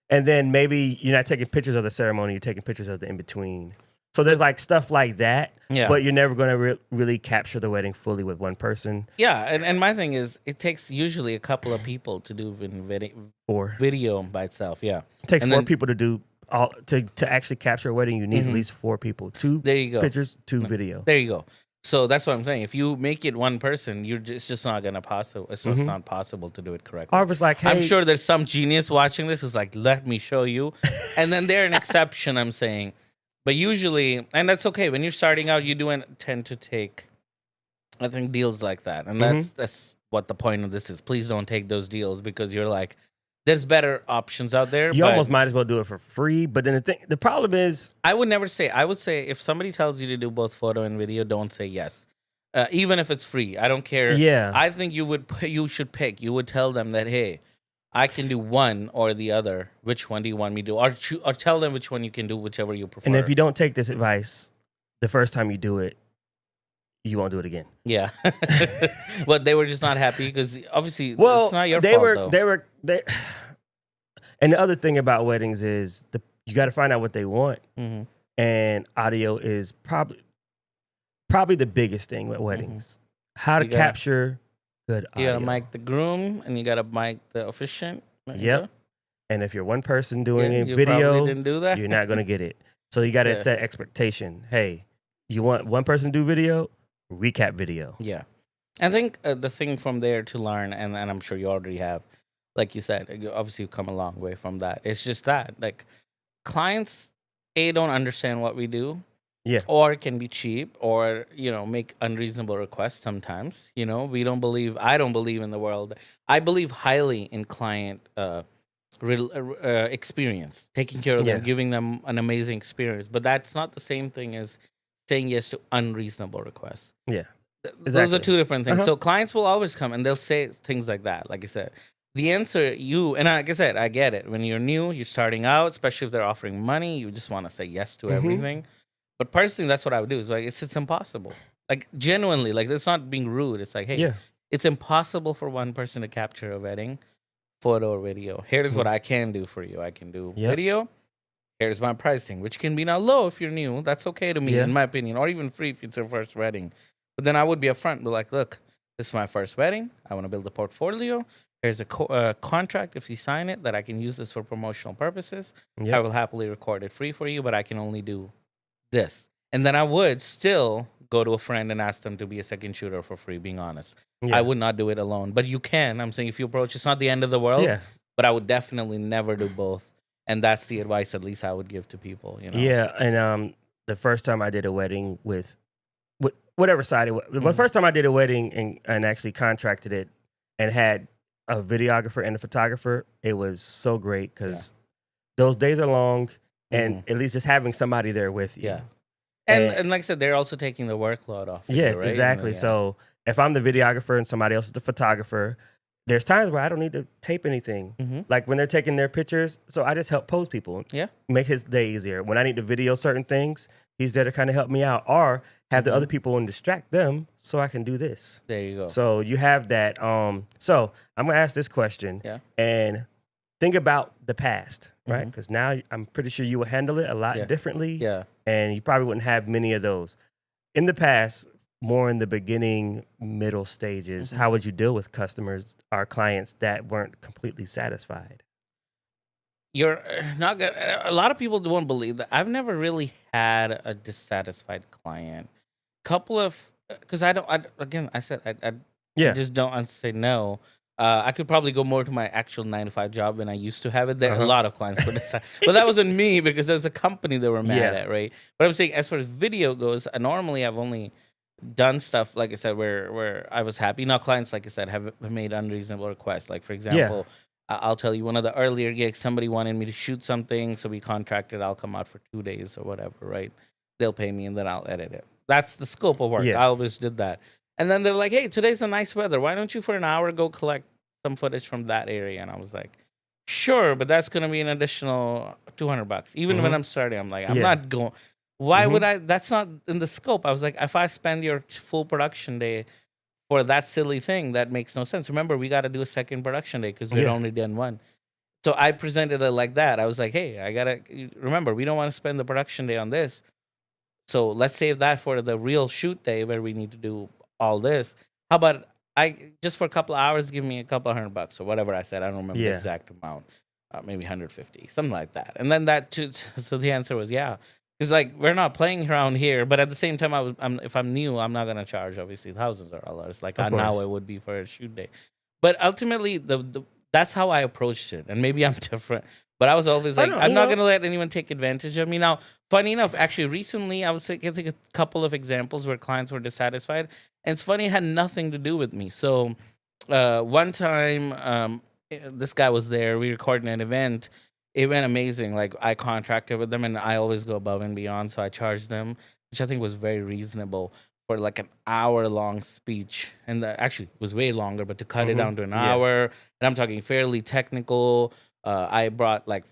And then maybe you're not taking pictures of the ceremony, you're taking pictures of the in-between. So there's like stuff like that, Yeah. but you're never going to really capture the wedding fully with one person. Yeah. And my thing is, it takes usually a couple of people to do video by itself. Yeah. It takes And four then- people to do all to actually capture a wedding. You need at least 4 people. 2 There you go. pictures, 2 video. There you go. So that's what I'm saying. If you make it one person, it's just not gonna possible. It's just not possible to do it correctly. Or if it's like, hey, I'm sure there's some genius watching this who's like, let me show you. And then they're an exception, I'm saying. But usually, and that's okay. When you're starting out, you tend to take, I think, deals like that. And that's what the point of this is. Please don't take those deals because you're like, there's better options out there. you but almost might as well do it for free. But then the problem is, I would never say, I would say if somebody tells you to do both photo and video, don't say yes. Even if it's free. I don't care. yeah, I think you should pick. You would tell them that, hey, I can do one or the other. Which one do you want me to do? Or tell them which one you can do, whichever you prefer. and if you don't take this advice, the first time you do it, you won't do it again. Yeah. But they were just not happy because obviously Well, it's not your they fault, were, though. they. And the other thing about weddings is you got to find out what they want, Mm-hmm. and audio is probably the biggest thing with weddings. How to You gotta- capture good You audio. gotta mic the groom and you gotta mic the officiant. There you Yep. go. And if you're one person doing Yeah, a you video, probably didn't do that. you're not gonna get it. So you got to Yeah. set expectation. Hey, you want one person to do video? Recap video. Yeah. I think the thing from there to learn, and I'm sure you already have, like you said, obviously you've come a long way from that. It's just that, like, clients, don't understand what we do. Yeah. Or it can be cheap or, make unreasonable requests sometimes. I don't believe in the world. I believe highly in client experience, taking care of them, Yeah. giving them an amazing experience. But that's not the same thing as saying yes to unreasonable requests. Yeah. Those are Exactly. 2 different things. Uh-huh. So clients will always come and they'll say things like that. Like I said, the answer and like I said, I get it. When you're new, you're starting out, especially if they're offering money, you just want to say yes to everything. But personally, that's what I would do. It's like, it's impossible. Like, genuinely, like, it's not being rude. It's like, hey, Yeah. it's impossible for one person to capture a wedding, photo or video. Here's what I can do for you. I can do Yep. video. Here's my pricing, which can be now low if you're new. That's okay to me, Yeah. in my opinion, or even free if it's your first wedding. But then I would be upfront, be like, look, this is my first wedding. I want to build a portfolio. Here's a contract, if you sign it, that I can use this for promotional purposes. I Yep. will happily record it free for you, but I can only do this. And then I would still go to a friend and ask them to be a second shooter for free, being honest. Yeah. I would not do it alone. But you can. I'm saying if you approach, it's not the end of the world. Yeah. But I would definitely never do both. And that's the advice at least I would give to people, Yeah, and the first time I did a wedding with whatever side it was, the Mhm. first time I did a wedding and actually contracted it and had a videographer and a photographer, it was so great because those days are long, and at least just having somebody there with you. Yeah. And like I said, they're also taking the workload off. Yes, you, right? exactly. Yeah. So if I'm the videographer and somebody else is the photographer, there's times where I don't need to tape anything. Mhm. Like when they're taking their pictures, so I just help pose people. Yeah. Make his day easier. When I need to video certain things, he's there to kind of help me out or have the other people and distract them so I can do this. There you go. So you have that. So I'm gonna ask this question. Yeah. And think about the past, right? Mhm. Because now I'm pretty sure you will handle it a lot Yeah. differently. Yeah. And you probably wouldn't have many of those. In the past, more in the beginning, middle stages, how would you deal with customers or clients that weren't completely satisfied? You're not good. A lot of people don't believe that. I've never really had a dissatisfied client. Couple of, because I said I Yeah. just don't say no. I could probably go more to my actual 9 to 5 job when I used to have it. There a lot of clients were dissatisfied. But that wasn't me because there's a company they were mad Yeah. at, right? But I'm saying as far as video goes, normally I've only done stuff, like I said, where I was happy. Now clients, like I said, have made unreasonable requests. Like, for example, I'll tell you, one of the earlier gigs, somebody wanted me to shoot something, so we contracted, I'll come out for 2 days or whatever, right? They'll pay me and then I'll edit it. That's the scope of work. Yeah. I always did that. And then they're like, hey, today's a nice weather. Why don't you for an hour go collect some footage from that area? And I was like, Sure, but that's gonna be an additional $200. Even when I'm starting, I'm like, I'm Yeah. not going. Why would I? That's not in the scope. I was like, if I spend your full production day for that silly thing, that makes no sense. Remember, we got to do a second production day because we'd Yeah. only done one. So I presented it like that. I was like, hey, I gotta remember, we don't want to spend the production day on this. So let's save that for the real shoot day where we need to do all this. How about I just for a couple of hours, give me a couple of $100 or whatever I said. I don't remember the Yeah. exact amount. Maybe 150, something like that. And then that too. So the answer was yeah. It's like we're not playing around here, but at the same time, if I'm new, I'm not gonna charge obviously thousands of dollars like Of now course. it would be for a shoot day. But ultimately, that's how I approached it, and maybe I'm different. But I was always I like, know, I'm you not know. gonna let anyone take advantage of me. Now, funny enough, actually, recently I was thinking a couple of examples where clients were dissatisfied, and it's funny, it had nothing to do with me. So, one time, this guy was there. We recorded an event. It went amazing. Like I contracted with them, and I always go above and beyond. So I charged them, which I think was very reasonable for like an hour-long speech, and actually it was way longer. But to cut it down to an Yeah. hour, and I'm talking fairly technical. I brought like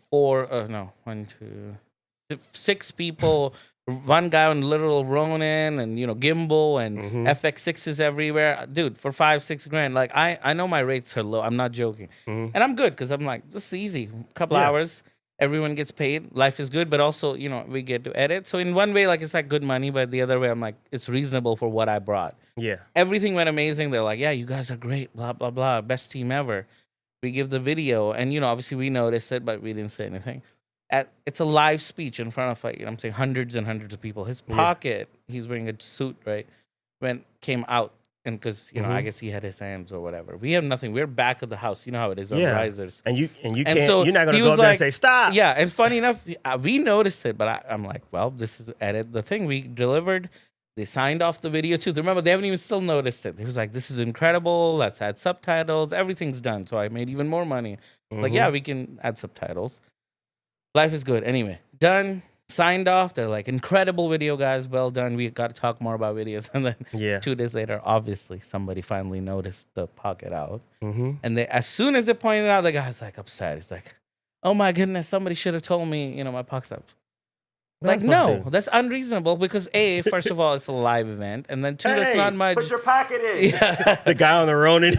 six people. One guy on literal Ronin and gimbal and FX6s everywhere, dude. For 5-6 grand, like I know my rates are low. I'm not joking, and I'm good because I'm like this is easy. Couple Yeah. hours, everyone gets paid. Life is good, but also we get to edit. So in one way, like it's like good money, but the other way, I'm like it's reasonable for what I brought. Yeah. Everything went amazing. They're like, yeah, you guys are great. Blah blah blah. Best team ever. We give the video, and obviously we noticed it, but we didn't say anything. It's a live speech in front of I'm saying hundreds and hundreds of people. His pocket, he's wearing a suit, right? Came out, and because I guess he had his hands or whatever. We have nothing. We're back of the house. You know how it is on Yeah. risers. And you And can't. so You're not gonna he go was up there and like- say stop. Yeah, and funny enough, we noticed it, but I'm like, well, this is edit the thing we delivered. They signed off the video too. Remember, they haven't even still noticed it. He was like, this is incredible. Let's add subtitles. Everything's done. So I made even more money. Like, yeah, we can add subtitles. Life is good. Anyway, done. Signed off. They're like, incredible video, guys. Well done. We got to talk more about videos. And then Yeah. 2 days later, obviously, somebody finally noticed the pocket out. Mm-hmm. And as soon as they pointed it out, the guy's like upset. He's like, oh my goodness, somebody should have told me, my pocket's up. Like, no, that's unreasonable because A, first of all, it's a live event. And then 2, that's not my. Put your pocket in. Yeah. The guy on the Ronin.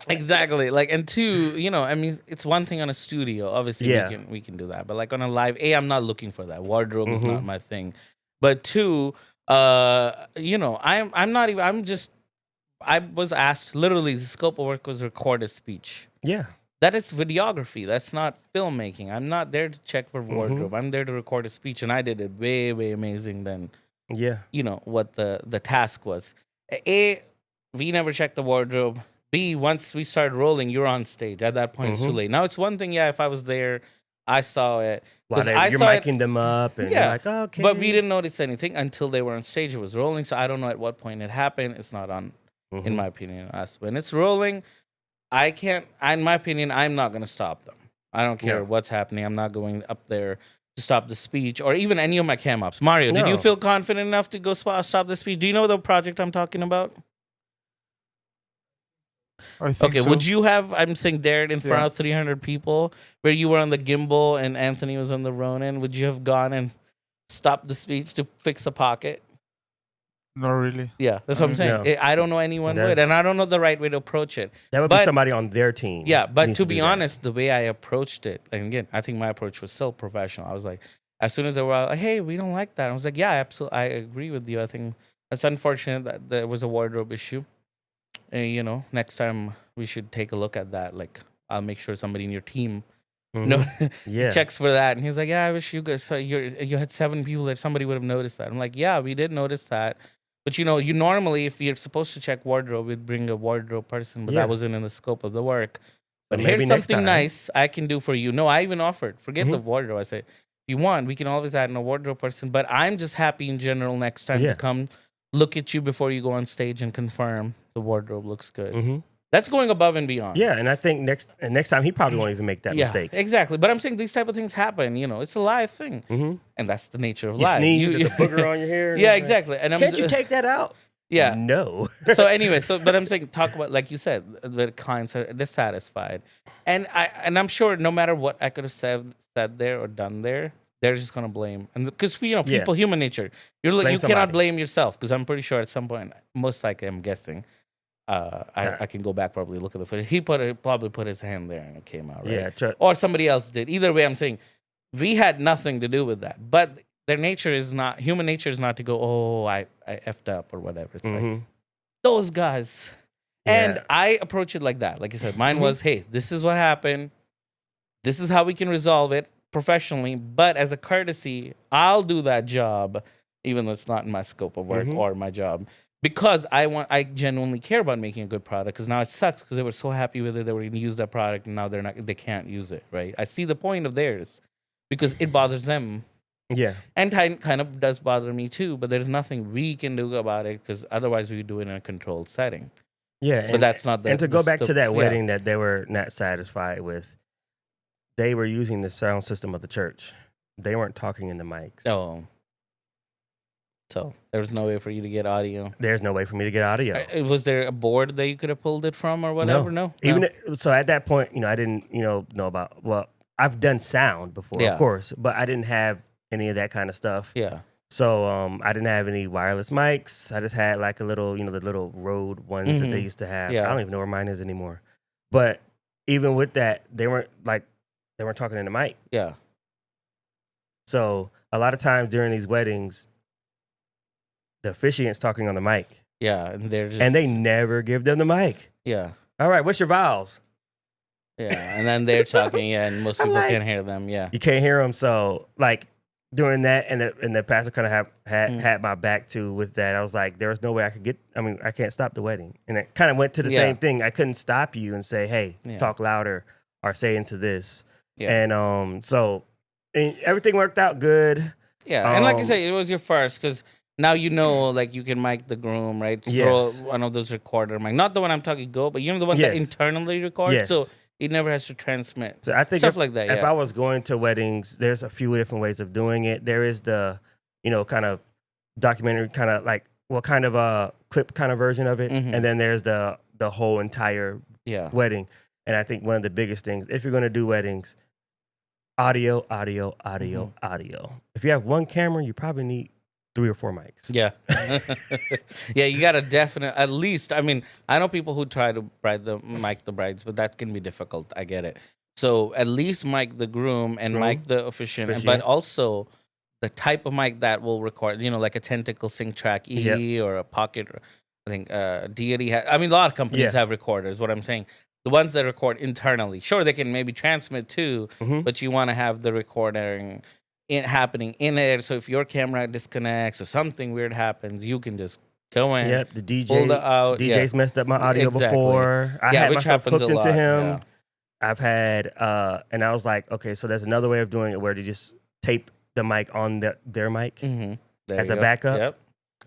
Exactly. Like, and 2, I mean, it's one thing on a studio. Obviously, Yeah. we can do that. But like on a live, A, I'm not looking for that. Wardrobe is not my thing. But 2, I'm not even. I was asked. Literally, the scope of work was record a speech. Yeah. That is videography. That's not filmmaking. I'm not there to check for wardrobe. I'm there to record a speech, and I did it way, way amazing than Yeah. what the task was. A, we never checked the wardrobe. B, once we started rolling, you're on stage. At that point, it's too late. Now it's one thing, if I was there, I saw it. While I you're saw it- miking them up and Yeah, you're like, okay. but we didn't notice anything until they were on stage. It was rolling, so I don't know at what point it happened. It's not on, in my opinion, us. When it's rolling, I can't. In my opinion, I'm not gonna stop them. I don't care Yeah. what's happening. I'm not going up there to stop the speech or even any of my cam ops. Mario, did you No. feel confident enough to go stop the speech? Do you know the project I'm talking about? I think Okay, so. would you have, I'm saying, dared in front Yeah. of 300 people where you were on the gimbal and Anthony was on the Ronin? Would you have gone and stopped the speech to fix a pocket? Not really. Yeah, that's what I'm saying. No. I don't know anyone would, That's- and I don't know the right way to approach it. That would be but- somebody on their team. Yeah, but needs to do be that. honest, the way I approached it, and again, I think my approach was still professional. I was like, as soon as they were like, hey, we don't like that. I was like, yeah, absolutely. I agree with you. I think it's unfortunate that there was a wardrobe issue. And, next time we should take a look at that. Like, I'll make sure somebody in your team Yeah. checks for that. And he's like, yeah, I wish you guys, you had 7 people that somebody would have noticed that. I'm like, yeah, we did notice that. But, you normally, if you're supposed to check wardrobe, you'd bring a wardrobe person, but Yeah. that wasn't in the scope of the work. But maybe here's next something time. nice I can do for you. No, I even offered. Forget the wardrobe. I said, if you want, we can always add in a wardrobe person. But I'm just happy in general next time Yeah. to come look at you before you go on stage and confirm the wardrobe looks good. Mhm. That's going above and beyond. Yeah, and I think next time he probably won't even make that mistake. Exactly. But I'm saying these type of things happen. It's a live thing. Mhm. And that's the nature of You live. sneeze, there's a booger on your hair. Yeah, exactly. And Can't you take that out? Yeah. No. So anyway, but I'm saying talk about, like you said, the clients are dissatisfied, and I'm sure no matter what I could have said there or done there, they're just gonna blame, and because Yeah. people, human nature, Blame you cannot somebody. blame yourself, because I'm pretty sure at some point, most likely, I'm guessing, Nah. I can go back, probably look at the footage. He probably put his hand there and it came out, right? Yeah. Or somebody else did. Either way, I'm saying we had nothing to do with that, but their nature is not, human nature is not to go, oh, I effed up or whatever. It's like Mhm. those guys. And Yeah. I approach it like that. Like I said, mine Mhm. was, hey, this is what happened. This is how we can resolve it professionally. But as a courtesy, I'll do that job, even though it's not in my scope of work Mhm. or my job, because I genuinely care about making a good product. Because now it sucks, because they were so happy with it, they were going to use that product, and now they can't use it. Right? I see the point of theirs, because it bothers them. Yeah. And kind of does bother me too, but there's nothing we can do about it, because otherwise we do it in a controlled setting. Yeah. But that's not the. And to go back to that yeah. wedding that they were not satisfied with, they were using the sound system of the church. They weren't talking in the mics. Oh. So there was no way for you to get audio. There's no way for me to get audio. Was there a board that you could have pulled it from or whatever? No. Even so, at that point, I didn't, know about. Well, I've done sound before, Yeah. of course, but I didn't have any of that kind of stuff. Yeah. So I didn't have any wireless mics. I just had like a little, the little Rode ones that they used to have. Yeah. I don't even know where mine is anymore. But even with that, they weren't talking in the mic. Yeah. So a lot of times during these weddings, the officiant's talking on the mic. Yeah. And they're just. And they never give them the mic. Yeah. All right, what's your vows? Yeah. And then they're talking, yeah, and most I'm people like- can't hear them. Yeah. You can't hear them. So like doing that, and the pastor kind of had my back too with that. I was like, there was no way I could get. I mean, I can't stop the wedding, and it kind of went to the Yeah. same thing. I couldn't stop you and say, hey, Yeah. talk louder or say into this. Yeah. And so everything worked out good. Yeah. And like you Um, say, it was your first, because now like you can mic the groom, right? Yes. Throw one of those recorder mic. Not the one I'm talking go, but the one that Yes. internally records. Yes. So it never has to transmit. So I think Stuff like that, If yeah. I was going to weddings, there's a few different ways of doing it. There is the, kind of documentary, kind of like, kind of a clip kind of version of it, Mhm. and then there's the whole entire Yeah. wedding. And I think one of the biggest things, if you're going to do weddings, audio, audio, audio, audio. If you have one camera, you probably need 3 or 4 mics. Yeah. Yeah, you got to at least, I mean, I know people who try to mic the brides, but that can be difficult. I get it. So at least mic the groom and mic the officiant, but also the type of mic that will record, like a Tentacle Sync Track E or a Pocket, I think Deity I mean, a lot of companies have recorders, what I'm saying. The ones that record internally, sure, they can maybe transmit too, but you want to have the recording happening in there. So if your camera disconnects or something weird happens, you can just go in. Yep, the DJ, pull it out. DJ's messed up my audio before. I had my stuff hooked into him. Yeah. I've had, and I was like, okay, so there's another way of doing it where they just tape the mic on their mic as a backup.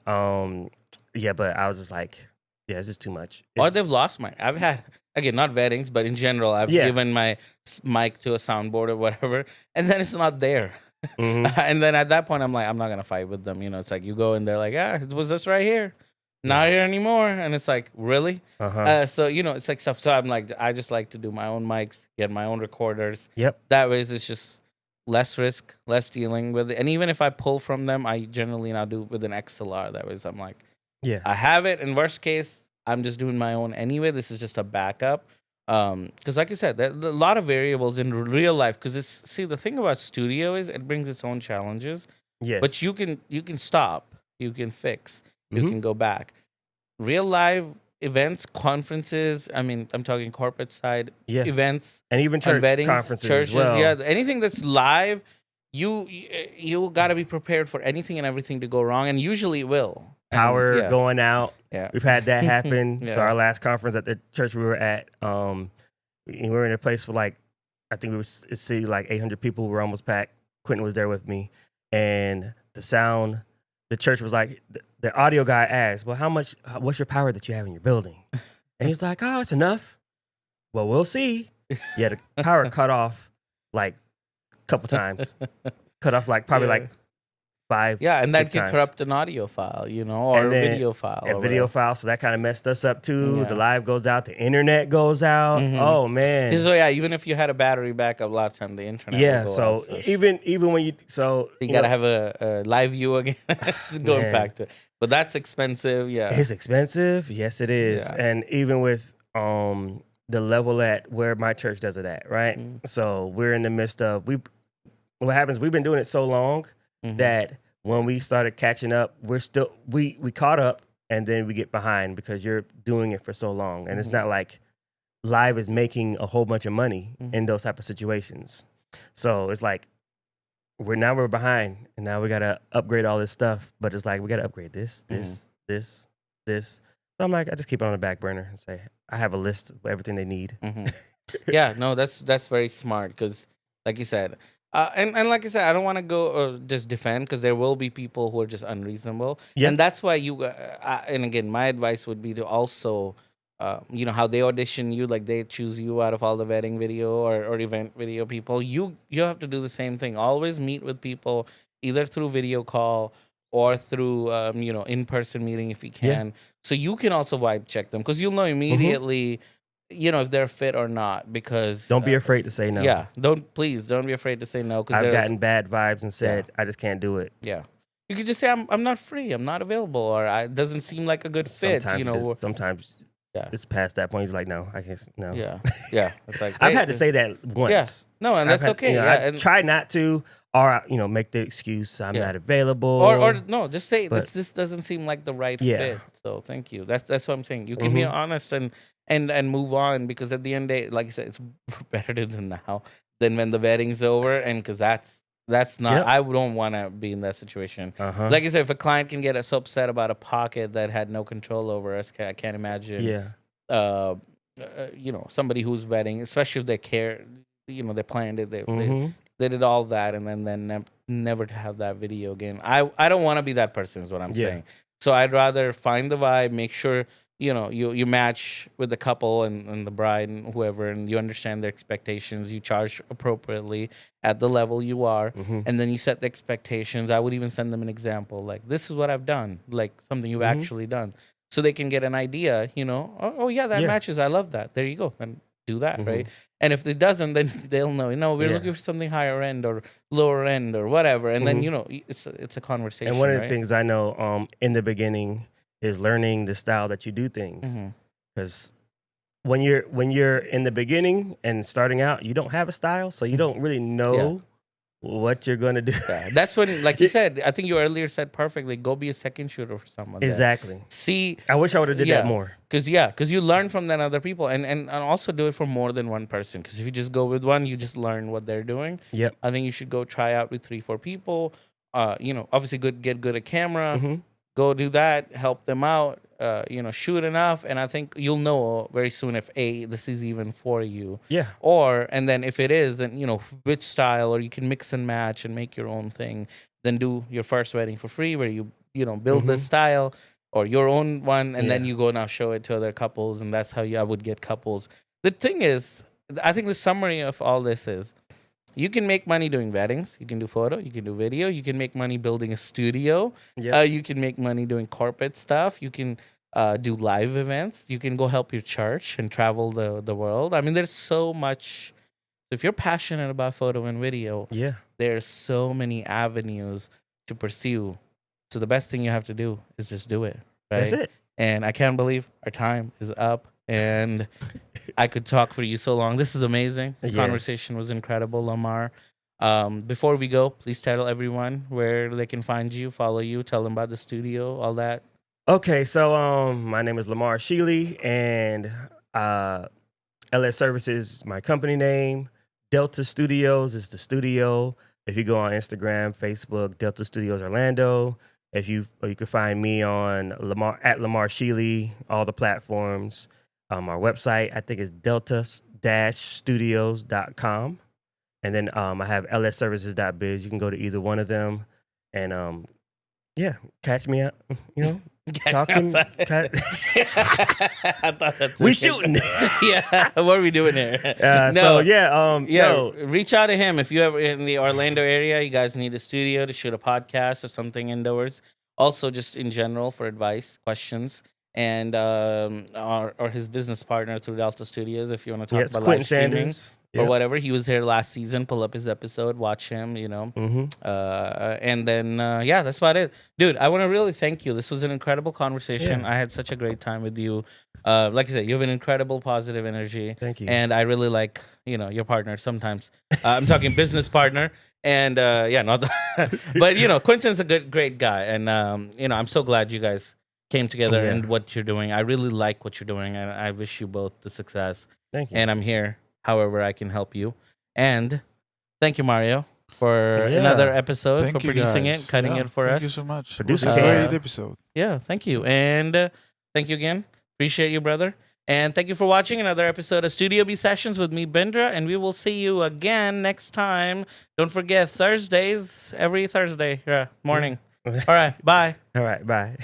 Yep. Yeah, but I was just like, yeah, it's just too much. Or they've lost mic. I've had, again, not weddings, but in general, I've given my mic to a soundboard or whatever, and then it's not there. And then at that point, I'm like, I'm not going to fight with them. It's like you go in there like, it was this right here. Not here anymore. And it's like, really? So, it's like stuff. So I'm like, I just like to do my own mics, get my own recorders. Yep. That way it's just less risk, less dealing with it. And even if I pull from them, I generally now do with an XLR. That way I'm like, I have it. In worst case, I'm just doing my own anyway. This is just a backup. Because like I said, there are a lot of variables in real life. Because the thing about studio is it brings its own challenges. Yes. But you can stop, you can fix, you can go back. Real live events, conferences. I mean, I'm talking corporate side events, and even church weddings, conferences churches. as well. Yeah, anything that's live, you got to be prepared for anything and everything to go wrong, and usually it will. Power going out. Yeah, we've had that happen. So our last conference at the church we were at, we were in a place for like, I think we would see like 800 people. We were almost packed. Quentin was there with me, and the sound. The church was like, the audio guy asked, well, what's your power that you have in your building? And he's like, oh, it's enough. Well, we'll see. Yeah, the power cut off like a couple times. Cut off like probably like 5, Yeah, and that 6 can times. corrupt an audio file, or And a then video file. a or video whatever. file, so that kind of messed us up too. The Yeah. live goes out, the internet goes out. Mhm. Oh man. So yeah, even if you had a battery backup, a lot of time the internet Yeah, will go so out. So even when you you gotta have a live view again. It's going Man. back to, but that's expensive. Yeah. it's expensive. Yes, it is. Yeah. And even with the level at where my church does it at, right? Mm. So we're in the midst of what happens, we've been doing it so long Mhm. that when we started catching up, we caught up and then we get behind because you're doing it for so long. And it's Mhm. not like live is making a whole bunch of money Mhm. in those type of situations. So it's like we're behind and now we gotta upgrade all this stuff. But it's like we gotta upgrade this. So I'm like, I just keep it on the back burner and say I have a list of everything they need. Mhm. Yeah, no, that's very smart because, like you said, and like I said, I don't want to go or just defend because there will be people who are just unreasonable, Yeah. and that's why and again, my advice would be to also, how they audition you, like they choose you out of all the wedding video or event video people. You have to do the same thing. Always meet with people either through video call or through in person meeting if you Yeah. can, so you can also vibe check them because you'll know immediately if they're fit or not, because Don't be afraid to say no. yeah, don't be afraid to say no because I've gotten bad vibes and said I just can't do it. yeah, you could just say I'm not free, I'm not available, or it doesn't seem like a good fit. Sometimes Yeah. it's past that point. He's like, no, I can't. No. Yeah, it's like I've hey, had to say that once. no, and that's okay. I and try not to, or make the excuse I'm Yeah. not available. or no, just say But- this doesn't seem like the right Yeah. fit. So thank you. That's what I'm saying. You can be Mhm. honest and move on, because at the end of the day, like I said, it's better to do now than when the wedding's over, and because that's not. Yep. I don't want to be in that situation. Uh-huh. Like I said, if a client can get so upset about a pocket that had no control over us, I can't imagine. Yeah. Somebody who's wedding, especially if they care, they planned it, Mhm. they did all that, and then never to have that video again. I don't want to be that person, is what I'm Yeah. saying. So I'd rather find the vibe, make sure you match with the couple and the bride and whoever, and you understand their expectations. You charge appropriately at the level you are, Mhm. and then you set the expectations. I would even send them an example, like this is what I've done, like something you've Mhm. actually done, so they can get an idea. Oh yeah, that Yeah. matches. I love that. There you go. Then do that, Mhm. right? And if it doesn't, then they'll know. We're Yeah. looking for something higher end or lower end or whatever. And then Mhm. it's a conversation. And one of the right? things I know in the beginning is learning the style that you do things. Mhm. Because when you're in the beginning and starting out, you don't have a style, so you don't really know what you're gonna do. Yeah, that's when, like you said, I think you earlier said perfectly. Go be a second shooter for someone. Exactly. See, I wish I would have did that more. because you learn from then other people, and also do it for more than one person. Because if you just go with one, you just learn what they're doing. Yep. I think you should go try out with 3-4 people. Obviously get good at camera. Mhm. Go do that, help them out, shoot enough, and I think you'll know very soon if this is even for you, Yeah. and then if it is, then which style, or you can mix and match and make your own thing. Then do your first wedding for free, where you build the Mhm. style or your own one, and then Yeah. you go now show it to other couples, and that's how I would get couples. The thing is, I think the summary of all this is, you can make money doing weddings. You can do photo. You can do video. You can make money building a studio. Yep. You can make money doing corporate stuff. You can do live events. You can go help your church and travel the world. I mean, there's so much. If you're passionate about photo and video, Yeah. there's so many avenues to pursue. So the best thing you have to do is just do it. Right? That's it. And I can't believe our time is up. And I could talk for you so long. This is amazing. This Yes. conversation was incredible, Lamar. Before we go, please tell everyone where they can find you, follow you, tell them about the studio, all that. Okay, so my name is Lamar Shealey, and LS Services is my company name. Delta Studios is the studio. If you go on Instagram, Facebook, Delta Studios Orlando. Or you can find me on Lamar Shealey, all the platforms. Our website, I think, is delta-studios.com. And then I have lsservices.biz. You can go to either one of them and catch me out, Talking. I thought that's We okay. shooting. Yeah, what are we doing here? So yeah, Yeah, reach out to him if you ever in the Orlando area. You guys need a studio to shoot a podcast or something indoors. Also, just in general for advice, questions, and or his business partner through Delta Studios. If you want to talk it's about Quentin live streaming Sanders. or whatever, he was here last season. Pull up his episode, watch him. And then yeah, that's about it, dude. I want to really thank you. This was an incredible conversation. Yeah. I had such a great time with you. Like I said, you have an incredible positive energy. Thank you. And I really like, your partner sometimes. I'm talking business partner. And yeah, not but Quentin's a great guy. And I'm so glad you guys came together and what you're doing. I really like what you're doing, and I wish you both the success. Thank you. And I'm here however I can help you. And thank you, Mario, for another episode, Thank for you producing guys. it, cutting it for us. Thank you so much. Producer It was a Cam. great episode. Yeah, thank you. And thank you again. Appreciate you, brother. And thank you for watching another episode of Studio B Sessions with me, Bindra. And we will see you again next time. Don't forget, Thursdays, every Thursday morning. All right, bye. All right, bye.